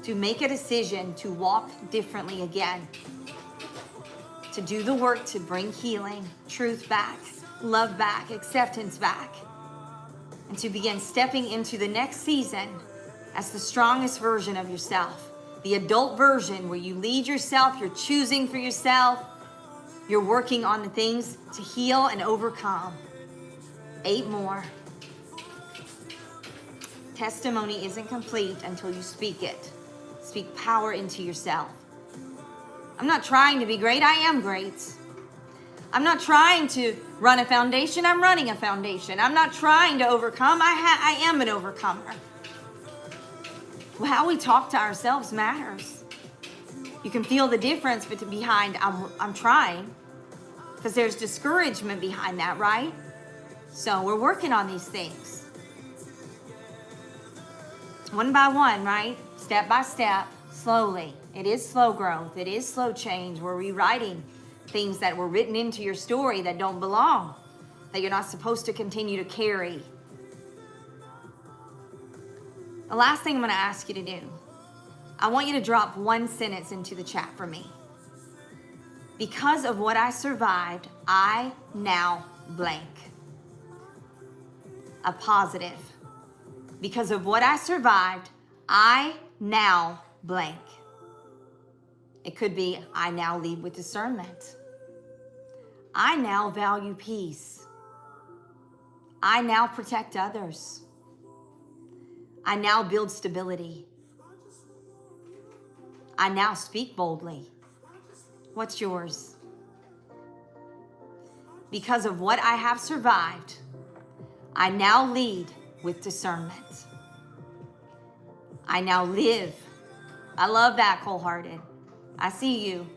To make a decision to walk differently again. To do the work to bring healing, truth back, love back, acceptance back. And to begin stepping into the next season as the strongest version of yourself. The adult version where you lead yourself, you're choosing for yourself, you're working on the things to heal and overcome. 8 more. Testimony isn't complete until you speak it. Speak power into yourself. I'm not trying to be great, I am great. I'm not trying to run a foundation, I'm running a foundation. I'm not trying to overcome, I am an overcomer. How we talk to ourselves matters. You can feel the difference behind I'm trying, because there's discouragement behind that, right? So we're working on these things. One by one, right? Step by step, slowly. It is slow growth. It is slow change. We're rewriting things that were written into your story that don't belong, that you're not supposed to continue to carry. The last thing I'm going to ask you to do, I want you to drop one sentence into the chat for me. Because of what I survived, I now blank. A positive. Because of what I survived, I now blank. It could be, I now lead with discernment. I now value peace. I now protect others. I now build stability. I now speak boldly. What's yours? Because of what I have survived, I now lead with discernment. I now live. I love that, Cold-Hearted. I see you.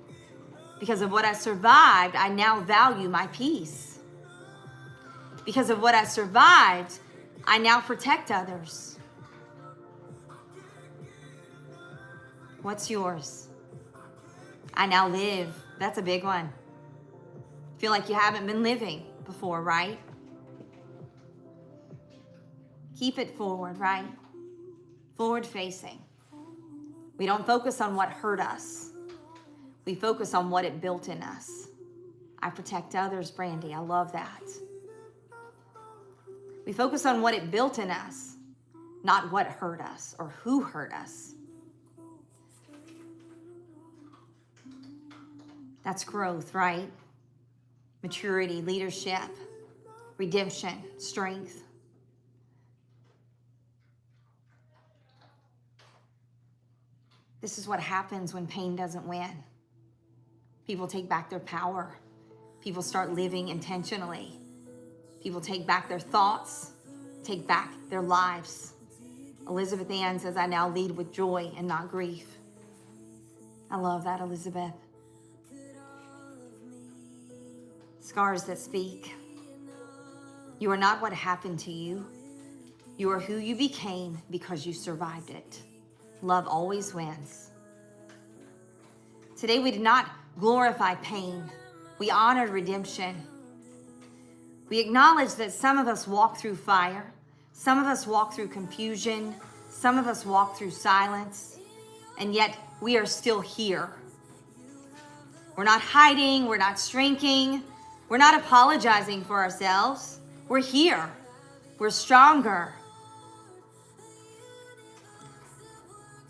Because of what I survived, I now value my peace. Because of what I survived, I now protect others. What's yours? I now live. That's a big one. Feel like you haven't been living before, right? Keep it forward, right? Forward facing. We don't focus on what hurt us. We focus on what it built in us. I protect others, Brandy. I love that. We focus on what it built in us, not what hurt us or who hurt us. That's growth, right? Maturity, leadership, redemption, strength. This is what happens when pain doesn't win. People take back their power. People start living intentionally. People take back their thoughts, take back their lives. Elizabeth Ann says, I now lead with joy and not grief. I love that, Elizabeth. Scars that speak. You are not what happened to you. You are who you became because you survived it. Love always wins. Today we did not glorify pain. We honored redemption. We acknowledge that some of us walk through fire. Some of us walk through confusion. Some of us walk through silence. And yet we are still here. We're not hiding. We're not shrinking. We're not apologizing for ourselves. We're here. We're stronger.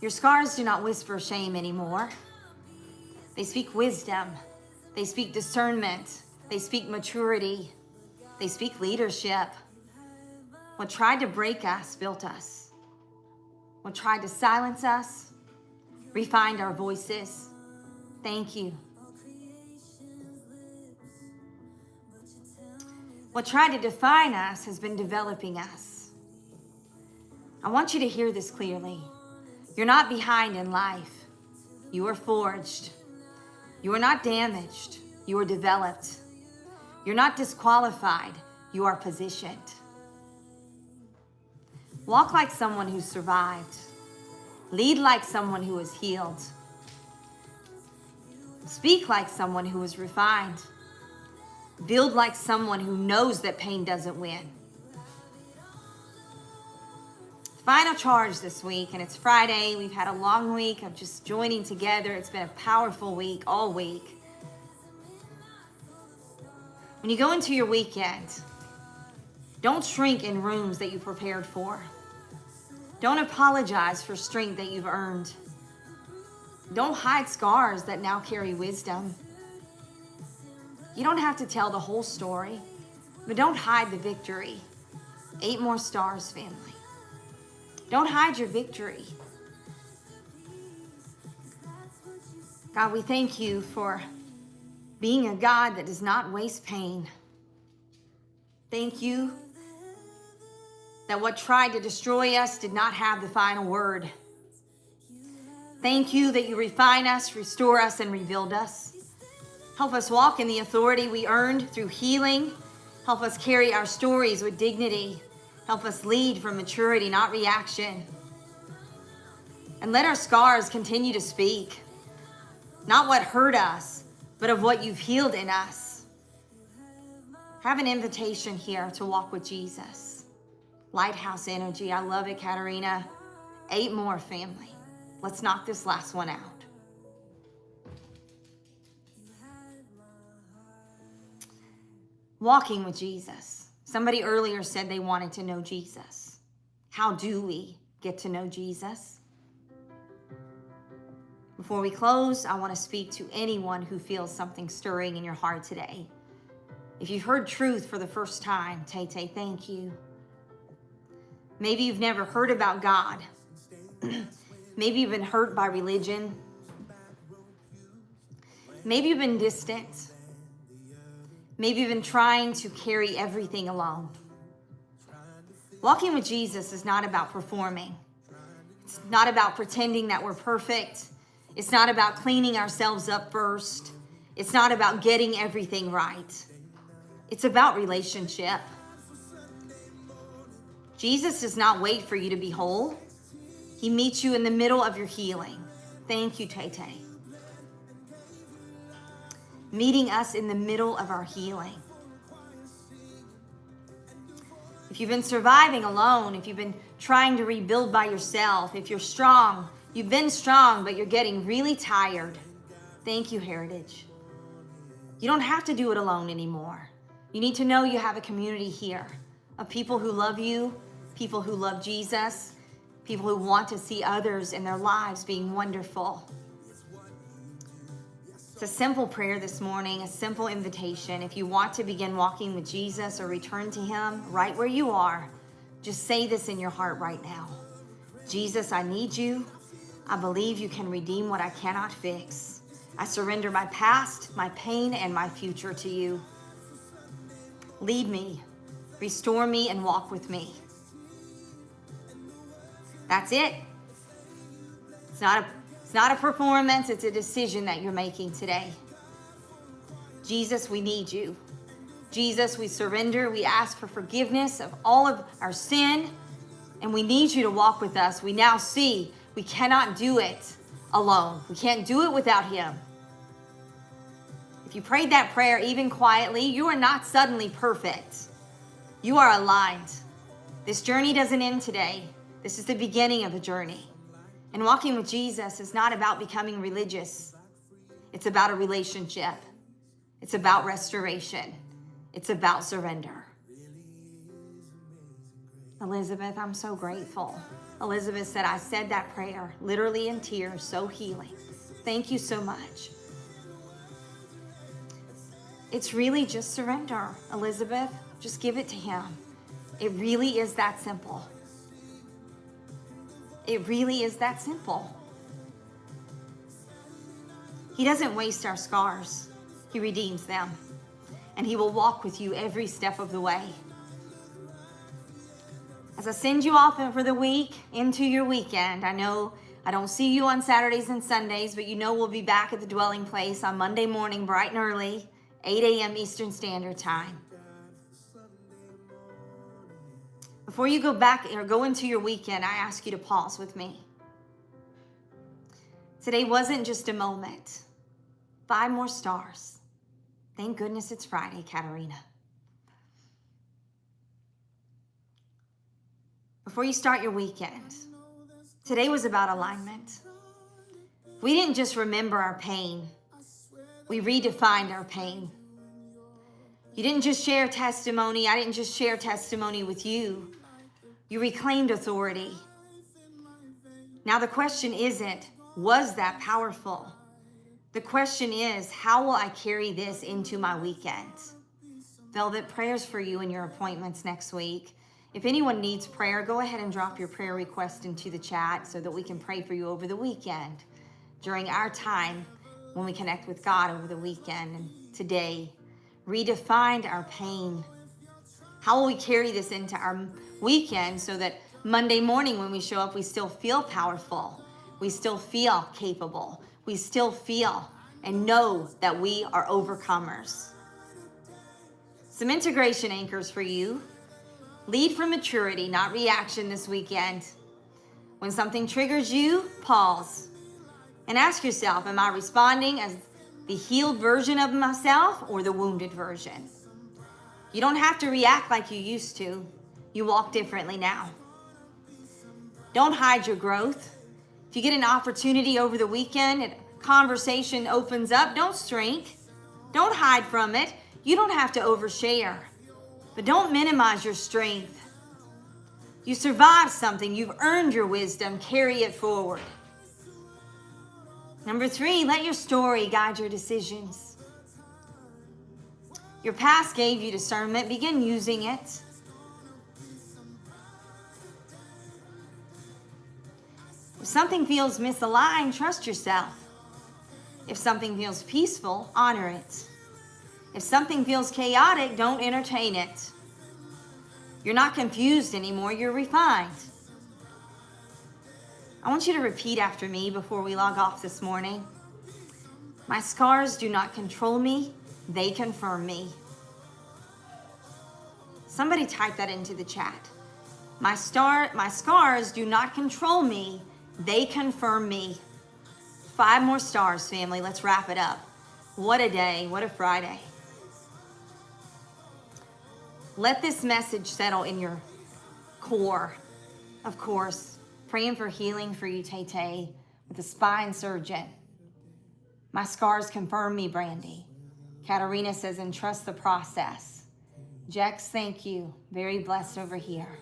Your scars do not whisper shame anymore. They speak wisdom. They speak discernment. They speak maturity. They speak leadership. What tried to break us built us. What tried to silence us refined our voices. Thank you. What tried to define us has been developing us. I want you to hear this clearly. You're not behind in life. You are forged. You are not damaged. You are developed. You're not disqualified. You are positioned. Walk like someone who survived. Lead like someone who is healed. Speak like someone who is refined. Build like someone who knows that pain doesn't win. Final charge this week, and it's Friday. We've had a long week of just joining together. It's been a powerful week, all week. When you go into your weekend, don't shrink in rooms that you prepared for. Don't apologize for strength that you've earned. Don't hide scars that now carry wisdom. You don't have to tell the whole story, but don't hide the victory. 8 more stars, family. Don't hide your victory. God, we thank you for being a God that does not waste pain. Thank you that what tried to destroy us did not have the final word. Thank you that you refine us, restore us, and rebuild us. Help us walk in the authority we earned through healing. Help us carry our stories with dignity. Help us lead from maturity, not reaction. And let our scars continue to speak, not what hurt us, but of what you've healed in us. Have an invitation here to walk with Jesus. Lighthouse energy. I love it, Katarina. 8 more, family. Let's knock this last one out. Walking with Jesus. Somebody earlier said they wanted to know Jesus. How do we get to know Jesus? Before we close, I want to speak to anyone who feels something stirring in your heart today. If you've heard truth for the first time, Tay, thank you. Maybe you've never heard about God. Maybe you've been hurt by religion. Maybe you've been distant. Maybe you've been trying to carry everything alone. Walking with Jesus is not about performing. It's not about pretending that we're perfect. It's not about cleaning ourselves up first. It's not about getting everything right. It's about relationship. Jesus does not wait for you to be whole. He meets you in the middle of your healing. Thank you, Tay. Meeting us in the middle of our healing. If you've been surviving alone, if you've been trying to rebuild by yourself, if you're strong, you've been strong, but you're getting really tired. Thank you, Heritage. You don't have to do it alone anymore. You need to know you have a community here of people who love you, people who love Jesus, people who want to see others in their lives being wonderful. It's a simple prayer this morning, a simple invitation. If you want to begin walking with Jesus or return to him right where you are, just say this in your heart right now. Jesus, I need you. I believe you can redeem what I cannot fix. I surrender my past, my pain, and my future to you. Lead me, restore me, and walk with me. That's it. It's not a performance, it's a decision that you're making today. Jesus, we need you. Jesus, we surrender. We ask for forgiveness of all of our sin, and we need you to walk with us. We now see we cannot do it alone. We can't do it without him. If you prayed that prayer even quietly, you are not suddenly perfect. You are aligned. This journey doesn't end today. This is the beginning of a journey. And walking with Jesus is not about becoming religious. It's about a relationship. It's about restoration. It's about surrender. Elizabeth, I'm so grateful. Elizabeth said, I said that prayer, literally in tears, so healing. Thank you so much. It's really just surrender, Elizabeth. Just give it to him. It really is that simple. It really is that simple. He doesn't waste our scars. He redeems them. And he will walk with you every step of the way. As I send you off for the week, into your weekend, I know I don't see you on Saturdays and Sundays, but you know we'll be back at the Dwelling Place on Monday morning, bright and early, 8 a.m. Eastern Standard Time. Before you go back or go into your weekend, I ask you to pause with me. Today wasn't just a moment. 5 more stars. Thank goodness it's Friday, Katarina. Before you start your weekend, today was about alignment. We didn't just remember our pain. We redefined our pain. You didn't just share testimony. I didn't just share testimony with you. You reclaimed authority. Now the question isn't, was that powerful. The question is, how will I carry this into my weekend? Velvet, prayers for you and your appointments next week. If anyone needs prayer, go ahead and drop your prayer request into the chat so that we can pray for you over the weekend during our time when we connect with God over the weekend. And today, redefined our pain. How will we carry this into our weekend so that Monday morning when we show up, we still feel powerful, we still feel capable, we still feel and know that we are overcomers. Some integration anchors for you. Lead from maturity, not reaction this weekend. When something triggers you, pause and ask yourself, am I responding as the healed version of myself or the wounded version? You don't have to react like you used to. You walk differently now. Don't hide your growth. If you get an opportunity over the weekend, a conversation opens up, don't shrink. Don't hide from it. You don't have to overshare. But don't minimize your strength. You survived something. You've earned your wisdom. Carry it forward. Number 3, let your story guide your decisions. Your past gave you discernment. Begin using it. If something feels misaligned, trust yourself. If something feels peaceful, honor it. If something feels chaotic, don't entertain it. You're not confused anymore, you're refined. I want you to repeat after me before we log off this morning. My scars do not control me, they confirm me. Somebody type that into the chat. My scars do not control me, they confirm me. 5 more stars, family. Let's wrap it up. What a day. What a Friday. Let this message settle in your core. Of course, praying for healing for you, Tay, with a spine surgeon. My scars confirm me, Brandy. Katarina says, and trust the process. Jex, thank you. Very blessed over here.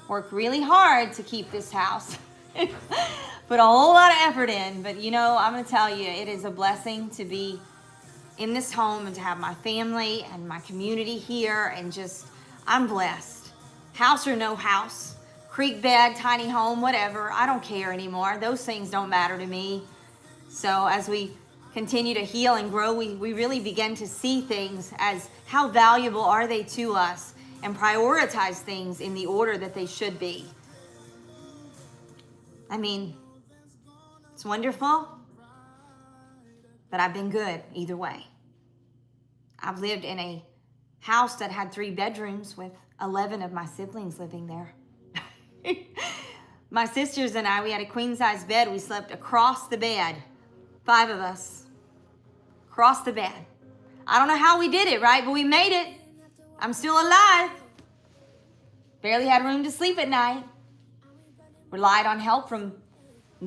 Work really hard to keep this house. Put a whole lot of effort in. But, I'm going to tell you, it is a blessing to be in this home and to have my family and my community here. And I'm blessed. House or no house, creek bed, tiny home, whatever. I don't care anymore. Those things don't matter to me. So as we continue to heal and grow, we really begin to see things as how valuable are they to us and prioritize things in the order that they should be. I mean, it's wonderful, but I've been good either way. I've lived in a house that had 3 bedrooms with 11 of my siblings living there. My sisters and I, we had a queen-size bed. We slept across the bed, 5 of us, across the bed. I don't know how we did it, right? But we made it. I'm still alive. Barely had room to sleep at night. Relied on help from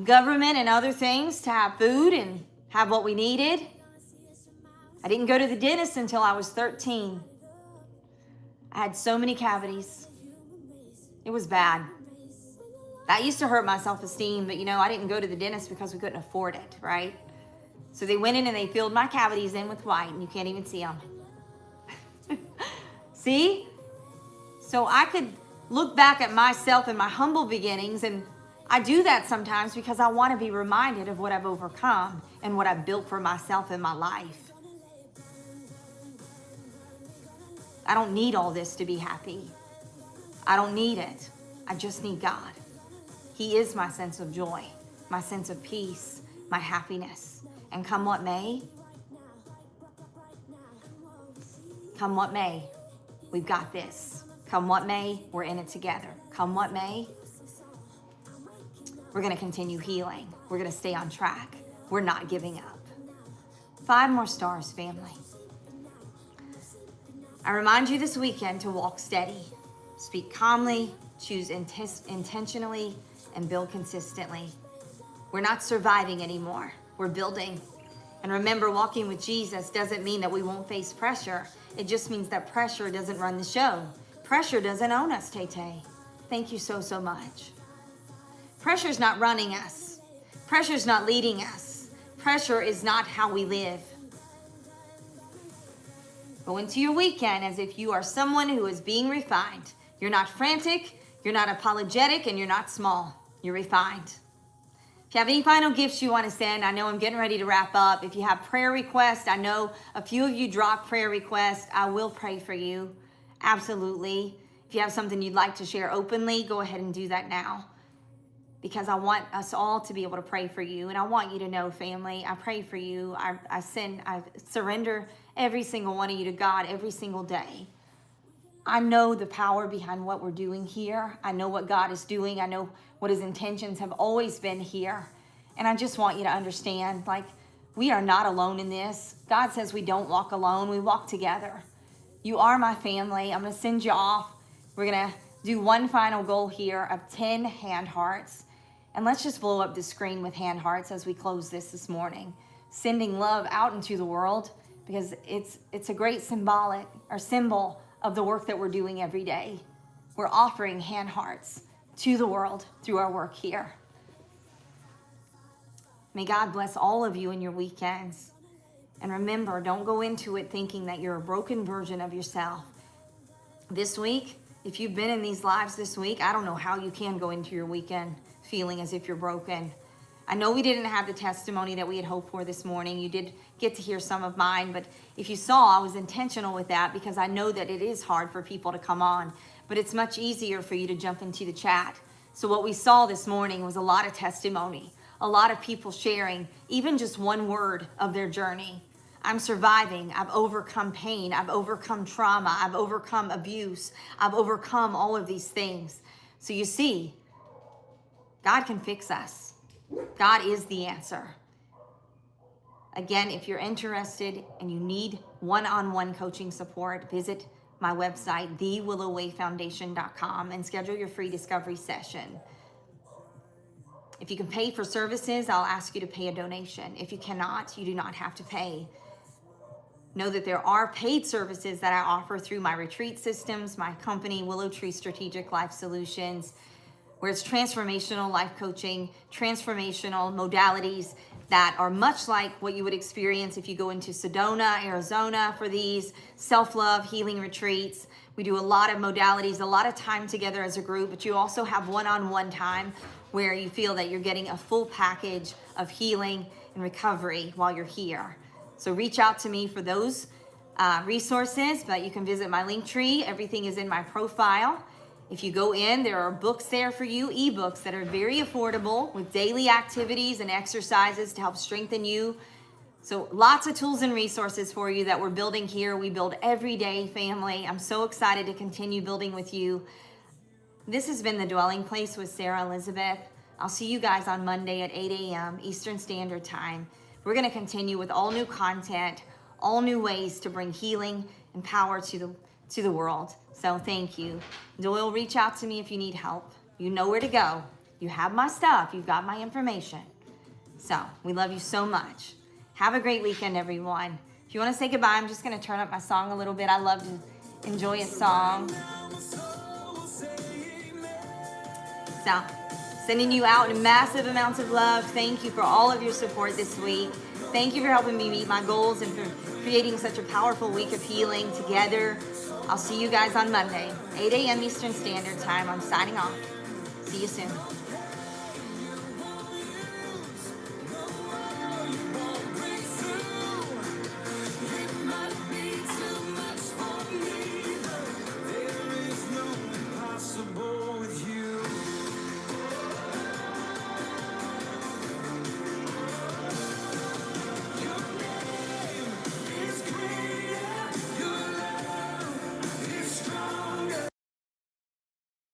government and other things to have food and have what we needed. I didn't go to the dentist until I was 13. I had so many cavities. It was bad. That used to hurt my self-esteem, but I didn't go to the dentist because we couldn't afford it, right? So they went in and they filled my cavities in with white, and you can't even see them. See? So I could look back at myself and my humble beginnings, and I do that sometimes because I want to be reminded of what I've overcome and what I've built for myself in my life. I don't need all this to be happy. I don't need it. I just need God. He is my sense of joy, my sense of peace, my happiness. And come what may, we've got this. Come what may, we're in it together. Come what may, we're going to continue healing. We're going to stay on track. We're not giving up. 5 more stars, family. I remind you this weekend to walk steady, speak calmly, choose intentionally, and build consistently. We're not surviving anymore. We're building. And remember, walking with Jesus doesn't mean that we won't face pressure. It just means that pressure doesn't run the show. Pressure doesn't own us, Tay. Thank you so much. Pressure is not running us. Pressure is not leading us. Pressure is not how we live. Go into your weekend as if you are someone who is being refined. You're not frantic, you're not apologetic, and you're not small. You're refined. If you have any final gifts you want to send, I know I'm getting ready to wrap up. If you have prayer requests, I know a few of you dropped prayer requests. I will pray for you. Absolutely. If you have something you'd like to share openly, go ahead and do that now. Because I want us all to be able to pray for you. And I want you to know, family, I pray for you. I surrender every single one of you to God every single day. I know the power behind what we're doing here. I know what God is doing. I know what his intentions have always been here. And I just want you to understand, like, we are not alone in this. God says we don't walk alone. We walk together. You are my family. I'm going to send you off. We're going to do one final goal here of 10 hand hearts. And let's just blow up the screen with hand hearts as we close this morning. Sending love out into the world, because it's a great symbol of the work that we're doing every day. We're offering hand hearts to the world through our work here. May God bless all of you in your weekends. And remember, don't go into it thinking that you're a broken version of yourself. This week, if you've been in these lives this week, I don't know how you can go into your weekend feeling as if you're broken. I know we didn't have the testimony that we had hoped for this morning. You did get to hear some of mine, but if you saw, I was intentional with that because I know that it is hard for people to come on, but it's much easier for you to jump into the chat. So what we saw this morning was a lot of testimony, a lot of people sharing even just one word of their journey. I'm surviving. I've overcome pain. I've overcome trauma. I've overcome abuse. I've overcome all of these things. So you see, God can fix us. God is the answer. Again, if you're interested and you need one-on-one coaching support, visit my website, thewillowwayfoundation.com, and schedule your free discovery session. If you can pay for services, I'll ask you to pay a donation. If you cannot, you do not have to pay. Know that there are paid services that I offer through my retreat systems, my company, Willow Tree Strategic Life Solutions, where it's transformational life coaching, transformational modalities that are much like what you would experience if you go into Sedona, Arizona for these self-love healing retreats. We do a lot of modalities, a lot of time together as a group, but you also have one-on-one time where you feel that you're getting a full package of healing and recovery while you're here. So reach out to me for those resources, but you can visit my Linktree. Everything is in my profile. If you go in, there are books there for you, ebooks that are very affordable with daily activities and exercises to help strengthen you. So lots of tools and resources for you that we're building here. We build every day, family. I'm so excited to continue building with you. This has been The Dwelling Place with Sarah Elizabeth. I'll see you guys on Monday at 8 a.m. Eastern Standard Time. We're going to continue with all new content, all new ways to bring healing and power to the world. So thank you. Doyle, reach out to me if you need help. You know where to go. You have my stuff. You've got my information. So we love you so much. Have a great weekend, everyone. If you want to say goodbye, I'm just going to turn up my song a little bit. I love to enjoy a song. So sending you out in massive amounts of love. Thank you for all of your support this week. Thank you for helping me meet my goals and for creating such a powerful week of healing together. I'll see you guys on Monday, 8 a.m. Eastern Standard Time. I'm signing off. See you soon.